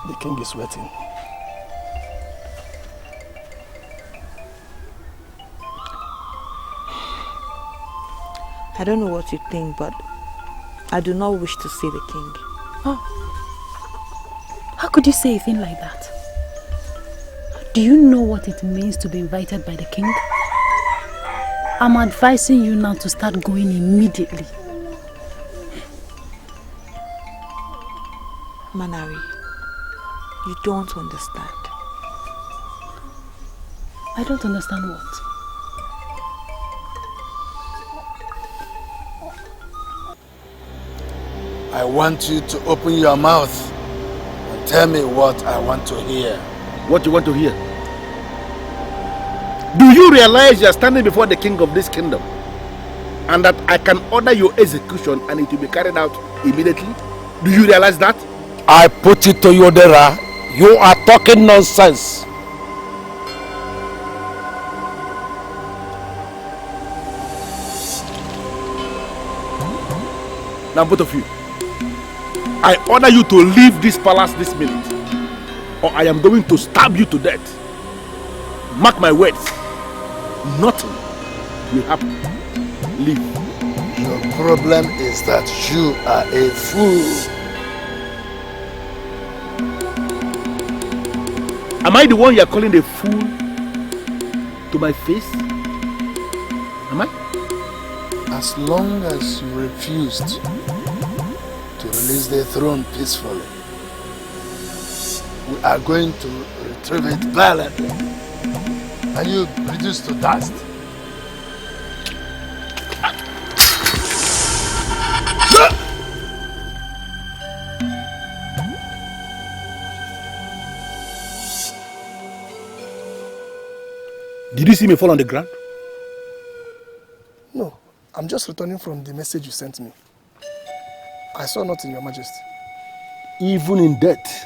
The king is waiting.
I don't know what you think, but I do not wish to see the king.
Oh. How could you say a thing like that? Do you know what it means to be invited by the king? I'm advising you now to start going immediately.
Manari, you don't understand.
I don't understand what?
I want you to open your mouth and tell me what I want to hear.
What you want to hear? Do you realize you are standing before the king of this kingdom and that I can order your execution and it will be carried out immediately? Do you realize that?
I put it to you, Dera. You are talking nonsense.
Now both of you, I order you to leave this palace this minute, or I am going to stab you to death. Mark my words. Nothing will happen. Leave.
Your problem is that you are a fool.
Am I the one you are calling a fool to my face? Am I?
As long as you refused to release the throne peacefully, we are going to retrieve it violently, and you reduce to dust.
Did you see me fall on the ground?
No, I'm just returning from the message you sent me. I saw nothing, Your Majesty.
Even in death,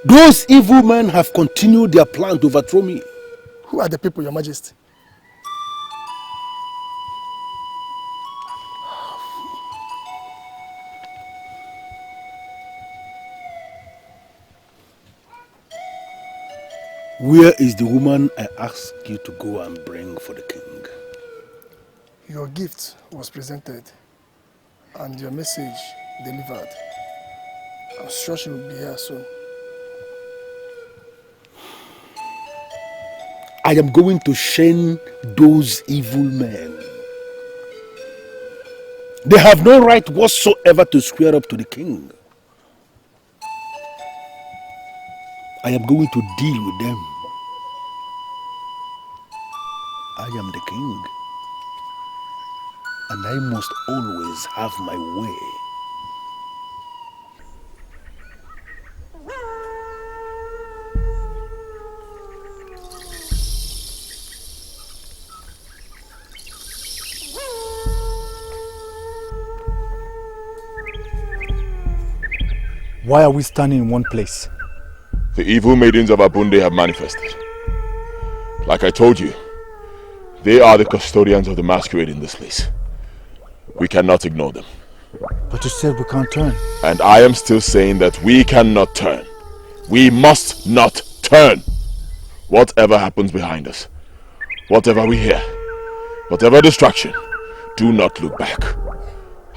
those evil men have continued their plan to overthrow me.
Who are the people, Your Majesty?
Where is the woman I asked you to go and bring for the king?
Your gift was presented and your message delivered. I'm sure she will be here soon.
I am going to shame those evil men. They have no right whatsoever to square up to the king. I am going to deal with them. I am the king, and I must always have my way.
Why are we standing in one place?
The evil maidens of Abunde have manifested. Like I told you, they are the custodians of the masquerade in this place. We cannot ignore them.
But you said we can't turn.
And I am still saying that we cannot turn. We must not turn. Whatever happens behind us, whatever we hear, whatever distraction, do not look back.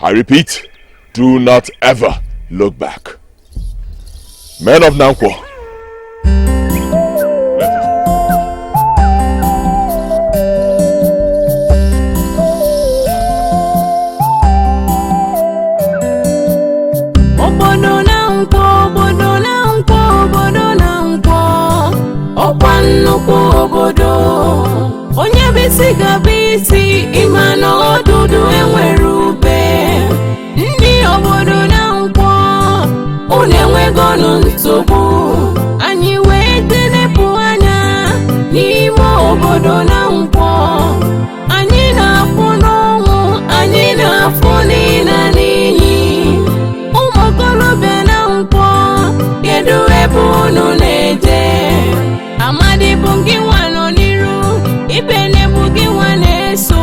I repeat, do not ever look back. Men of Nangqua,
onye bisi gabisi imano odudu enwere ube ndị obodo na nkwo unenwegonu nsogbu anyị wee telepụ anya n'ime obodo na nkwo anyị na-afụ n'ọnwụ anyị na-afụ n'ịna n'iyi ụmụ okorobịa na nkwo kedu ebe unu na-eje Amadi bungi wano niru, ibene bugi wane so.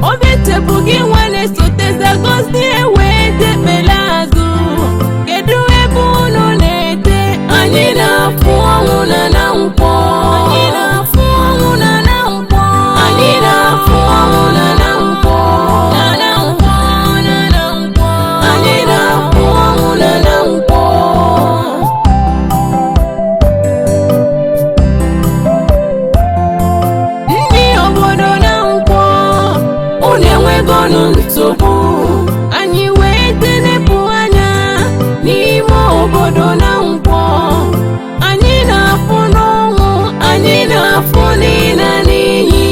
Obete bugi wane so, teza gosti ewe te pelazu. Kedu ebu no nete, anina fuangu na nampo. Anina fuangu na nampo. Anina fuangu na nampo. Na nampo, na nampo. Anina fuangu na nampo. Nsogbu anyị wee telepụ anya n'ime obodo na nkwo anyị na-afụ n'ọnwụ anyị na-afụ n'ịna n'iyi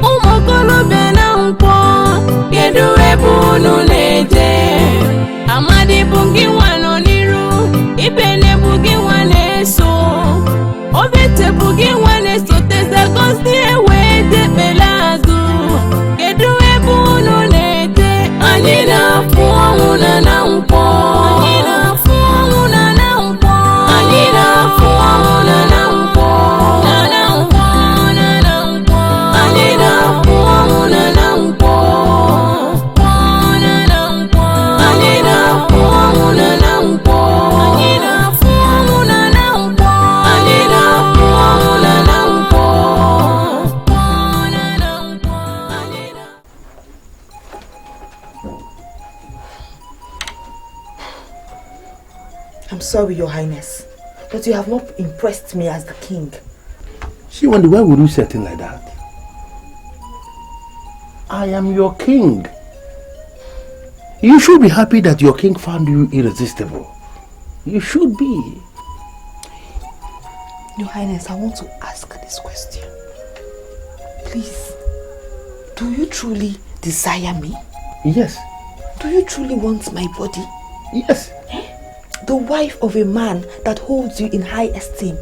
ụmụ okorobịa na nkwo kedu ebe unu na-eje Amadi bụ gị nwa nọ n'iru ibene bụ gị nwa na-eso obete bụ gị nwa na-eso teza gosi ewe depela azụ kedu ebe unu anyị na-afụ ọnwụ na nampo anyị na-afụ ọnwụ na nampo anyị na-afụ ọnwụ na nampo na nampo na nampo anyị na-afụ ọnwụ na nampo na nampo anyị na-afụ ọnwụ na nampo anyị na-afụ ọnwụ na nampo anyị na-afụ ọnwụ na nampo na nampo anyị na
I'm sorry, Your Highness, but you have not impressed me as the king.
See, Wendy, why would you say a thing like that? I am your king. You should be happy that your king found you irresistible. You should be.
Your Highness, I want to ask this question. Please, do you truly desire me?
Yes.
Do you truly want my body?
Yes.
The wife of a man that holds you in high esteem.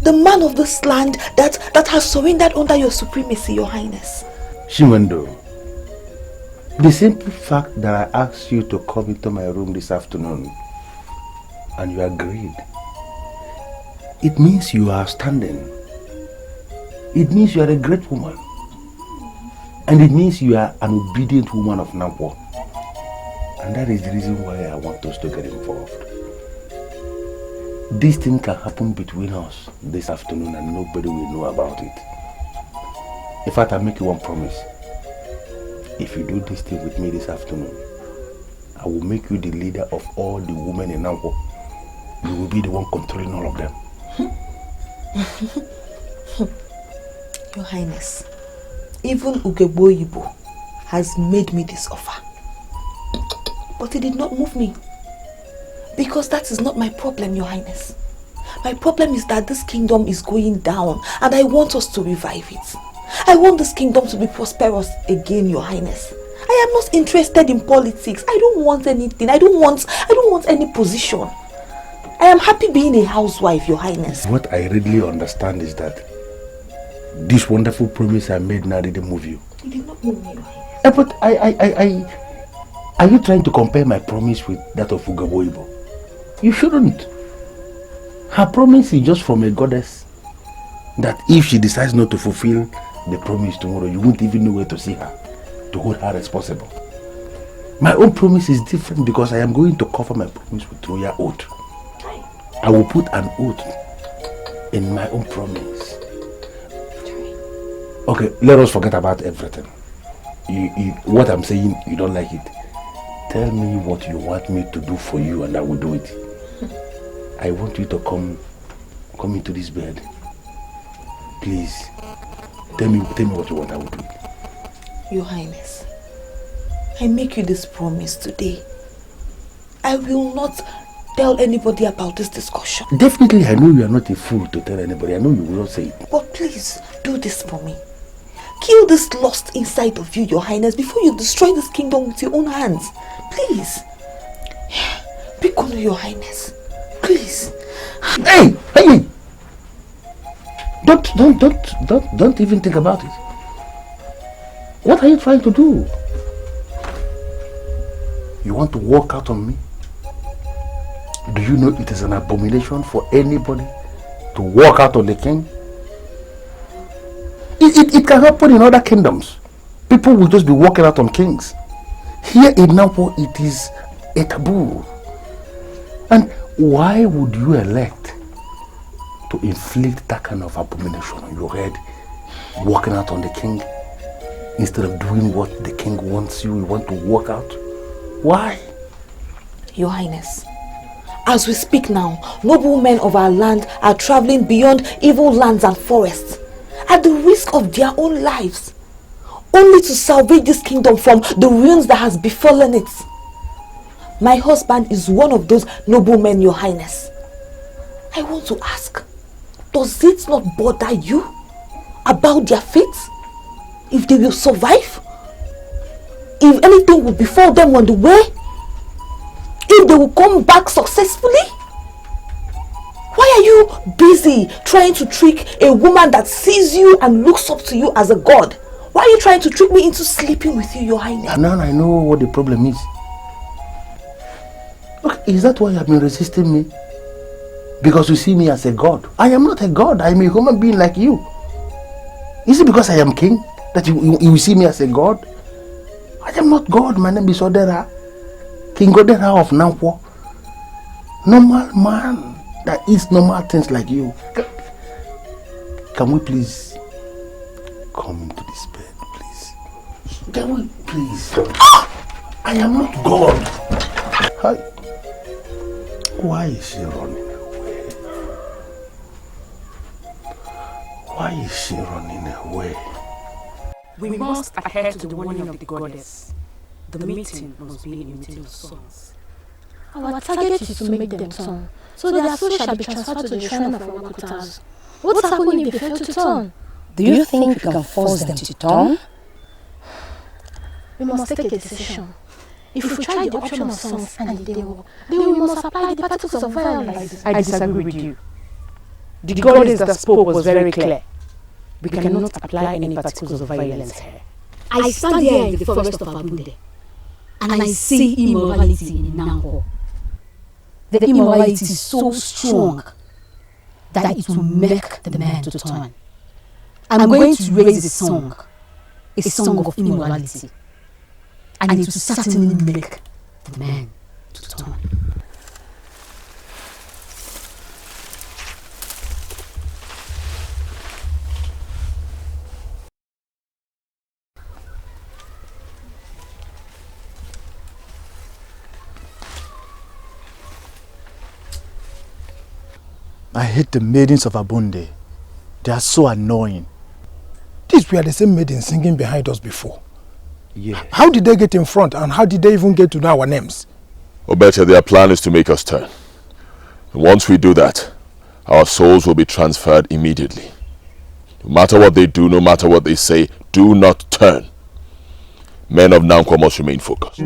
The man of this land that has surrendered under your supremacy, Your Highness.
Shimendo, the simple fact that I asked you to come into my room this afternoon and you agreed, it means you are standing. It means you are a great woman. And it means you are an obedient woman of Nangqua. And that is the reason why I want us to get involved. This thing can happen between us this afternoon and nobody will know about it. In fact, I'll make you one promise. If you do this thing with me this afternoon, I will make you the leader of all the women in Nangqua. You will be the one controlling all of them.
Your Highness, even Ugezowu has made me this offer. But it did not move me. Because that is not my problem, Your Highness. My problem is that this kingdom is going down and I want us to revive it. I want this kingdom to be prosperous again, Your Highness. I am not interested in politics. I don't want anything. I don't want any position. I am happy being a housewife, Your Highness.
What I really understand is that this wonderful promise I made now didn't move you.
It did not move me, Your Highness.
But are you trying to compare my promise with that of Ugezowu? You shouldn't. Her promise is just from a goddess that if she decides not to fulfill the promise tomorrow, you won't even know where to see her to hold her responsible. My own promise is different because I am going to cover my promise with royal oath. I will put an oath in my own promise. Okay, let us forget about everything. What I'm saying, you don't like it. Tell me what you want me to do for you and I will do it. I want you to come into this bed. Please. Tell me what you want, I will do it.
Your Highness, I make you this promise today. I will not tell anybody about this discussion.
Definitely, I know you are not a fool to tell anybody. I know you will not say it.
But please, do this for me. Kill this lust inside of you, Your Highness, before you destroy this kingdom with your own hands. Please. Pick on Your Highness. Please.
Hey! Don't even think about it. What are you trying to do? You want to walk out on me? Do you know it is an abomination for anybody to walk out on the king? It can happen in other kingdoms. People will just be walking out on kings. Here in Nangqua, it is a taboo. And why would you elect to inflict that kind of abomination on your head, walking out on the king, instead of doing what the king wants you want to walk out? Why?
Your Highness, as we speak now, noble men of our land are traveling beyond evil lands and forests at the risk of their own lives, only to salvage this kingdom from the ruins that has befallen it. My husband is one of those noble men, Your Highness. I want to ask, does it not bother you about their fate? If they will survive? If anything will befall them on the way? If they will come back successfully? Why are you busy trying to trick a woman that sees you and looks up to you as a god? Why are you trying to trick me into sleeping with you, Your Highness?
Now I know what the problem is. Look, is that why you have been resisting me? Because you see me as a god. I am not a god. I am a human being like you. Is it because I am king that you see me as a god? I am not God. My name is Odera. King Odera of Nangqua. Normal man that eats normal things like you. Can we please come into this bed, please? Can we please? I am not God. Hi. Why is she running away? Why is she running away?
We must adhere to the warning of the goddess. The meeting must be a meeting of sons.
Our target is to make them turn, so their soul shall be transferred to the shrine of our Kutas. What's happening if they fail to turn?
Do you think you can force them to turn?
We must take a decision. If we try the option of songs and they work, then we must apply the particles of violence.
I disagree with you. The goddess that spoke was very clear. We cannot apply any particles of violence here.
I stand here in the forest of Abude, and I see immorality in Nangqua. The immorality is so strong that it will make the man to turn. I'm going to raise a song of immorality, and it will certainly make the man to turn.
I hate the maidens of Abunde. They are so annoying.
These were the same maidens singing behind us before.
Yeah.
How did they get in front, and how did they even get to know our names?
Obecha, their plan is to make us turn. And once we do that, our souls will be transferred immediately. No matter what they do, no matter what they say, do not turn. Men of Nangqua must remain focused.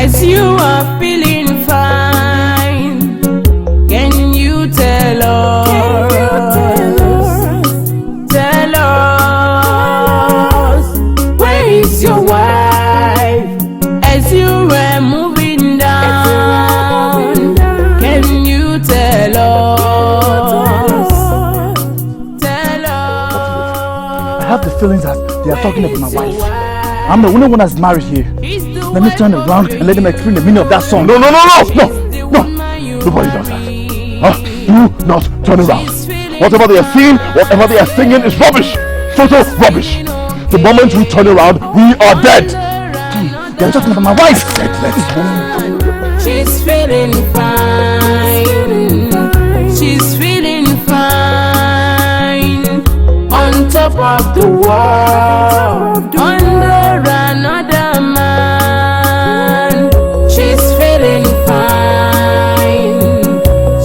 As you are feeling fine, can you tell us? Tell us, where is your wife? As you were moving down, can you tell us? Tell us.
I have the feelings that they are talking about my wife. I'm the only one that's married here. Let me turn around and let them explain the meaning of that song.
No. Nobody does that. Do not turn around. Whatever they are seeing, whatever they are singing is rubbish. Total rubbish. The moment we turn around, we are dead.
They are talking about my wife.
She's feeling fine. She's feeling fine. On top of the world, under another man. She's feeling fine.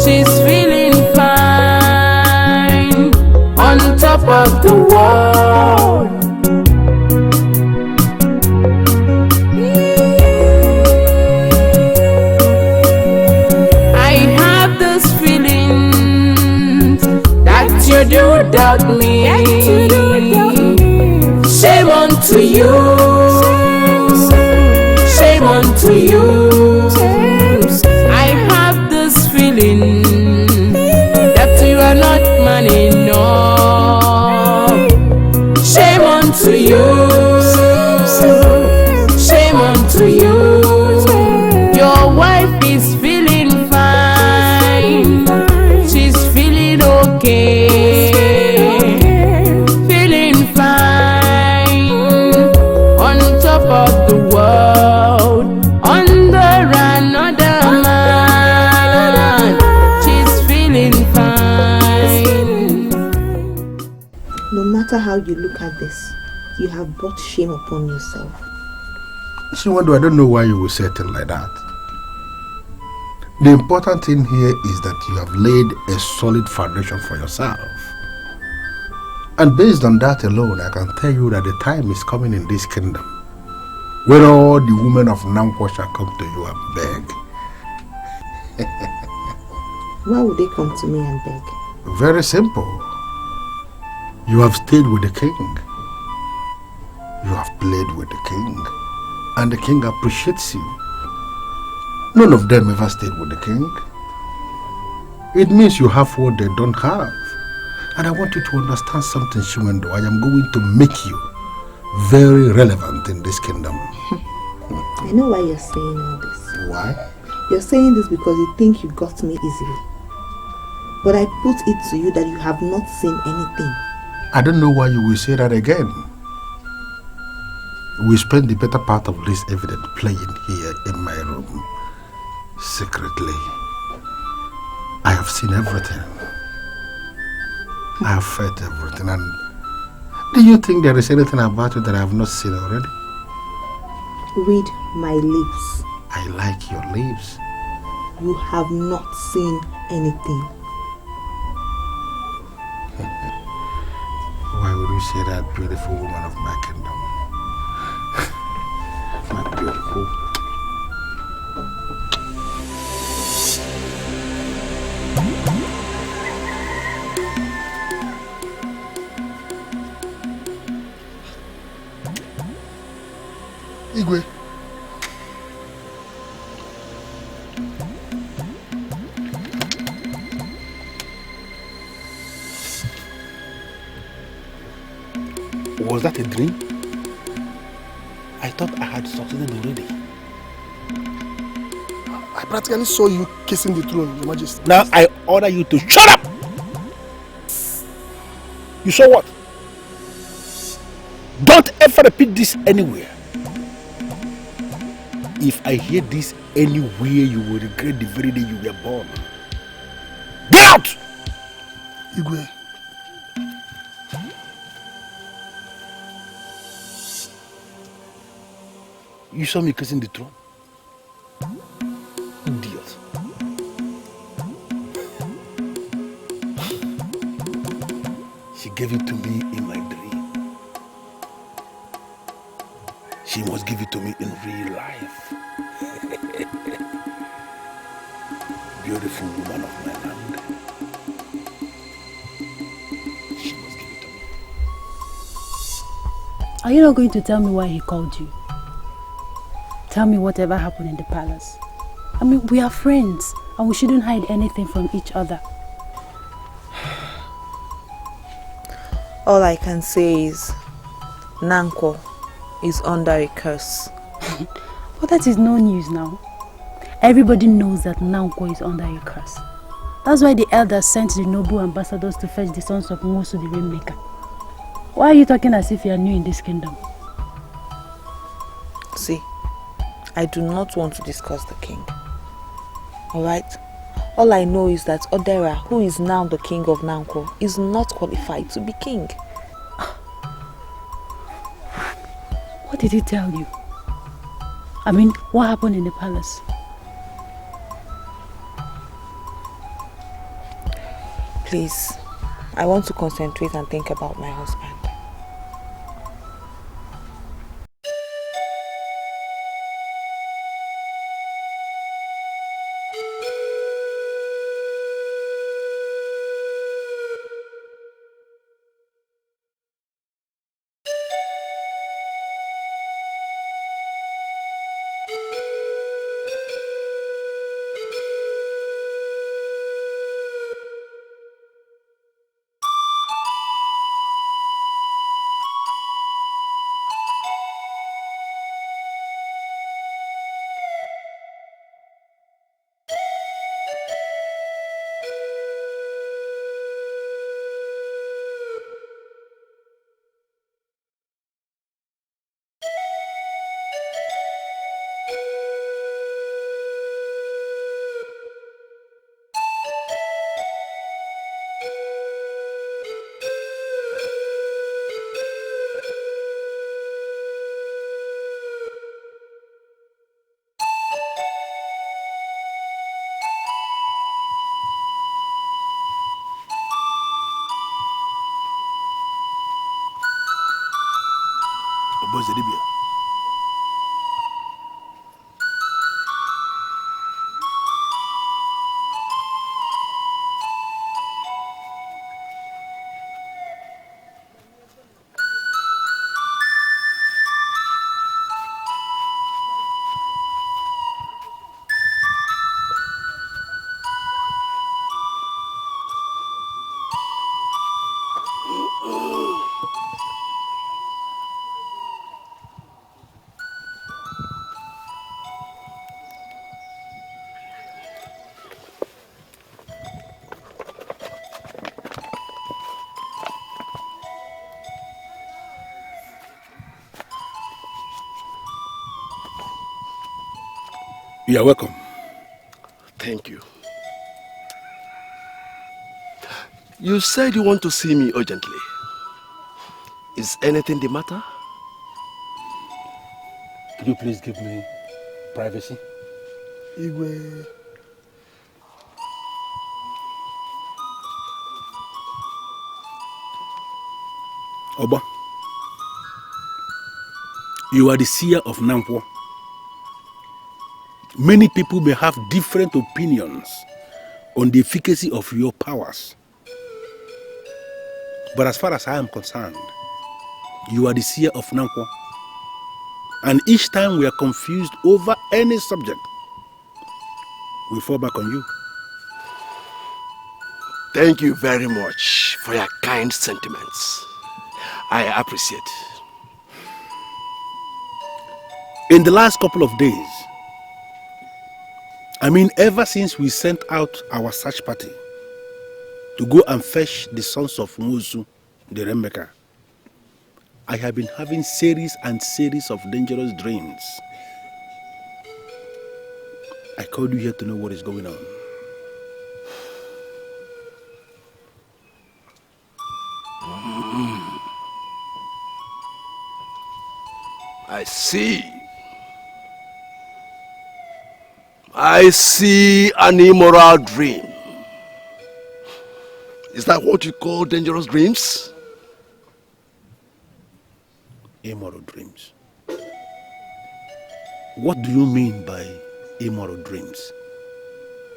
She's feeling fine. On top of the world. You do doubt me. Shame unto you. Shame unto you. I have this feeling that you are not man enough. Shame unto you. Shame unto you. Your wife is feeling fine. She's feeling okay.
How you look at this, you have brought shame upon yourself.
Shiwando, I don't know why you will say a thing like that. The important thing here is that you have laid a solid foundation for yourself. And based on that alone, I can tell you that the time is coming in this kingdom where all the women of Nangqua shall come to you and beg.
Why would they come to me and beg?
Very simple. You have stayed with the king. You have played with the king. And the king appreciates you. None of them ever stayed with the king. It means you have what they don't have. And I want you to understand something, Shiwando. I am going to make you very relevant in this kingdom.
I know why you're saying all this.
Why?
You're saying this because you think you got me easily. But I put it to you that you have not seen anything.
I don't know why you will say that again. We spend the better part of this evidence playing here in my room, secretly. I have seen everything. I have felt everything. And do you think there is anything about it that I have not seen already?
Read my lips.
I like your lips.
You have not seen anything.
Why would you say that, beautiful woman of my kingdom? My beautiful.
Igwe.
Was that a dream? I thought I had succeeded already.
I practically saw you kissing the throne, Your Majesty.
Now I order you to shut up! You saw what? Don't ever repeat this anywhere. If I hear this anywhere, you will regret the very day you were born. Get out!
Igwe.
You saw me kissing the throne? Idiot. She gave it to me in my dream. She must give it to me in real life. Beautiful woman of my land. She must give it to me.
Are you not going to tell me why he called you? Tell me whatever happened in the palace. I mean, we are friends and we shouldn't hide anything from each other.
All I can say is Nangqua is under a curse.
But that is no news now. Everybody knows that Nangqua is under a curse. That's why the elders sent the noble ambassadors to fetch the sons of Ngosu the Rainmaker. Why are you talking as if you are new in this kingdom?
See, I do not want to discuss the king. Alright? All I know is that Odera, who is now the king of Nangqua, is not qualified to be king.
What did he tell you? I mean, what happened in the palace?
Please, I want to concentrate and think about my husband.
Zedibia. You are welcome.
Thank you. You said you want to see me urgently. Is anything the matter?
Could you please give me privacy?
Igwe.
Oba, you are the seer of Nangqua. Many people may have different opinions on the efficacy of your powers. But as far as I am concerned, you are the seer of Nangqua. And each time we are confused over any subject, we fall back on you.
Thank you very much for your kind sentiments. I appreciate.
In the last couple of days, ever since we sent out our search party to go and fetch the sons of Ngosu the Rainmaker, I have been having series and series of dangerous dreams. I called you here to know what is going on.
I see. I see an immoral dream. Is that what you call dangerous dreams?
Immoral dreams. What do you mean by immoral dreams,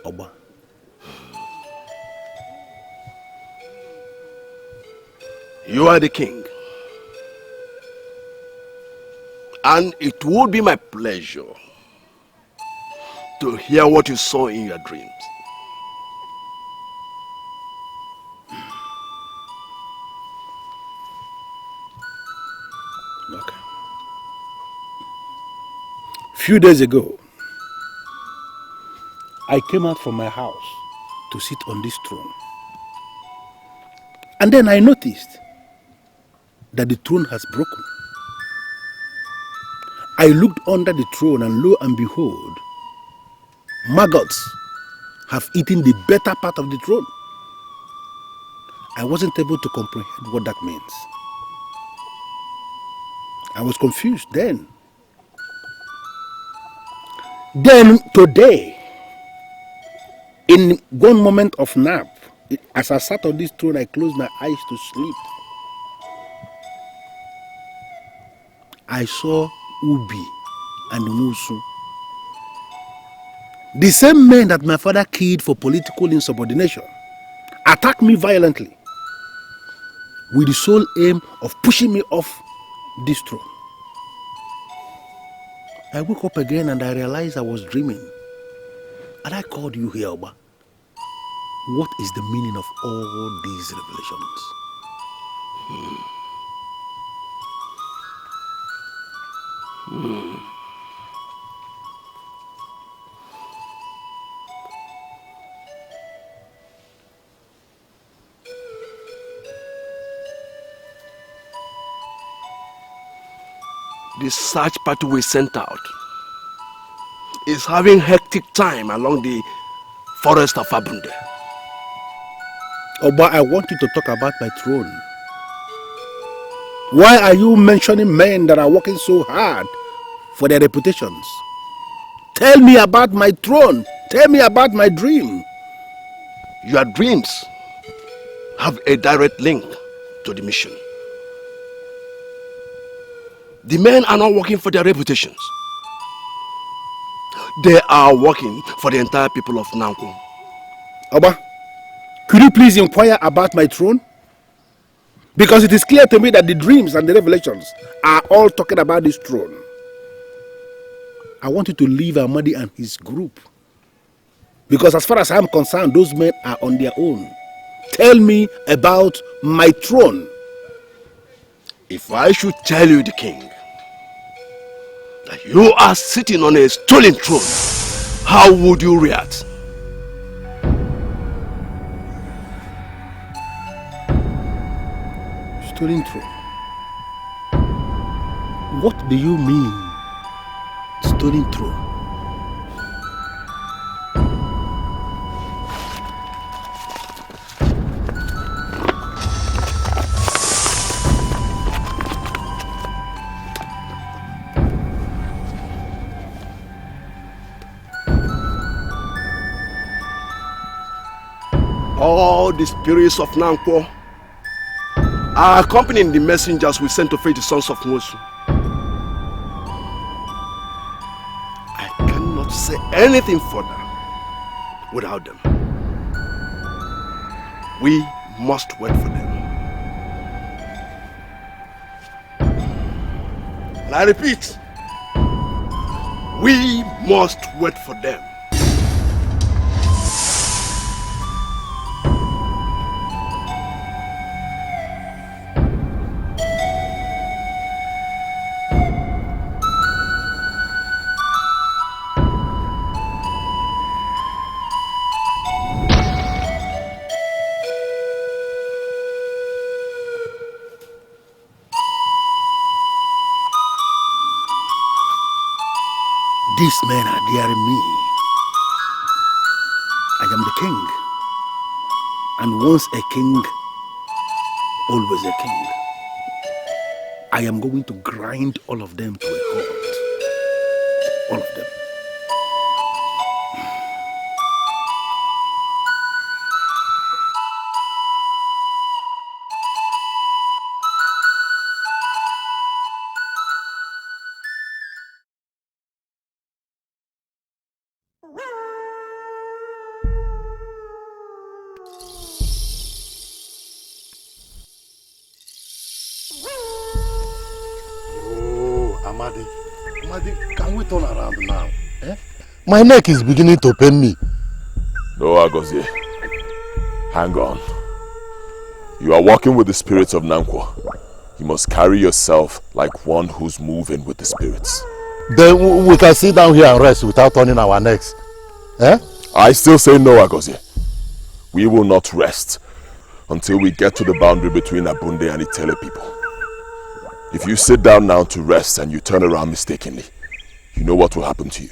Oba?
You are the king. And it would be my pleasure to hear what you saw in your dreams.
Okay. Few days ago, I came out from my house to sit on this throne. And then I noticed that the throne has broken. I looked under the throne and lo and behold, maggots have eaten the better part of the throne. I wasn't able to comprehend what that means. I was confused then. Then today, in one moment of nap, as I sat on this throne, I closed my eyes to sleep. I saw Ubi and Musu, the same men that my father killed for political insubordination, attacked me violently with the sole aim of pushing me off this throne. I woke up again and I realized I was dreaming. And I called you here, Oba. What is the meaning of all these revelations?
The search party we sent out is having hectic time along the forest of Abunde.
Oba, I want you to talk about my throne. Why are you mentioning men that are working so hard for their reputations? Tell me about my throne. Tell me about my dream.
Your dreams have a direct link to the mission. The men are not working for their reputations. They are working for the entire people of Nangqua.
Oba, could you please inquire about my throne? Because it is clear to me that the dreams and the revelations are all talking about this throne. I want you to leave Amadi and his group. Because as far as I'm concerned, those men are on their own. Tell me about my throne.
If I should tell you, the king, that you are sitting on a stolen throne, how would you react?
Stolen throne? What do you mean, stolen throne?
All the spirits of Nangqua are accompanying the messengers we sent to fetch the sons of Mosu. I cannot say anything further without them. We must wait for them. And I repeat, we must wait for them.
These men are daring me. I am the king. And once a king, always a king. I am going to grind all of them to a halt. All of them.
Amadi, can we turn around now? Eh? My neck is beginning to pain me.
No, Agozie. Hang on. You are walking with the spirits of Nangqua. You must carry yourself like one who's moving with the spirits.
Then we can sit down here and rest without turning our necks. Eh?
I still say no, Agozie. We will not rest until we get to the boundary between Abunde and Itele people. If you sit down now to rest and you turn around mistakenly, you know what will happen to you.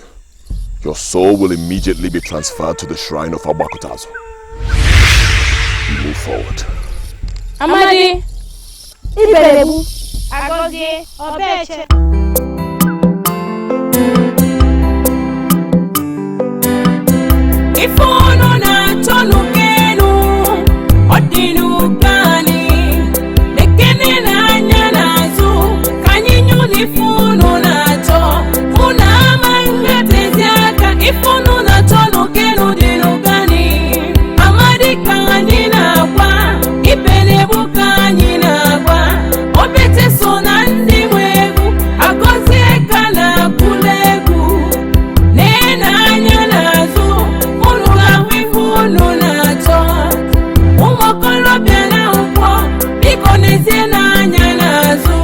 Your soul will immediately be transferred to the shrine of Abakutazo. You move forward.
Amadi! Ibelebu! Agozie! Obeche!
Ifono na tonu kenu, odinu gani, lekene na nyanazu, kanyinyu nifuno na to, una mangete ziaka, ifono na tonu kenu dinu gani, Amadi kanyi na kwa, ibelebu kanyi na kwa, obete sona ndi mwegu, Agozie kana kulegu, nena nyanazu, unu na to umokolo biana ukwo biko nezie na anya nazu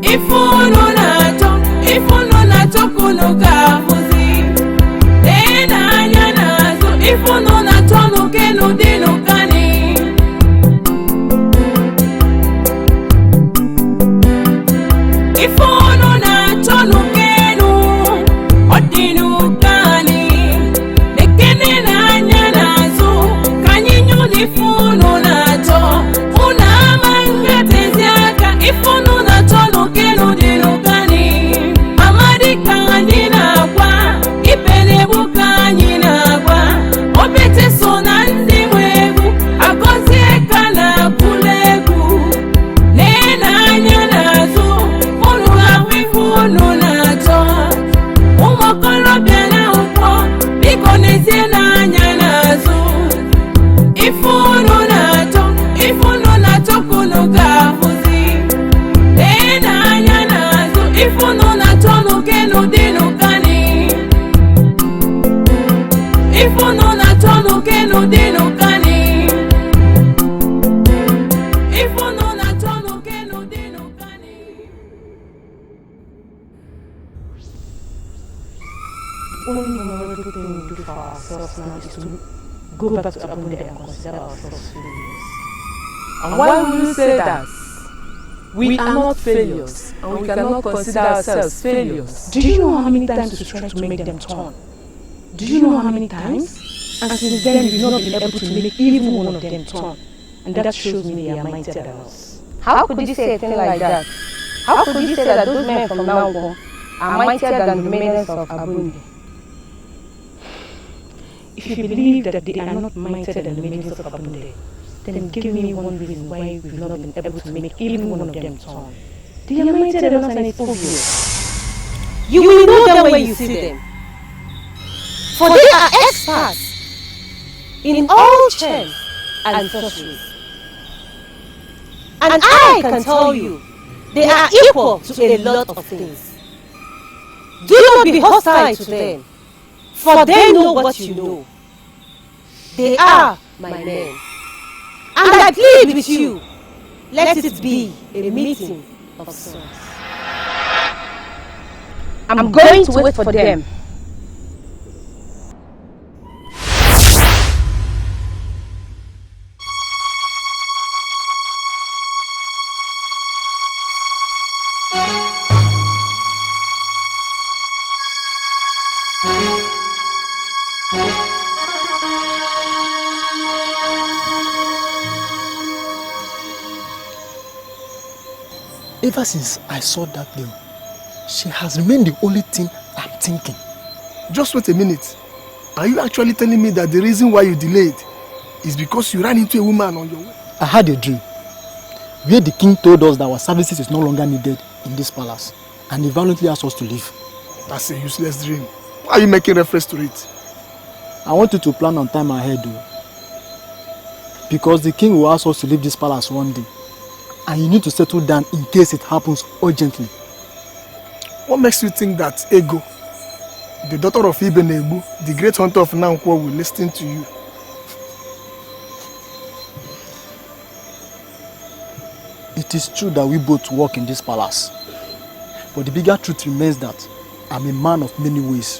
ifunu na to kunu kafuzi na anya nazu ifunu na to nukenu dinu kani ifunu na to nukenu odinu kani ifunu na to una mangete ziaka ifunu na to nukenu dinukani Amadi kanyi na kwa ibelebu kanyi na kwa obete sona ndi mwegu Agozie kana kulegu nena nyanazu unu ifunu na to umokolo biana ukwo biko nezie na nyanazu ifunu na to kunu kafuzi na anya nazu ifunu na to nukenu dinu kani ifunu na to nukenu dinu kani ifunu na to nukenu dinu kani.
Only honorable thing we do for ourselves now is to go back to Abunde and consider ourselves failures. And why will you say that? We are not failures, and we cannot consider ourselves failures. Do you know how many times we tried to make them turn? Do you know how many times? And since then we've not been able to make even one of them turn. And that shows me they are mightier than us.
How could you say a thing like that? How could you say that those men from Nangqua are mightier than the maidens of Abunde?
If you believe that they are not mightier than the maidens of Abunde, then give me one reason why we've not been able to make even one of them turn. They are mightier than us and it's obvious.
You will know them when you see them. For they are experts in all chants and sorceries. And I can tell you, they are equal to a lot of things. Do not be hostile to them, for they know what you know. They are my men. And I plead with you, let it be a meeting of sons. I'm going to wait for them.
Ever since I saw that girl, she has remained the only thing I'm thinking. Just wait a minute. Are you actually telling me that the reason why you delayed is because you ran into a woman on your way?
I had a dream where the king told us that our services is no longer needed in this palace and he violently asked us to leave.
That's a useless dream. Why are you making reference to it?
I want you to plan on time ahead though. Because the king will ask us to leave this palace one day and you need to settle down in case it happens urgently.
What makes you think that Ego, the daughter of Ibenebu, the great hunter of Nangqua, will listen to you?
It is true that we both work in this palace, but the bigger truth remains that I'm a man of many ways.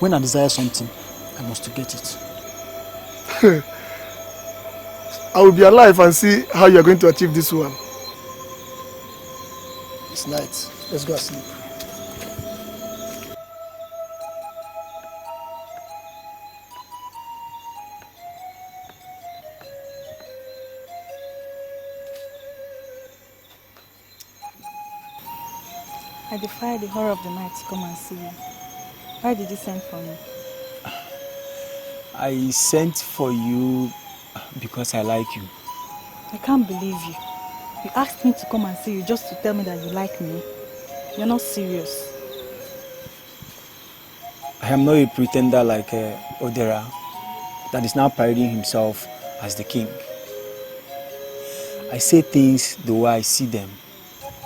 When I desire something, I must get it.
I will be alive and see how you are going to achieve this one. It's night. Let's go sleep.
I defy the horror of the night to come and see you. Why did you send for me?
I sent for you because I like you.
I can't believe you. You asked me to come and see you just to tell me that you like me. You're not serious.
I am not a pretender like Odera that is now parading himself as the king. I say things the way I see them,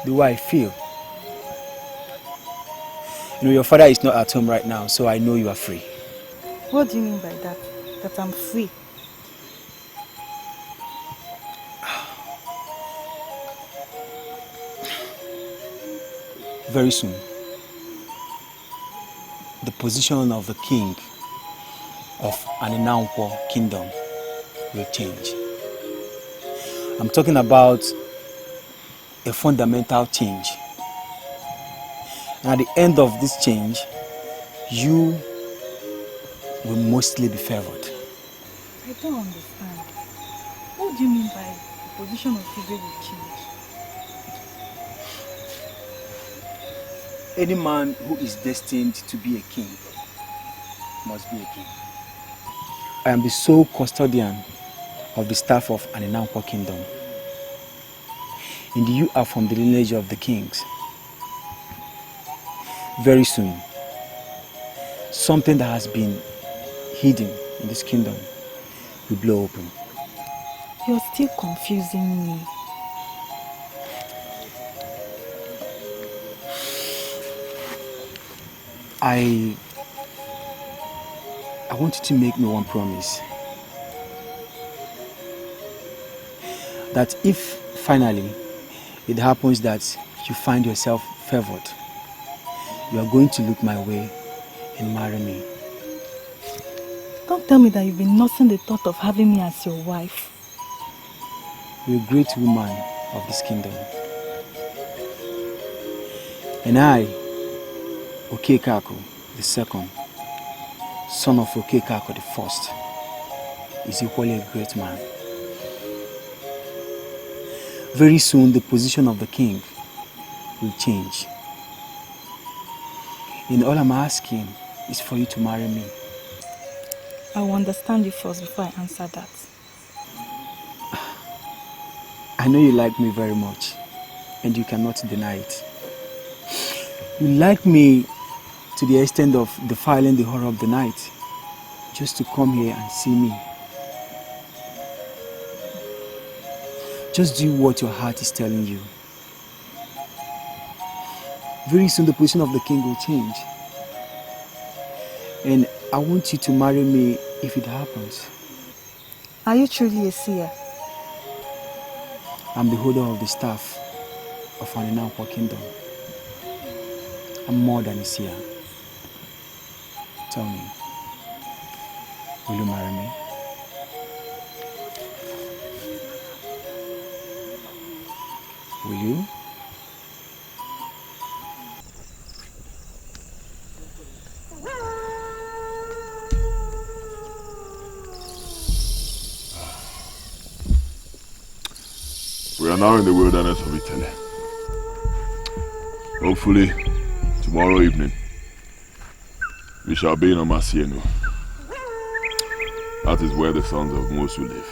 the way I feel. You know, your father is not at home right now, so I know you are free.
What do you mean by that? That I'm free?
Very soon, the position of the king of an Nangqua kingdom will change. I'm talking about a fundamental change. And at the end of this change, you will mostly be favored.
I don't understand. What do you mean by the position of Igwe will change?
Any man who is destined to be a king must be a king. I am the sole custodian of the staff of an Nangqua kingdom. Indeed, you are from the lineage of the kings. Very soon, something that has been hidden in this kingdom will blow open.
You're still confusing me.
I want you to make me one promise. That if finally it happens that you find yourself favored, you are going to look my way and marry me.
Don't tell me that you've been nursing the thought of having me as your wife.
You're a great woman of this kingdom. And I, Okekako the second, son of Okekako the first, is equally a great man. Very soon the position of the king will change. And all I'm asking is for you to marry me.
I will understand you first before I answer that.
I know you like me very much, and you cannot deny it. You like me to the extent of defiling the horror of the night, just to come here and see me. Just do what your heart is telling you. Very soon the position of the king will change. And I want you to marry me if it happens.
Are you truly a seer?
I'm the holder of the staff of an Nangqua kingdom. I'm more than a seer. Tell me, will you marry me? Will you?
We are now in the wilderness of Italy. Hopefully, tomorrow evening, we shall be in Omasienu. That is where the sons of Mosu live.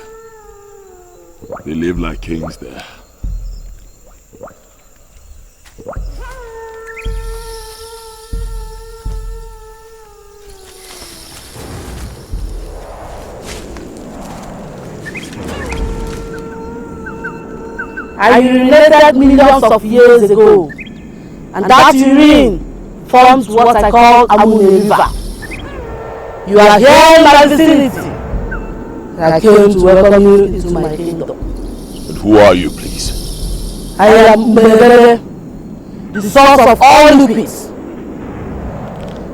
They live like kings there.
I urinated millions of years ago, and that urine forms what I call Amune River. You are here in my vicinity. I came to welcome you into my kingdom.
And who are you, please?
I am Mbebere, the source of all liquids.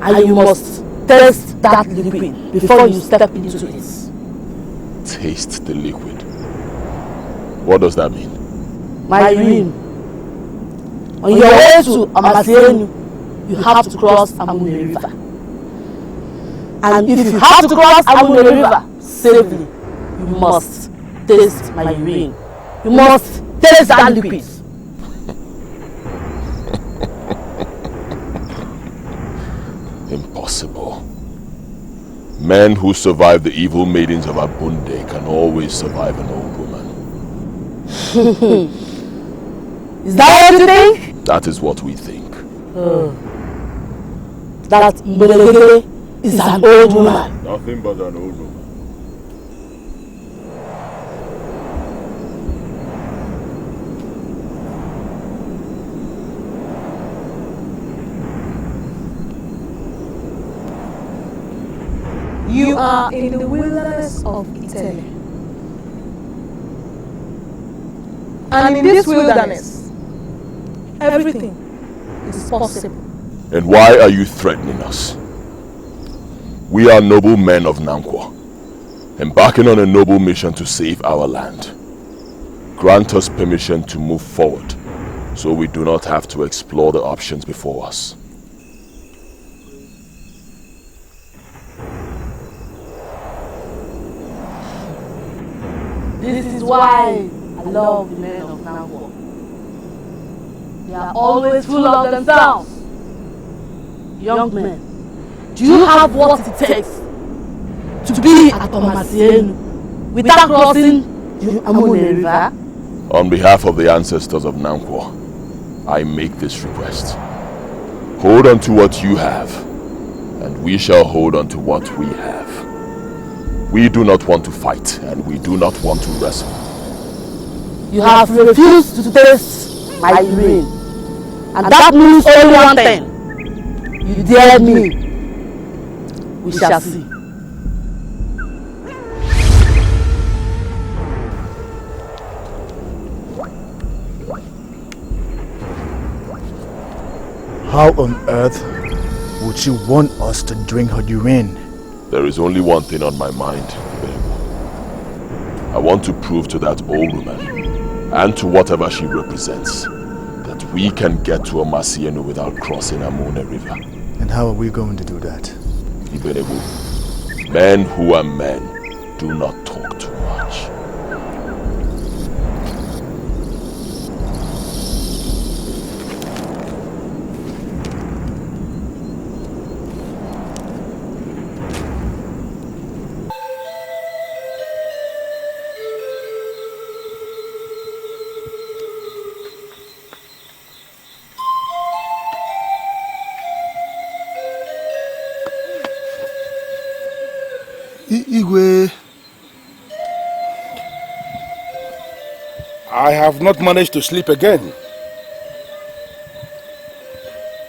And you must taste that liquid before you step into it.
Taste the liquid. What does that mean?
My urine. On your way to Omasienu, you have to cross Amune River. And if you have to cross Amune River safely, you must taste my urine. You must taste that liquid.
Impossible. Men who survive the evil maidens of Abunde can always survive an old woman.
Is that what you think?
That is what we think.
That Mbelegede is an old woman.
Nothing but an old woman.
You are in the wilderness of Italy. And in this wilderness, everything is possible.
And why are you threatening us? We are noble men of Nangqua, embarking on a noble mission to save our land. Grant us permission to move forward, so we do not have to explore the options before us.
This is why I love the men of Nangqua. They are always full of themselves. Young men, do you have what it takes to be at Omasienu without crossing the Amune River?
On behalf of the ancestors of Nangqua, I make this request. Hold on to what you have, and we shall hold on to what we have. We do not want to fight, and we do not want to wrestle.
You have refused to taste my urine, and that means only one thing. You dared me. We shall see.
How on earth would she want us to drink her urine?
There is only one thing on my mind, Ibenebo. I want to prove to that old woman, and to whatever she represents, that we can get to Omasienu without crossing Amune River.
And how are we going to do that?
Ibenebo, men who are men do not talk too much.
Igwe.
I have not managed to sleep again.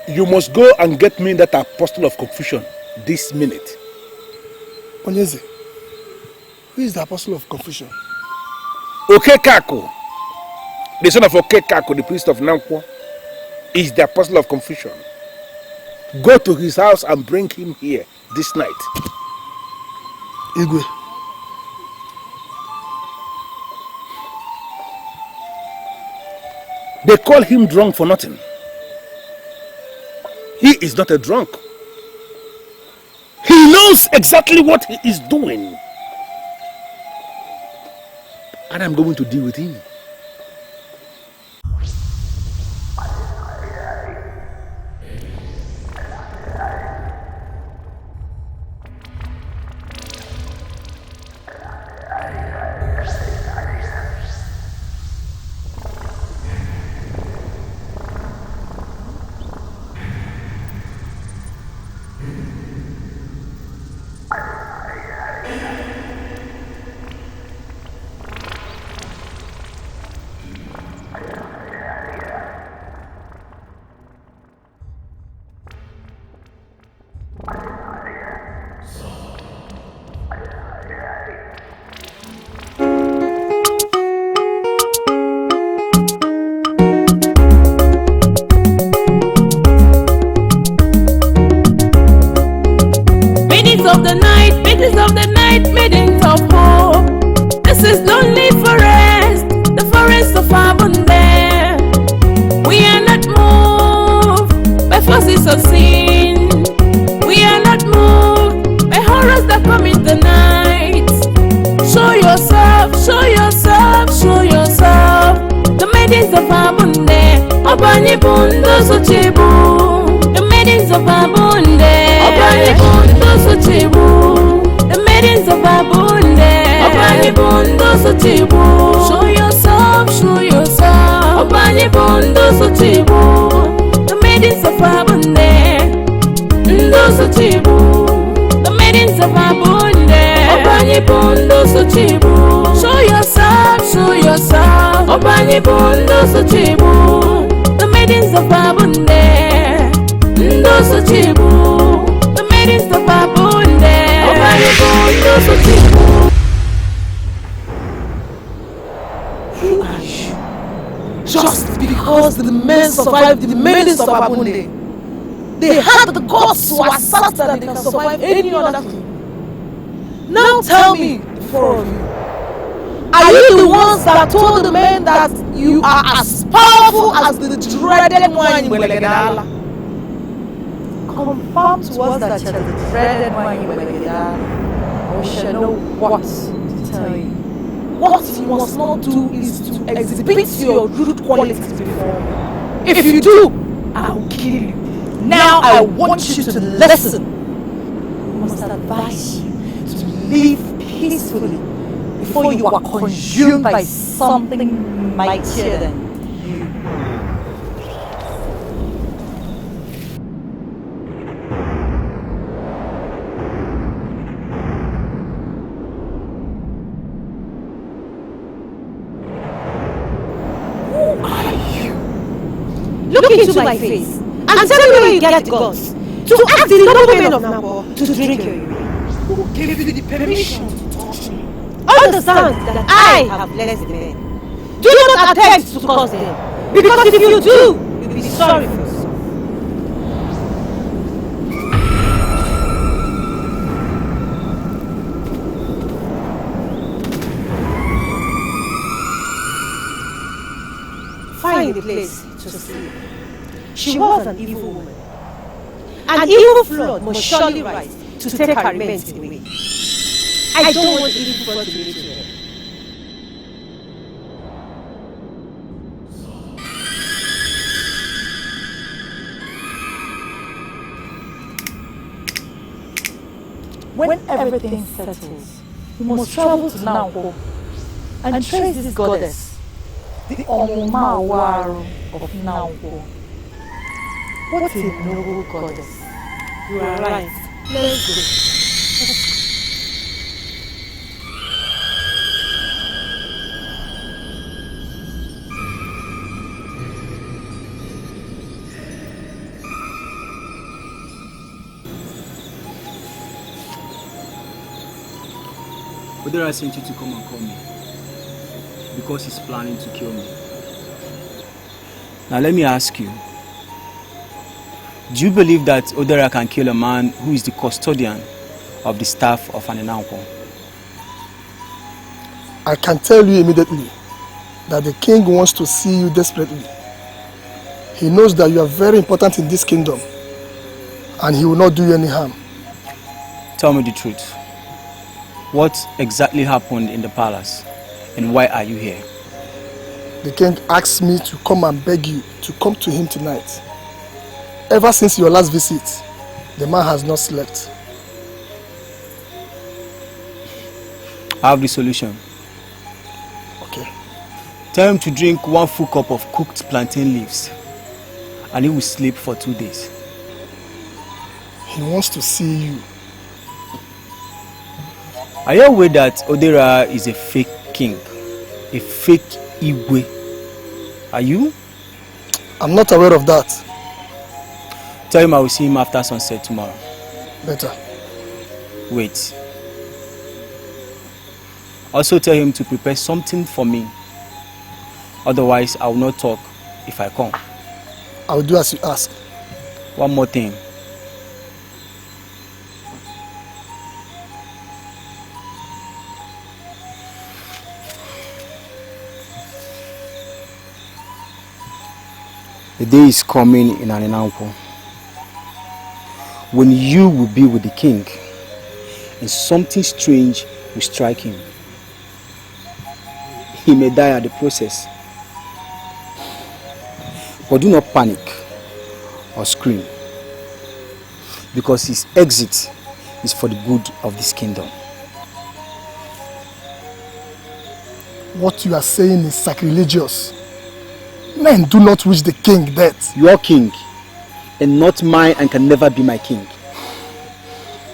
You must go and get me that apostle of confusion this minute.
Onyeze, who is the apostle of confusion?
Okekako, the son of Okekako, the priest of Nangqua, is the apostle of confusion. Go to his house and bring him here this night.
Igwe.
They call him drunk for nothing. He is not a drunk. He knows exactly what he is doing. And I'm going to deal with him.
holy forest, the forest of Abundance. We are not moved by forces of sin. We are not moved by horrors that come in the night. Show yourself, show yourself, show yourself. The maidens of Abundance, Obani Bundo Sochibu. The maidens of Abundance, Obani Bundo Sochibu. The maidens of Abundance, Obani Bundo Sochibu. Show yourself, show yourself. Obani Bundo Sochibu. The maidens of Abundance, Ndo Sochibu. The maidens of Abundance, Obani Bundo Sochibu. Show yourself, show yourself. Obani Bundo Sochibu. The maidens of Abundance, Ndo Sochibu. The maidens of Abundance, Obani Bundo Sochibu.
Who are you? Just because the men survived the maidens of Abunde, they had the guts to assert that they can survive any other thing. Now tell me, the four of you, are you the ones that told the men that you are as powerful as the dreaded one in Belegedala?
Confirm to us that you're the dreaded one in Belegedala. We shall know what to tell you.
What you must not do is to exhibit your rude qualities before me. If you do, I will kill you. Now I want you to listen.
We must advise you to live peacefully before you are consumed by something mightier than you.
Who are you?
Look into my face and tell me where you get the guts to ask the noble men of Nangqua to drink your urine.
Who gave you the permission to touch me?
Understand that I have blessed the men. Do not attempt to curse them, because if you do, you'll be sorry for yourself. Find a place to sleep. She was an evil woman. An evil flood must surely rise to take her remains away. I don't want evil flood to reach her.
When everything settles, we must travel to Nangqua and trace this goddess, the Omumawaru of Nangqua. What a noble goddess.
You are right. Let's go.
Odera sent you to come and call me because he's planning to kill me. Now let me ask you, do you believe that Odera can kill a man who is the custodian of the staff of an Nangqua?
I can tell you immediately that the king wants to see you desperately. He knows that you are very important in this kingdom and he will not do you any harm.
Tell me the truth. What exactly happened in the palace and why are you here?
The king asked me to come and beg you to come to him tonight. Ever since your last visit, the man has not slept.
I have the solution.
Okay.
Tell him to drink 1 full cup of cooked plantain leaves and he will sleep for 2 days.
He wants to see you.
Are you aware that Odera is a fake king? A fake Igwe? Are you?
I'm not aware of that.
Tell him I will see him after sunset tomorrow.
Better.
Wait. Also tell him to prepare something for me. Otherwise, I will not talk if I come.
I will do as you ask.
One more thing.
The day is coming in Nangqua when you will be with the king and something strange will strike him. He may die at the process. But do not panic or scream, because his exit is for the good of this kingdom.
What you are saying is sacrilegious. Men do not wish the king death.
Your king, and not mine, and can never be my king.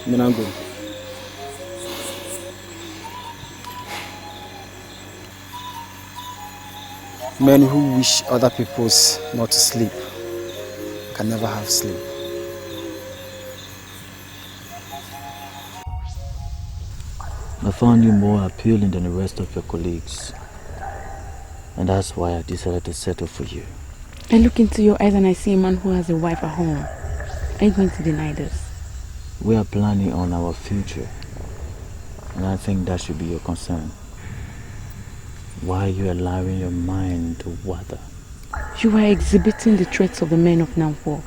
Nangqua. Men who wish other people's not to sleep can never have sleep.
I found you more appealing than the rest of your colleagues. And that's why I decided to settle for you.
I look into your eyes and I see a man who has a wife at home. Are you going to deny this?
We are planning on our future. And I think that should be your concern. Why are you allowing your mind to wander?
You are exhibiting the traits of the men of Nangqua.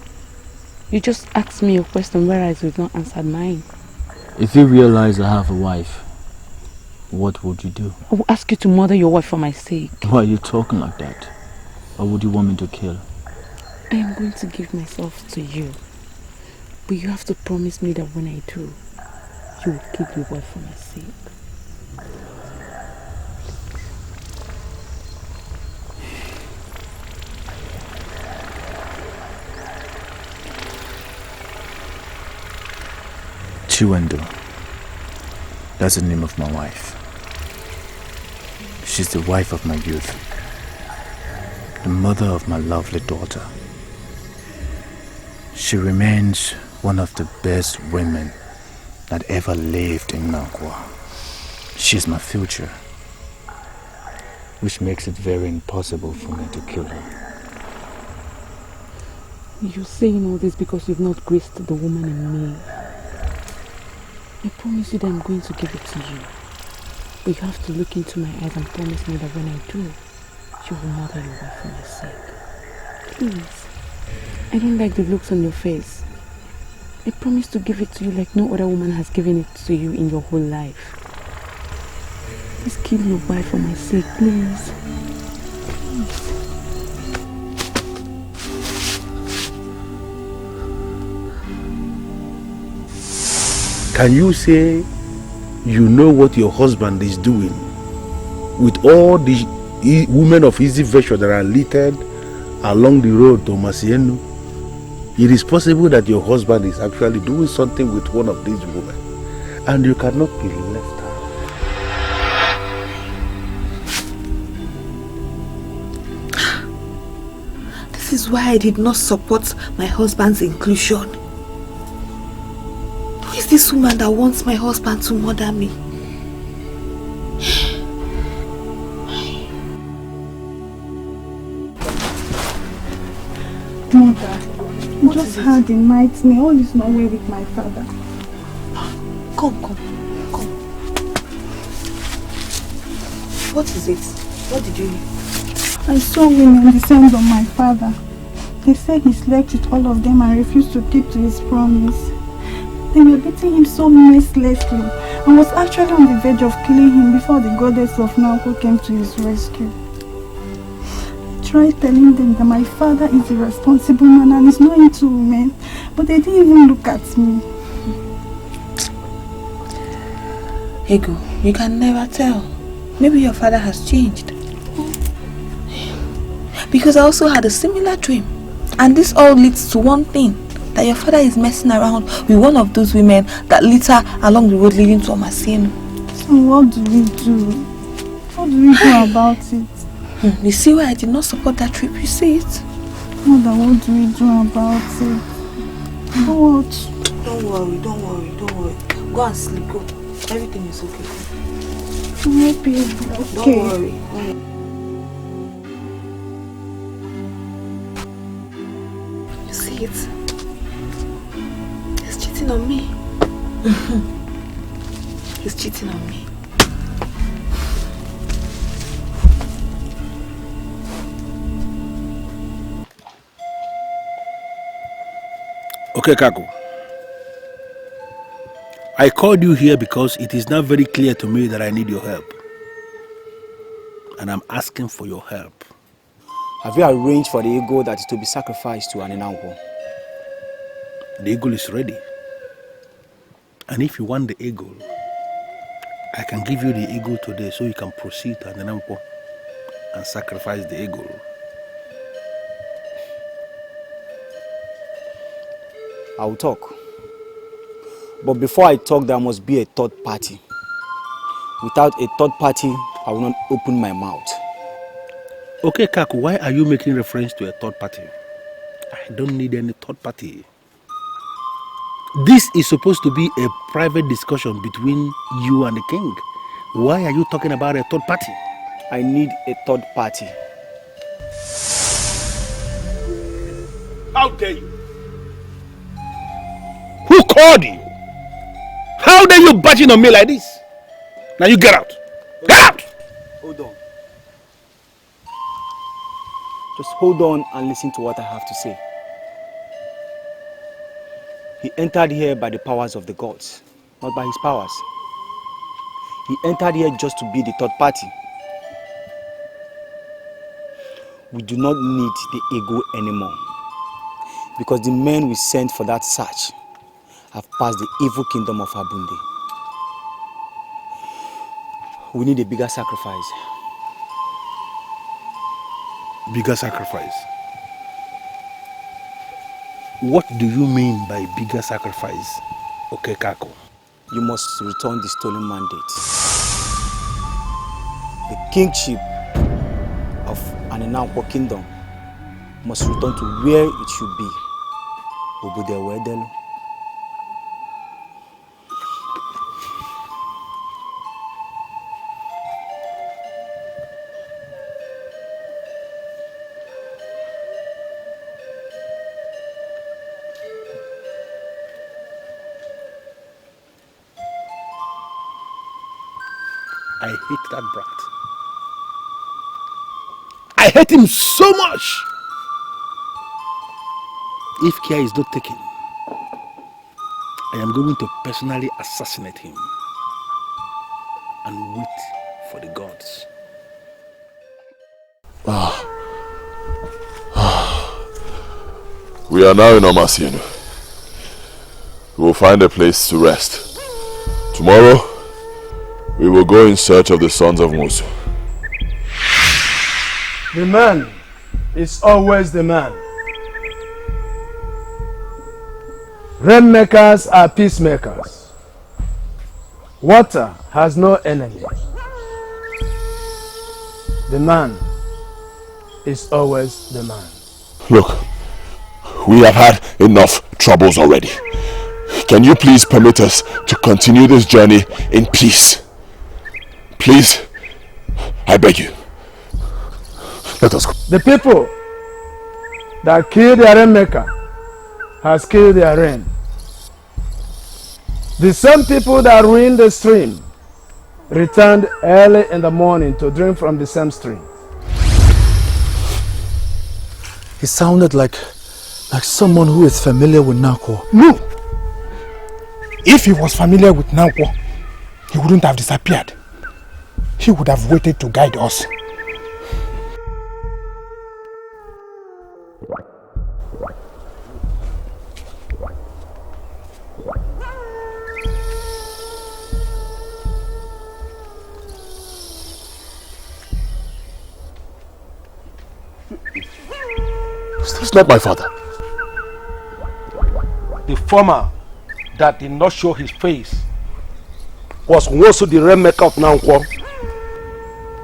You just asked me a question whereas you've not answered mine.
If you realize I have a wife, what would you do?
I will ask you to murder your wife for my sake.
Why are you talking like that? Or would you want me to kill?
I am going to give myself to you. But you have to promise me that when I do, you will kill your wife for my sake.
Chiwendo. That's the name of my wife. She's the wife of my youth. The mother of my lovely daughter. She remains one of the best women that ever lived in Nangqua. She's my future, which makes it very impossible for me to kill her.
You're saying all this because you've not graced the woman in me. I promise you that I'm going to give it to you. But you have to look into my eyes and promise me that when I do, you will murder your wife for my sake. Please. I don't like the looks on your face. I promise to give it to you like no other woman has given it to you in your whole life. Please kill your wife for my sake, please.
Can you say you know what your husband is doing with all the women of easy virtue that are littered along the road to Masienu? It is possible that your husband is actually doing something with one of these women, and you cannot be left
out. This is why I did not support my husband's inclusion. Who is this woman that wants my husband to murder me?
Mother, I just had a nightmare. All is not well with my father.
Come. What is it? What did you hear?
I saw women descend on my father. They said he slept with all of them and refused to keep to his promise. They were beating him so mercilessly and was actually on the verge of killing him before the goddess of Nangqua came to his rescue. I tried telling them that my father is a responsible man and is not into women, but they didn't even look at me.
Ego, you can never tell. Maybe your father has changed. Because I also had a similar dream. And this all leads to one thing. That your father is messing around with one of those women that litter along the road leading to Omasino.
So what do we do? What do we do about it?
You see why I did not support that trip, you see it?
Mother, what do we do about it? What?
Don't worry. Go and sleep, go. Everything is okay.
Maybe it's okay.
Don't worry. You see it? He's cheating on me. He's cheating on me.
Okay, Kaku. I called you here because it is now very clear to me that I need your help. And I'm asking for your help.
Have you arranged for the eagle that is to be sacrificed to an Nangqua?
The eagle is ready. And if you want the eagle, I can give you the eagle today so you can proceed to an Nangqua and sacrifice the eagle.
I will talk. But before I talk, there must be a third party. Without a third party, I will not open my mouth.
Okay, Kaku, why are you making reference to a third party? I don't need any third party. This is supposed to be a private discussion between you and the king. Why are you talking about a third party?
I need a third party.
How dare you? Who called you? How dare you barging on me like this? Now you get out. Get out!
Hold on. Just hold on and listen to what I have to say. He entered here by the powers of the gods, not by his powers. He entered here just to be the third party. We do not need the ego anymore, because the men we sent for that search have passed the evil kingdom of Abunde. We need a bigger sacrifice.
Bigger sacrifice? What do you mean by bigger sacrifice, okay, Kako?
You must return the stolen mandate. The kingship of an Nangqua kingdom must return to where it should be. Obudewedelu.
I hate that brat. I hate him so much. If care is not taken, I am going to personally assassinate him and wait for the gods.
We are now in Omasienu. We will find a place to rest. Tomorrow, we will go in search of the sons of Musu.
The man is always the man. Rainmakers are peacemakers. Water has no enemy. The man is always the man.
Look, we have had enough troubles already. Can you please permit us to continue this journey in peace? Please, I beg you. Let us go.
The people that killed their Rainmaker has killed their rain. The same people that ruined the stream returned early in the morning to drink from the same stream.
He sounded like someone who is familiar with Nangqua.
No! If he was familiar with Nangqua, he wouldn't have disappeared. He would have waited to guide us.
That's not my father.
The farmer that did not show his face was also the Rainmaker of Nangqua.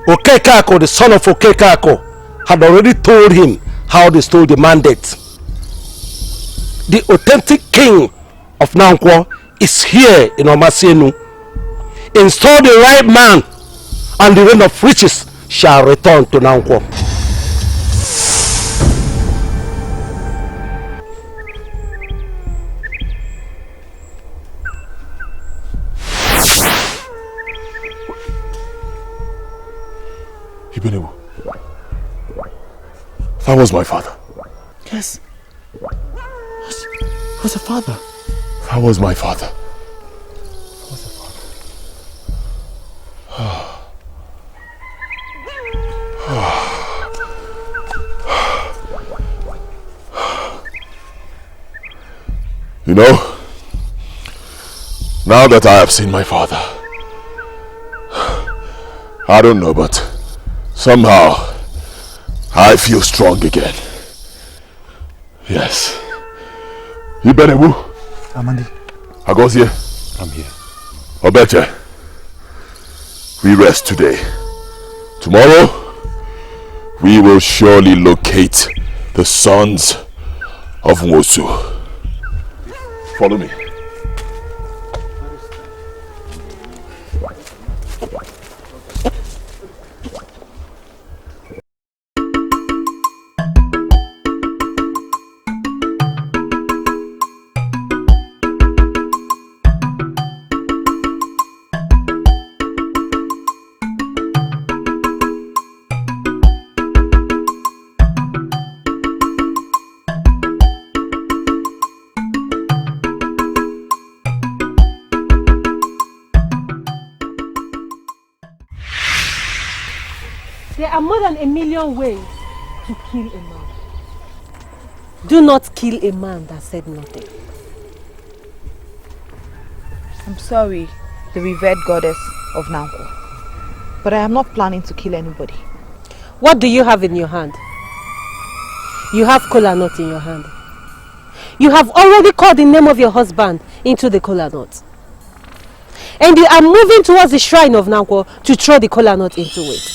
Okekako, the son of Okekako, had already told him how they stole the mandate. The authentic king of Nangqua is here in Omasienu. Install the right man, and the reign of riches shall return to Nangqua.
That was my father.
Yes.
was a father.
That was my father. You know, now that I have seen my father, I don't know, but somehow I feel strong again. Yes. You better move.
Amadi.
Agosia.
I'm here.
Obeche. We rest today. Tomorrow, we will surely locate the sons of Wosu. Follow me.
There are more than 1,000,000 ways to kill a man. Do not kill a man that said nothing.
I'm sorry, the revered goddess of Nangqua, but I am not planning to kill anybody.
What do you have in your hand? You have kola nut in your hand. You have already called the name of your husband into the kola nut. And you are moving towards the shrine of Nangqua to throw the kola nut into it.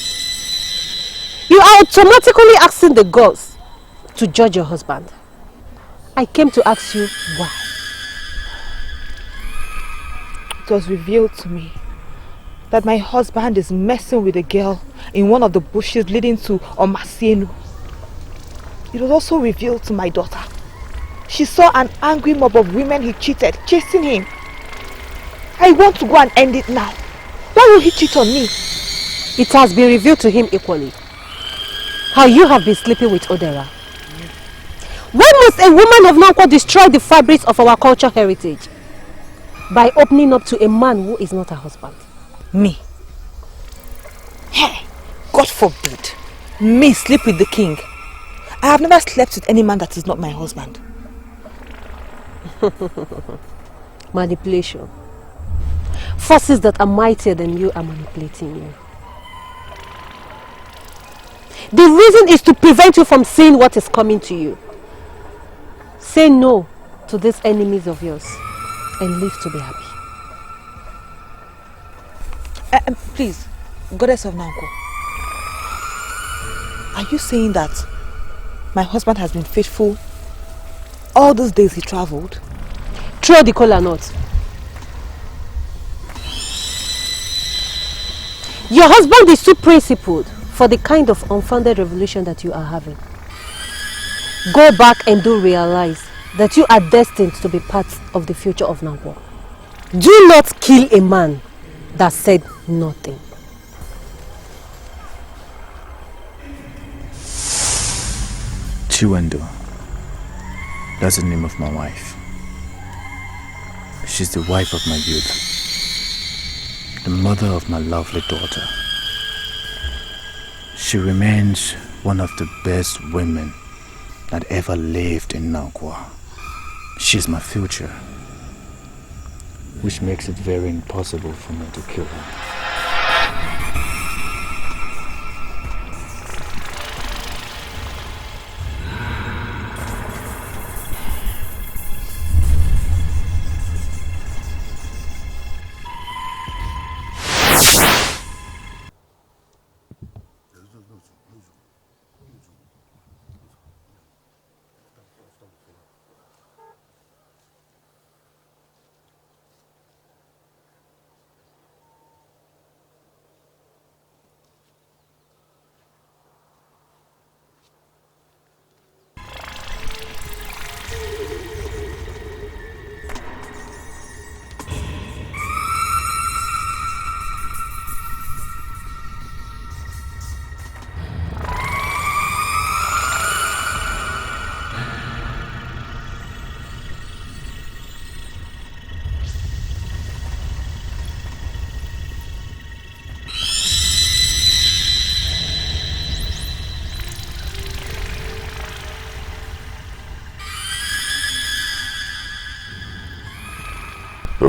You are automatically asking the gods to judge your husband. I came to ask you why.
It was revealed to me that my husband is messing with a girl in one of the bushes leading to Omasienu. It was also revealed to my daughter. She saw an angry mob of women he cheated chasing him. I want to go and end it now. Why will he cheat on me?
It has been revealed to him equally how you have been sleeping with Odera. Why must a woman of Nangqua destroy the fabrics of our cultural heritage? By opening up to a man who is not her husband.
Me? Hey, God forbid. Me sleep with the king. I have never slept with any man that is not my husband.
Manipulation. Forces that are mightier than you are manipulating you. The reason is to prevent you from seeing what is coming to you. Say no to these enemies of yours and live to be happy.
Please, goddess of Nangqua, are you saying that my husband has been faithful all those days he traveled?
Throw the kola nut. Your husband is too principled for the kind of unfounded revolution that you are having. Go back and do realize that you are destined to be part of the future of Nangqua. Do not kill a man that said nothing.
Chiwendo. That's the name of my wife. She's the wife of my youth. The mother of my lovely daughter. She remains one of the best women that ever lived in Nangqua. She's my future, which makes it very impossible for me to kill her.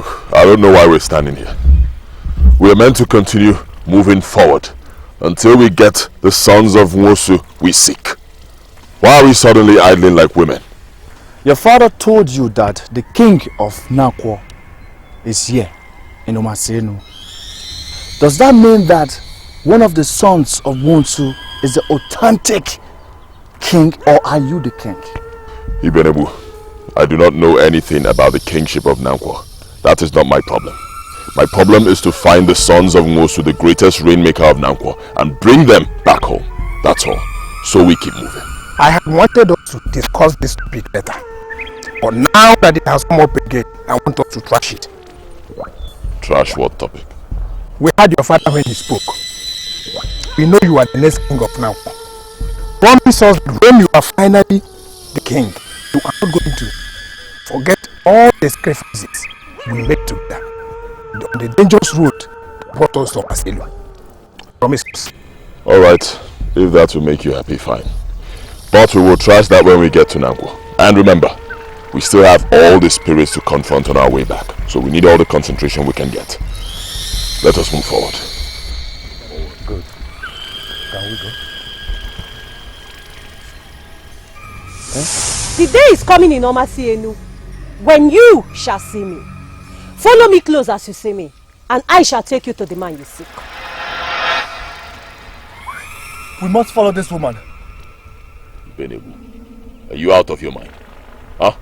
Look, I don't know why we're standing here. We're meant to continue moving forward until we get the sons of Nwosu we seek. Why are we suddenly idling like women?
Your father told you that the king of Nangqua is here in Omasenu. Does that mean that one of the sons of Nwosu is the authentic king, or are you the king?
Ibenebu, I do not know anything about the kingship of Nangqua. That is not my problem. My problem is to find the sons of Nwosu, the greatest rainmaker of Nangqua, and bring them back home. That's all. So we keep moving.
I had wanted us to discuss this topic better. But now that it has come up again, I want us to trash it.
Trash what topic?
We heard your father when he spoke. We know you are the next king of Nangqua. Promise us that when you are finally the king, you are not going to forget all the sacrifices we made together on the dangerous road that brought us to Aselu. Promise us.
Alright, if that will make you happy, fine. But we will trash that when we get to Nangqua. And remember, we still have all the spirits to confront on our way back. So we need all the concentration we can get. Let us move forward.
Good. Can we go?
The day is coming in Omasienu when you shall see me. Follow me close as you see me, and I shall take you to the man you seek.
We must follow this woman.
Benebu, are you out of your mind? Huh?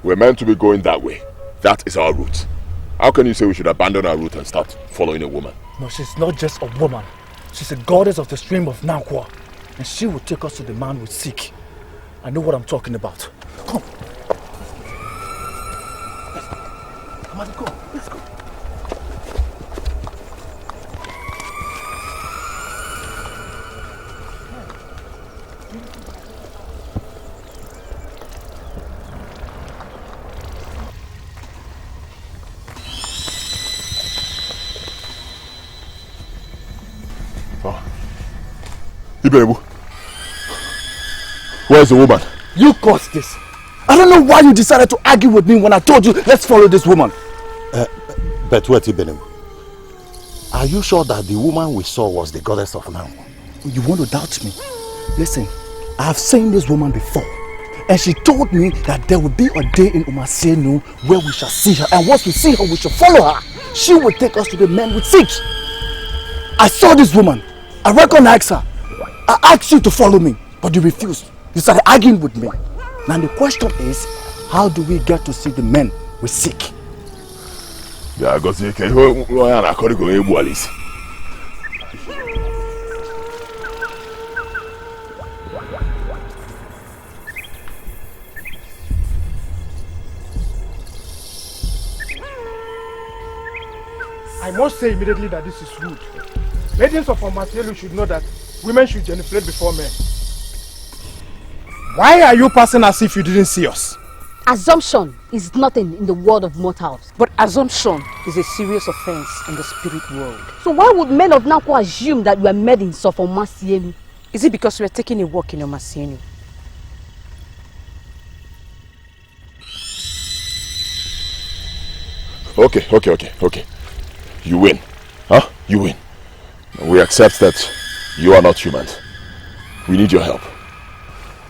We're meant to be going that way. That is our route. How can you say we should abandon our route and start following a woman?
No, she's not just a woman. She's a goddess of the stream of Nangqua. And she will take us to the man we seek. I know what I'm talking about. Come. Amadi, go. Let's go.
Ibenebu, where's the woman?
You caused this. I don't know why you decided to argue with me when I told you, let's follow this woman.
But wait, Ibenebu. Are you sure that the woman we saw was the goddess of Nangqua?
You want to doubt me? Listen, I have seen this woman before. And she told me that there will be a day in Omasenu where we shall see her. And once we see her, we shall follow her. She will take us to the men we seek. I saw this woman. I recognized her. I asked you to follow me, but you refused. You started arguing with me. Now the question is, how do we get to see the men we seek?
Yeah, I got to say, Alice.
I must say immediately that this is rude. Ladies of Omaselu should know that women should genuflect before men. Why are you passing as if you didn't see us?
Assumption is nothing in the world of mortals.
But assumption is a serious offense in the spirit world.
So why would men of Nangqua assume that we are maidens of Omasenu?
Is it because we are taking a walk in Omasenu?
Okay. You win. Huh? You win. We accept that you are not human. We need your help.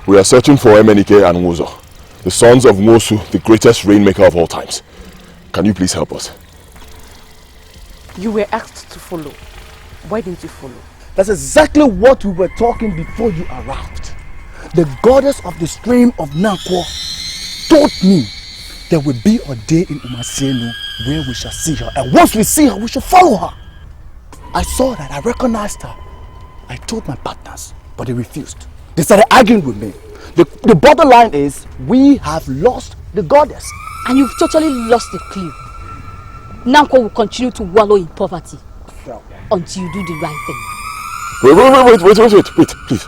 We are searching for Emenike and Nwosu, the sons of Nwosu, the greatest rainmaker of all times. Can you please help us?
You were asked to follow. Why didn't you follow?
That's exactly what we were talking before you arrived. The goddess of the stream of Nangqua told me there will be a day in Omasenu where we shall see her. And once we see her, we shall follow her. I saw that. I recognized her. I told my partners, but they refused. They started arguing with me. The bottom line is, we have lost the goddess.
And you've totally lost the clue. Nangqua will continue to wallow in poverty until you do the right thing.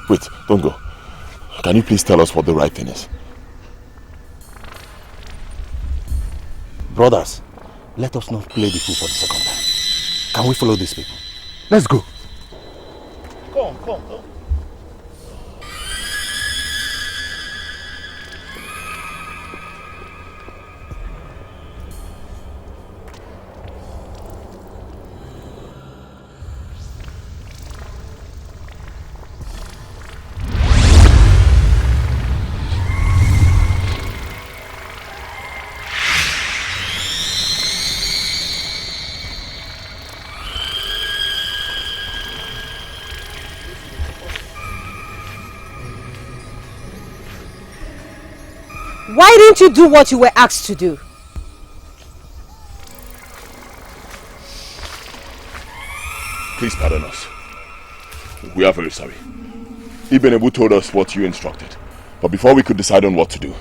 Wait, don't go. Can you please tell us what the right thing is?
Brothers, let us not play the fool for the second time. Can we follow these people?
Let's go.
Come.
Why didn't you do what you were asked to do?
Please pardon us. We are very sorry. Ibn Ebu told us what you instructed. But before we could decide on what to do,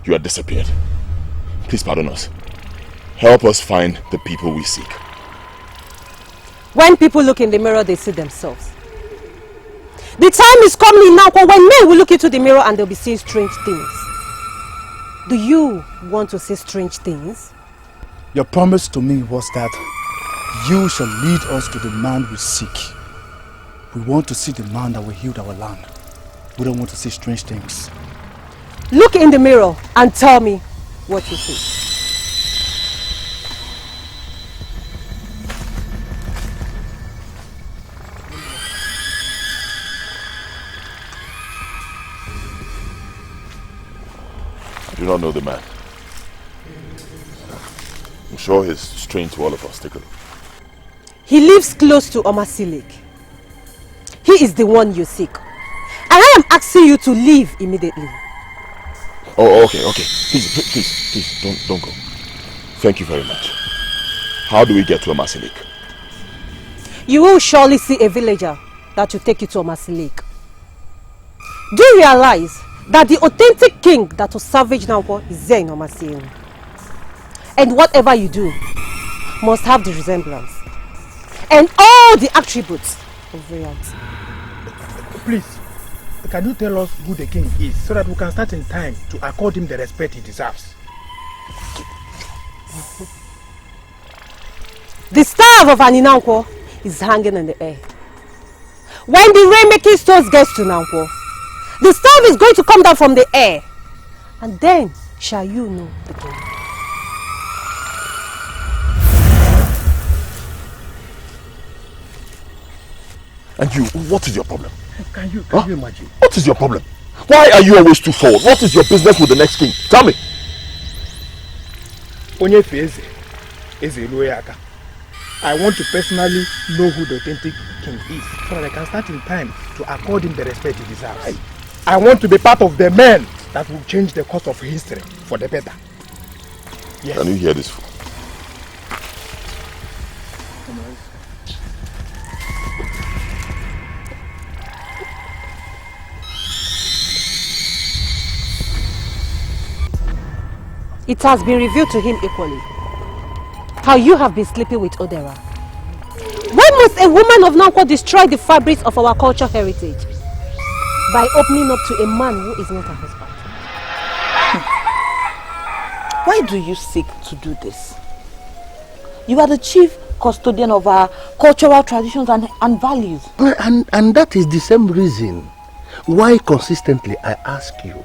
you had disappeared. Please pardon us. Help us find the people we seek.
When people look in the mirror, they see themselves. The time is coming in Nangqua when men will look into the mirror and they'll be seeing strange things. Do you want to see strange things?
Your promise to me was that you shall lead us to the man we seek. We want to see the man that will heal our land. We don't want to see strange things.
Look in the mirror and tell me what you see.
I do not know the man. I'm sure he's strange to all of us. Take a look.
He lives close to Omasi Lake. He is the one you seek. And I am asking you to leave immediately.
Oh, okay. Please, don't go. Thank you very much. How do we get to Omasi Lake?
You will surely see a villager that will take you to Omasi Lake. Do you realize that the authentic king that will savage Nangqua is there in Omasi? And whatever you do must have the resemblance and all the attributes of reality.
Please, can you tell us who the king is so that we can start in time to accord him the respect he deserves?
The staff of Nangqua is hanging in the air. When the Rainmaking stones gets to Nangqua, the staff is going to come down from the air, and then shall you know the king.
And you, what is your problem?
Can you imagine?
What is your problem? Why are you always too forward? What is your business with the next king? Tell me.
I want to personally know who the authentic king is so that I can start in time to accord him the respect he deserves. I want to be part of the men that will change the course of history for the better. Yes.
Can you hear this fool?
It has been revealed to him equally how you have been sleeping with Odera. Why must a woman of Nangqua destroy the fabrics of our cultural heritage by opening up to a man who is not her husband?
Why do you seek to do this? You are the chief custodian of our cultural traditions and values.
And that is the same reason why consistently I ask you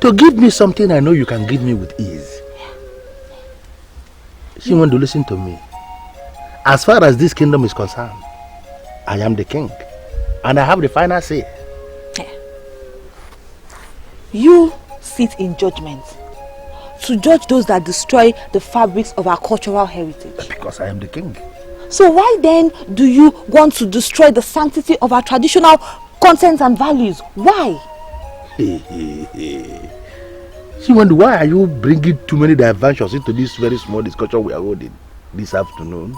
to give me something I know you can give me with ease. She want to listen to me. As far as this kingdom is concerned, I am the king. And I have the final say.
You sit in judgment to judge those that destroy the fabrics of our cultural heritage.
Because I am the king.
So why then do you want to destroy the sanctity of our traditional contents and values? Why?
She wonder why are you bringing too many diversions into this very small discussion we are holding this afternoon?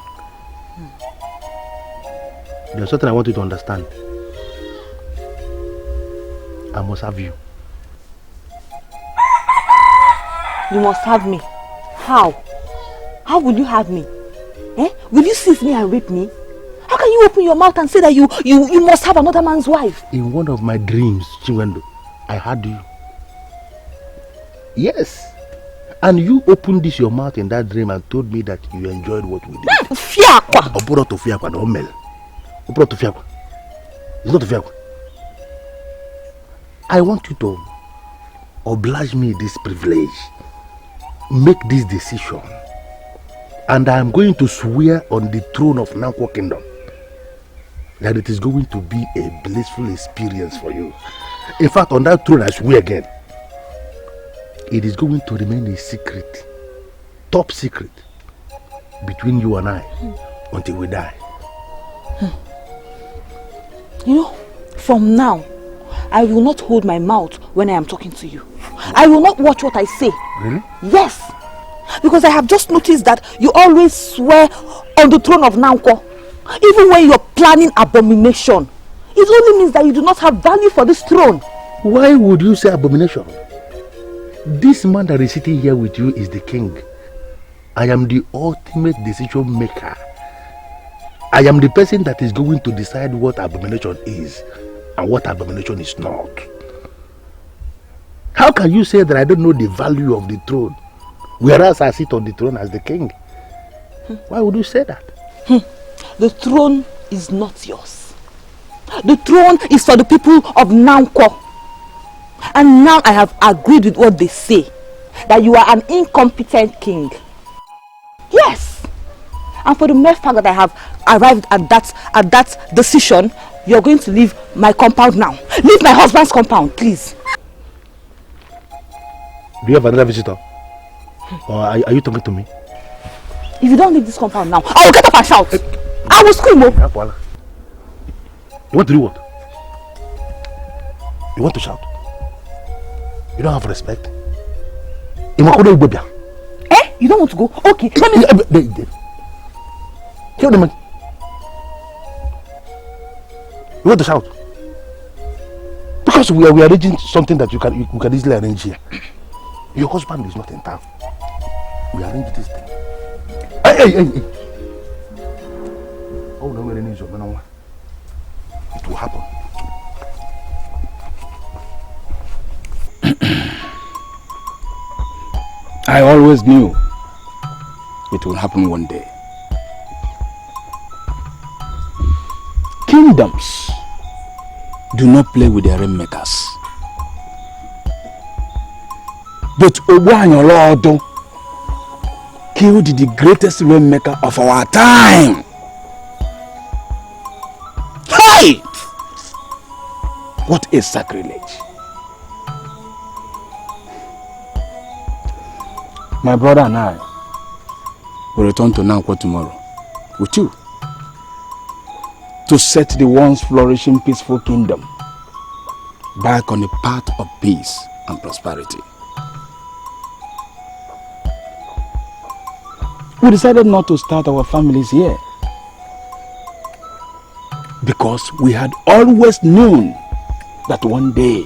There's something I want you to understand. I must have you.
You must have me. How? How will you have me? Will you seize me and rape me? How can you open your mouth and say that you must have another man's wife?
In one of my dreams, Chinwendo, I had you. Yes. And you opened this your mouth in that dream and told me that you enjoyed what we did.
Fiakwa!
Opuro fiakwa, no mel. Opuro to fiakwa. It's not to fiakwa. I want you to oblige me this privilege. Make this decision. And I am going to swear on the throne of Nangqua Kingdom that it is going to be a blissful experience for you. In fact, on that throne I swear again, it is going to remain a secret, top secret, between you and I until we die.
You know, from now, I will not hold my mouth when I am talking to you. I will not watch what I say.
Really?
Yes. Because I have just noticed that you always swear on the throne of Nangqua. Even when you're planning abomination. It only means that you do not have value for this throne.
Why would you say abomination? This man that is sitting here with you is the king. I am the ultimate decision maker. I am the person that is going to decide what abomination is and what abomination is not. How can you say that I don't know the value of the throne, whereas I sit on the throne as the king? Why would you say that?
The throne is not yours. The throne is for the people of Nangqua. And now I have agreed with what they say, that you are an incompetent king. Yes. And for the mere fact that I have arrived at that decision, you're going to leave my compound now. Leave my husband's compound, please.
Do you have another visitor? Or are you talking to me?
If you don't leave this compound now, I will get up and shout. I will scream.
You want to do what? You want to shout? You don't have respect?
Eh? You don't want to go? Okay, let me...
Kill the man. You want to shout? Because we are arranging something that you can easily arrange here. Your husband is not in town. We arrange this thing. Hey. Oh no, it will happen.
I always knew it will happen one day. Kingdoms do not play with their rainmakers. But Ogbanyolodo killed the greatest rainmaker of our time. Hey! What a sacrilege. My brother and I will return to Nangqua tomorrow with you to set the once flourishing peaceful kingdom back on the path of peace and prosperity. We decided not to start our families here because we had always known that one day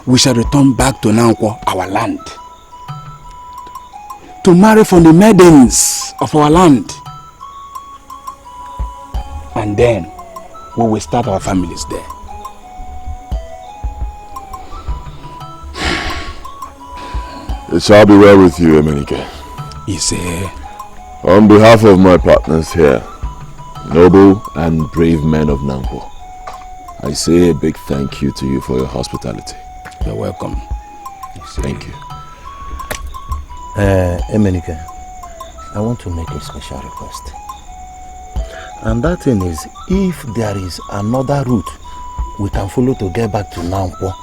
we shall return back to Nangqua, our land, to marry from the maidens of our land, and then we will start our families there.
It shall be well with you, Emenike.
Seer.
On behalf of my partners here, noble and brave men of Nangqua, I say a big thank you to you for your hospitality.
You're welcome.
Thank you.
Emenike, I want to make a special request. And that thing is, if there is another route we can follow to get back to Nangqua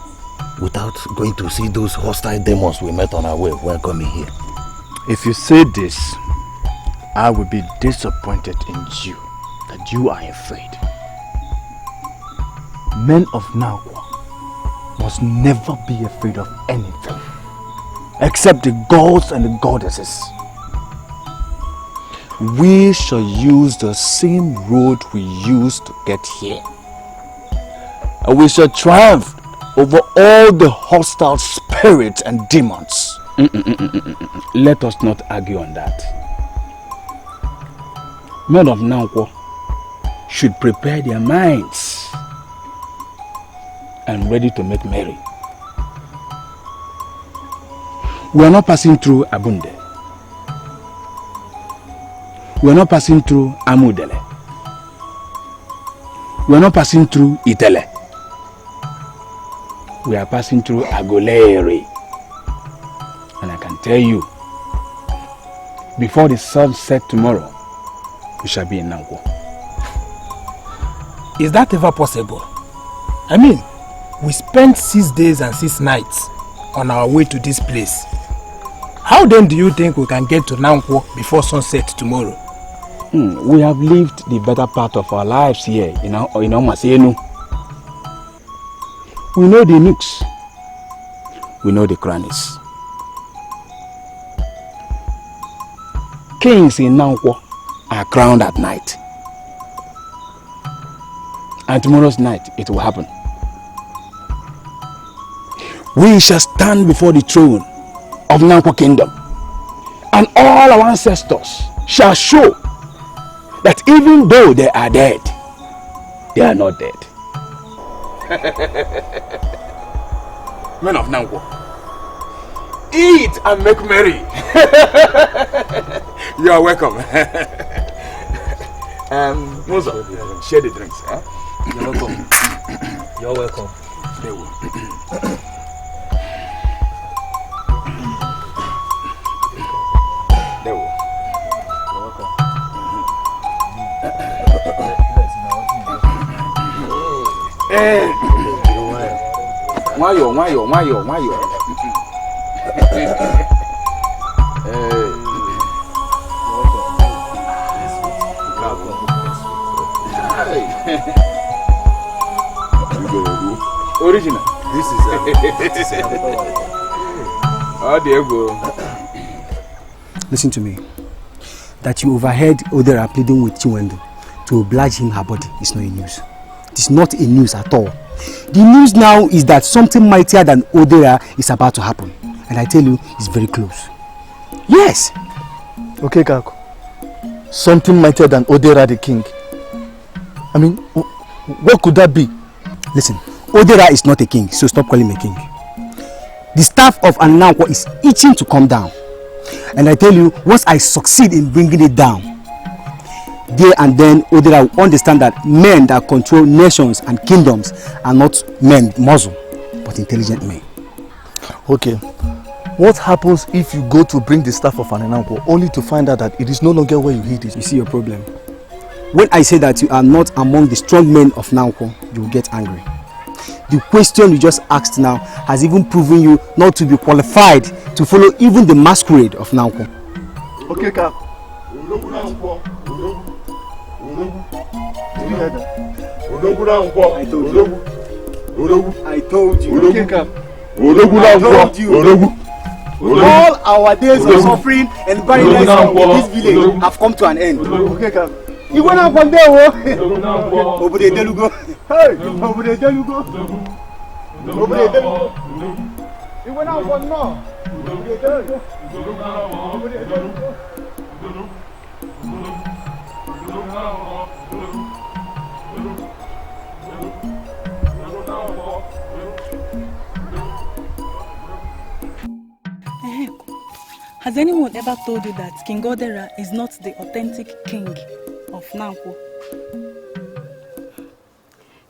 without going to see those hostile demons we met on our way when coming here.
If you say this, I will be disappointed in you that you are afraid. Men of Nangqua must never be afraid of anything except the gods and the goddesses. We shall use the same road we used to get here, and we shall triumph over all the hostile spirits and demons.
Let us not argue on that. Men of Nangqua should prepare their minds and ready to make merry. We are not passing through Abunde. We are not passing through Amudele. We are not passing through Itele. We are passing through Aguleri. And I can tell you, before the sun sets tomorrow, we shall be in Nangqua. Is that ever possible? I mean, we spent 6 days and 6 nights on our way to this place. How then do you think we can get to Nangqua before sunset tomorrow? We have lived the better part of our lives here in Omasenu.
We know the nooks. We know the crannies. Kings in Nangqua are crowned at night. And tomorrow's night it will happen. We shall stand before the throne of Nangqua Kingdom, and all our ancestors shall show that even though they are dead, they are not dead. Men of Nangqua, eat and make merry. You are welcome. Mozo, share the drinks. Huh?
You're welcome. You're welcome.
There we There we
You're welcome.
Wayo. Original.
This is
Oh, there you go.
Listen to me. That you overheard Odera pleading with Chinwendu to oblige him her body is not a news. It is not a news at all. The news now is that something mightier than Odera is about to happen. And I tell you, it's very close. Yes!
Okay, Kako. Something mightier than Odera the king. I mean, what could that be?
Listen, Odera is not a king, so stop calling me king. The staff of Nangqua is itching to come down. And I tell you, once I succeed in bringing it down, there and then Odera will understand that men that control nations and kingdoms are not men, muscle, but intelligent men.
Okay. What happens if you go to bring the staff of Nangqua only to find out that it is no longer where you hid it?
You see your problem. When I say that you are not among the strong men of Nangqua, you will get angry. The question you just asked now has even proven you not to be qualified to follow even the masquerade of Nangqua.
Okay, Kak. Did you hear that?
I told you.
Okay, Kak.
I told you. All our days of suffering and barrenness in this village have come to an end.
Okay, Kak.
You went out from there, over the Delugo. Hey, over the Delugo. Over the Delugo. You went out from now. Over the Delugo. Over the Delugo.
Has anyone ever told you that King Odera is not the authentic king of Nangqua?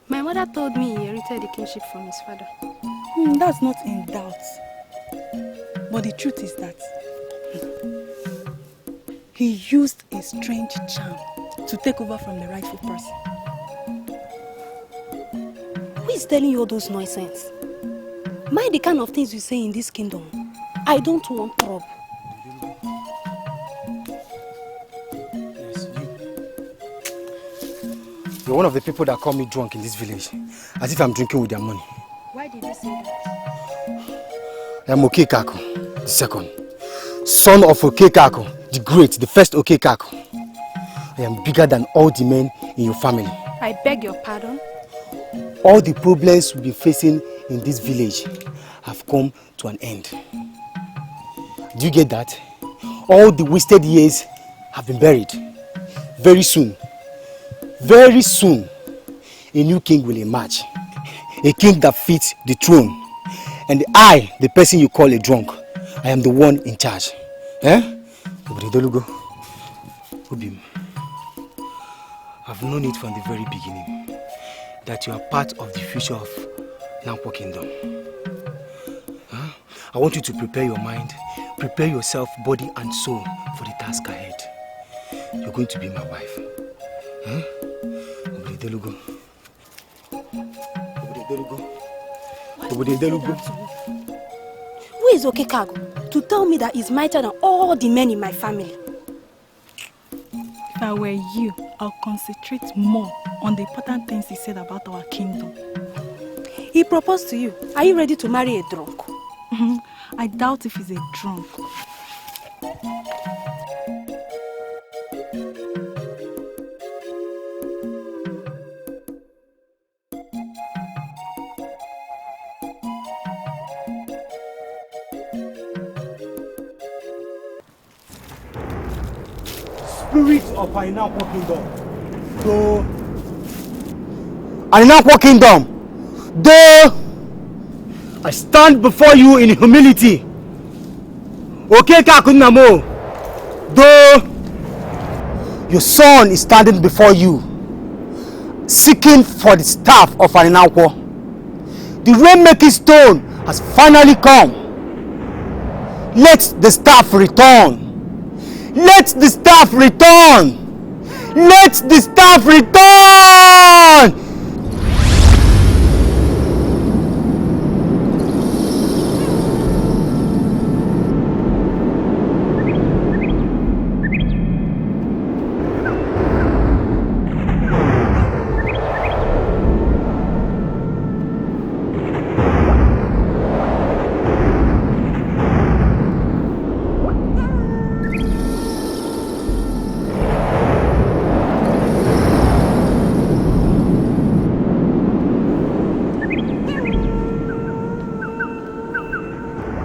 My mother told me he inherited the kingship from his father.
That's not in doubt. But the truth is that he used a strange charm to take over from the rightful person.
Who is telling you all those nonsense? Mind the kind of things you say in this kingdom. I don't want trouble.
You're one of the people that call me drunk in this village, as if I'm drinking with their money.
Why did you say that?
I'm Okekako, the second. Son of Okekako, the great, the first Okekako. I am bigger than all the men in your family.
I beg your pardon?
All the problems we've been facing in this village have come to an end. Do you get that? All the wasted years have been buried. Very soon, a new king will emerge. A king that fits the throne. And I, the person you call a drunk, I am the one in charge. Eh? I've known it from the very beginning that you are part of the future of Nangqua Kingdom. Huh? I want you to prepare your mind, prepare yourself, body and soul for the task ahead. You're going to be my wife. Huh?
Who is Okekago to tell me that he's mightier than all the men in my family?
If I were you, I'll concentrate more on the important things he said about our kingdom. He proposed to you. Are you ready to marry a drunk?
I doubt if he's a drunk.
Spirits of Nangqua Kingdom. Though Nangqua Kingdom, though I stand before you in humility. Okay, Kakunamo, though your son is standing before you, seeking for the staff of Nangqua. The Rainmaker stone has finally come. Let the staff return. Let the staff return. Let the staff return.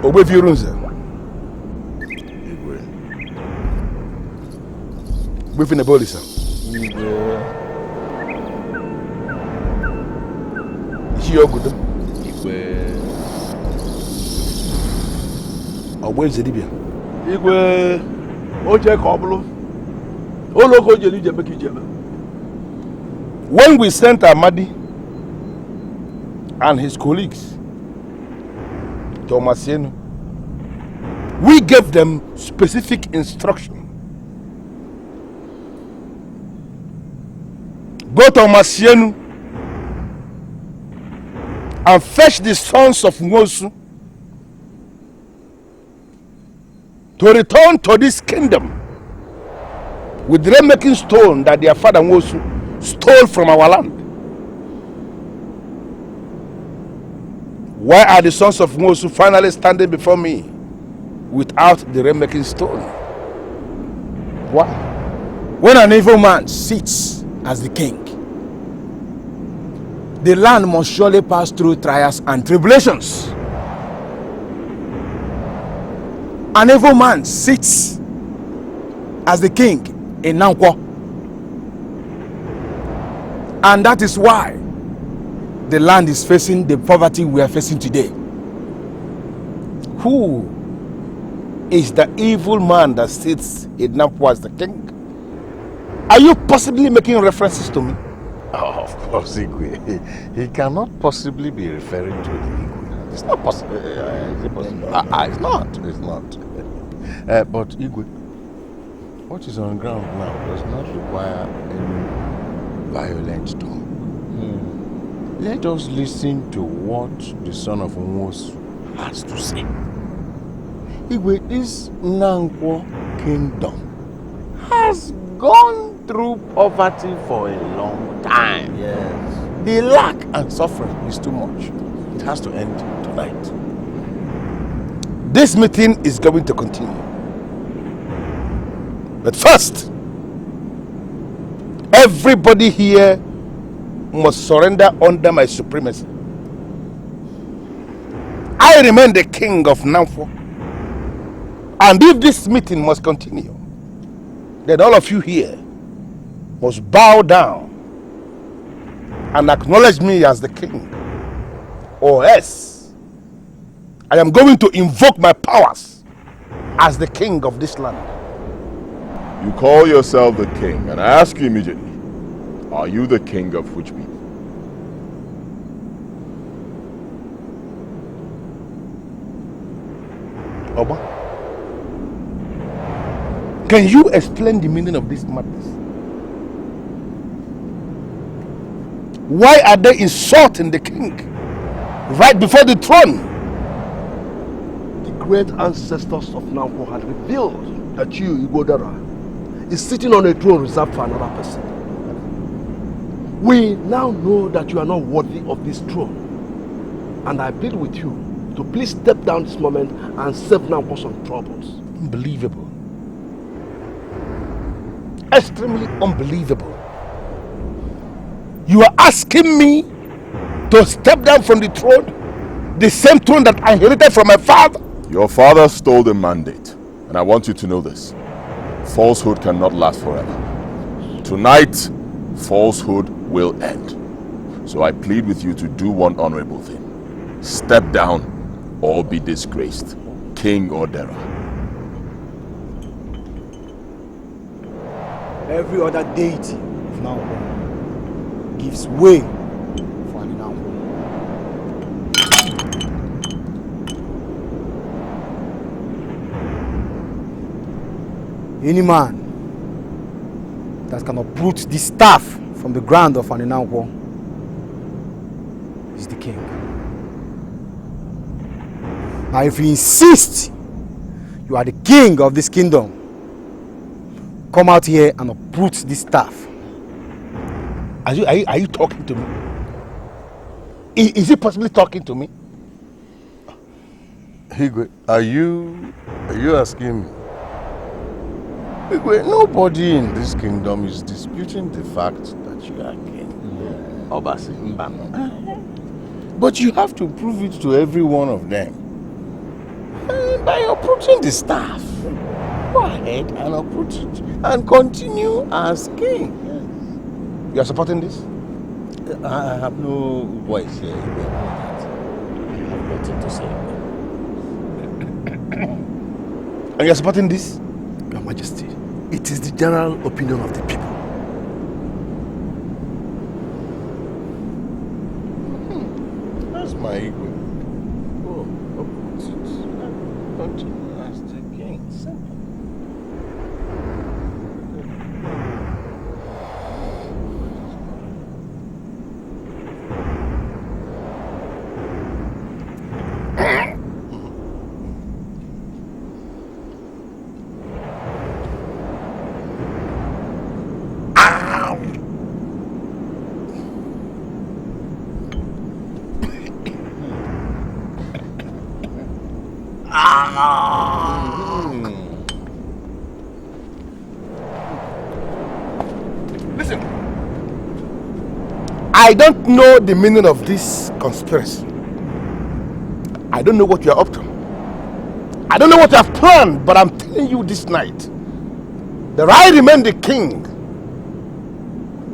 Ogbefiorunze. Igwe. Gbefine Bolisa.
Igwe.
Ishiogudu.
Igwe.
Ogbenze dibia.
Igwe. Oje kobulu. Oloko jeli jeme ki jeme.
When we sent Amadi and his colleagues to Omasienu, we gave them specific instruction. Go to Omasienu and fetch the sons of Nwosu to return to this kingdom with the Rainmaker stone that their father Nwosu stole from our land. Why are the sons of Nwosu finally standing before me without the Rainmaker stone? Why?
When an evil man sits as the king, the land must surely pass through trials and tribulations. An evil man sits as the king in Nangqua. And that is why the land is facing the poverty we are facing today.
Who is the evil man that sits in Nangqua as the king? Are you possibly making references to me?
Oh, of course, Igwe. He cannot possibly be referring to the Igwe. It's not possible. Is it possible? It's not. It's not. But Igwe, what is on ground now does not require any violent talk. Let us listen to what the son of Nwosu has to say. Igwe, this Nangqua kingdom has gone through poverty for a long time. Yes. The lack and suffering is too much. It has to end tonight.
This meeting is going to continue. But first, everybody here must surrender under my supremacy. I remain the king of Nangqua. And if this meeting must continue, then all of you here must bow down and acknowledge me as the king. Or else, I am going to invoke my powers as the king of this land.
You call yourself the king, and I ask you immediately, are you the king of which people?
Oba, can you explain the meaning of this madness? Why are they insulting the king right before the throne?
The great ancestors of Nangqua had revealed that you, Igodara, is sitting on a throne reserved for another person. We now know that you are not worthy of this throne.
And I plead with you to please step down this moment and save Nangqua some troubles. Unbelievable. Extremely unbelievable. You are asking me to step down from the throne? The same throne that I inherited from my father?
Your father stole the mandate, and I want you to know this. Falsehood cannot last forever. Tonight, falsehood will end. So I plead with you to do one honorable thing. Step down or be disgraced, king or Dera.
Every other deity of Nangqua gives way for an Nangqua. Any man that can uproot this staff from the ground of an Nangqua is the king. Now if you insist you are the king of this kingdom, come out here and uproot this staff.
Are you talking to me? Is he possibly talking to me?
Igwe, are you asking me? Igwe, nobody in this kingdom is disputing the fact that you are king. Obasi Mbano. But you have to prove it to every one of them. By uprooting the staff. Go ahead and uproot it and continue as king.
You are supporting this?
I have no voice here. I have nothing to say.
And you are supporting this?
Your Majesty, it is the general opinion of the people. That's my ego. Go, uproot it and continue as the king. Simple.
Listen, I don't know the meaning of this conspiracy. I don't know what you are up to. I don't know what you have planned, but I'm telling you this night that I remain the king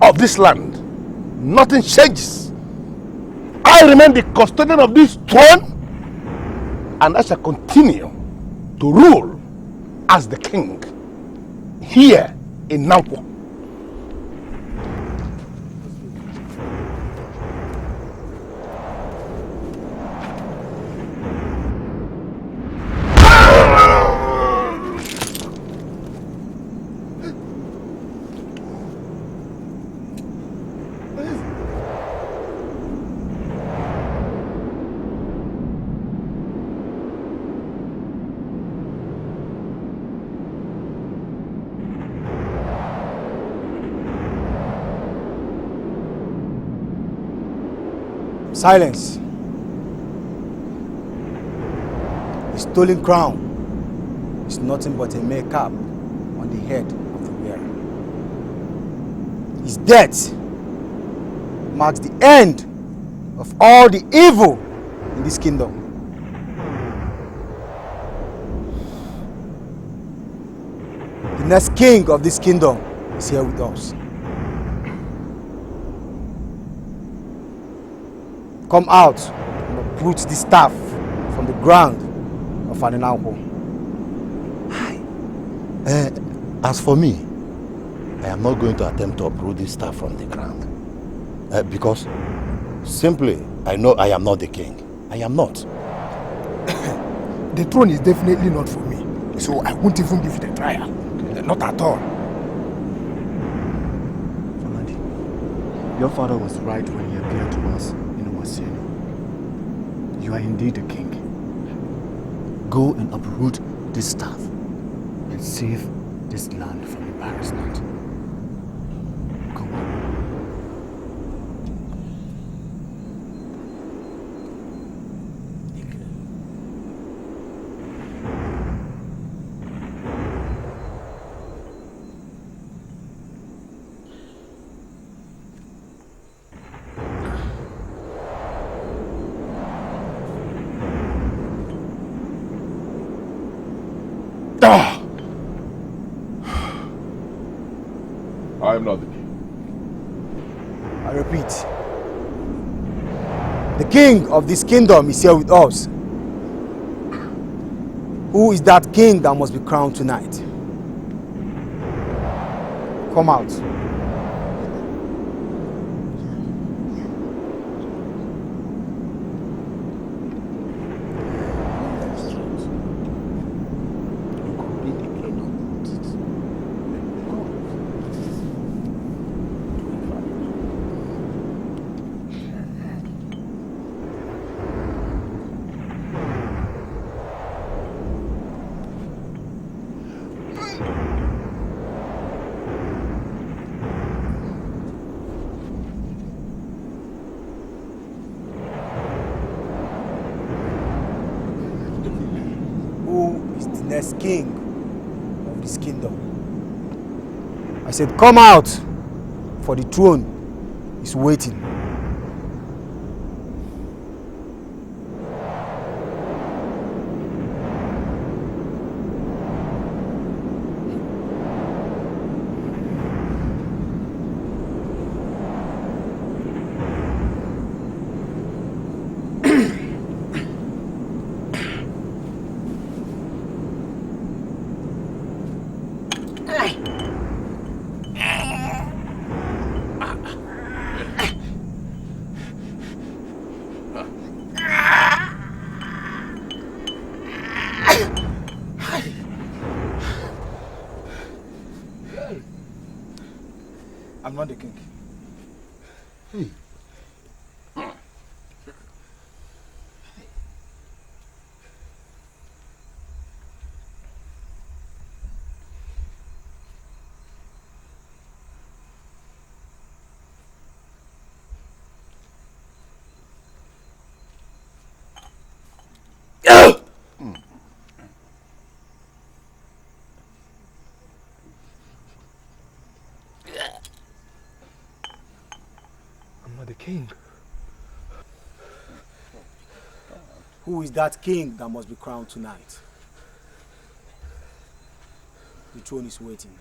of this land. Nothing changes. I remain the custodian of this throne, and I shall continue to rule as the king here in Nangqua.
Silence. The stolen crown is nothing but a mere cap on the head of the wearer. His death marks the end of all the evil in this kingdom. The next king of this kingdom is here with us. Come out and uproot the staff from the ground of Nangqua.
As for me, I am not going to attempt to uproot this staff from the ground. Because simply, I know I am not the king. I am not.
The throne is definitely not for me. So I won't even give it a trial. Not at all.
Amadi, your father was right when he appeared to us. You are indeed a king. Go and uproot this staff and save this land from embarrassment. Go on.
I am not the king.
I repeat, the king of this kingdom is here with us. Who is that king that must be crowned tonight? Come out. King of this kingdom. I said, come out, for the throne is waiting. I'm not the king.
The king.
Who is that king that must be crowned tonight? The throne is waiting.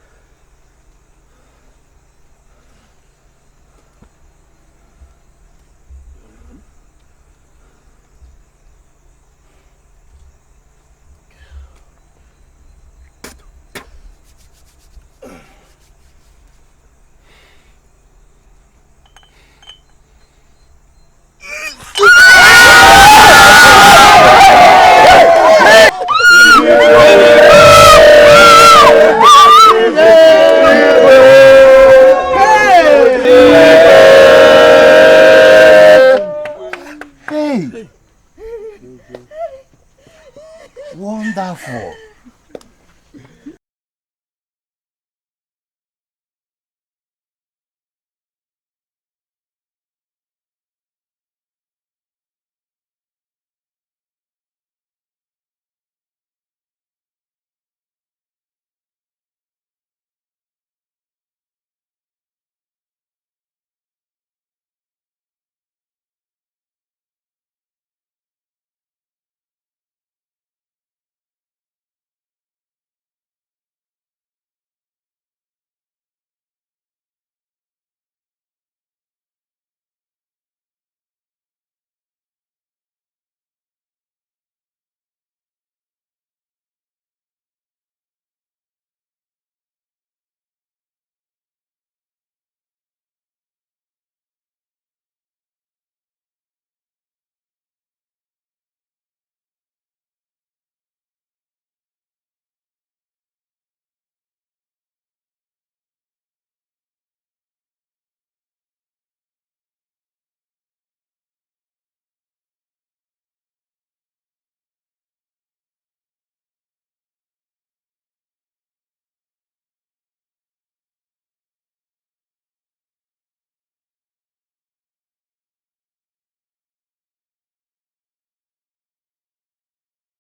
Wonderful.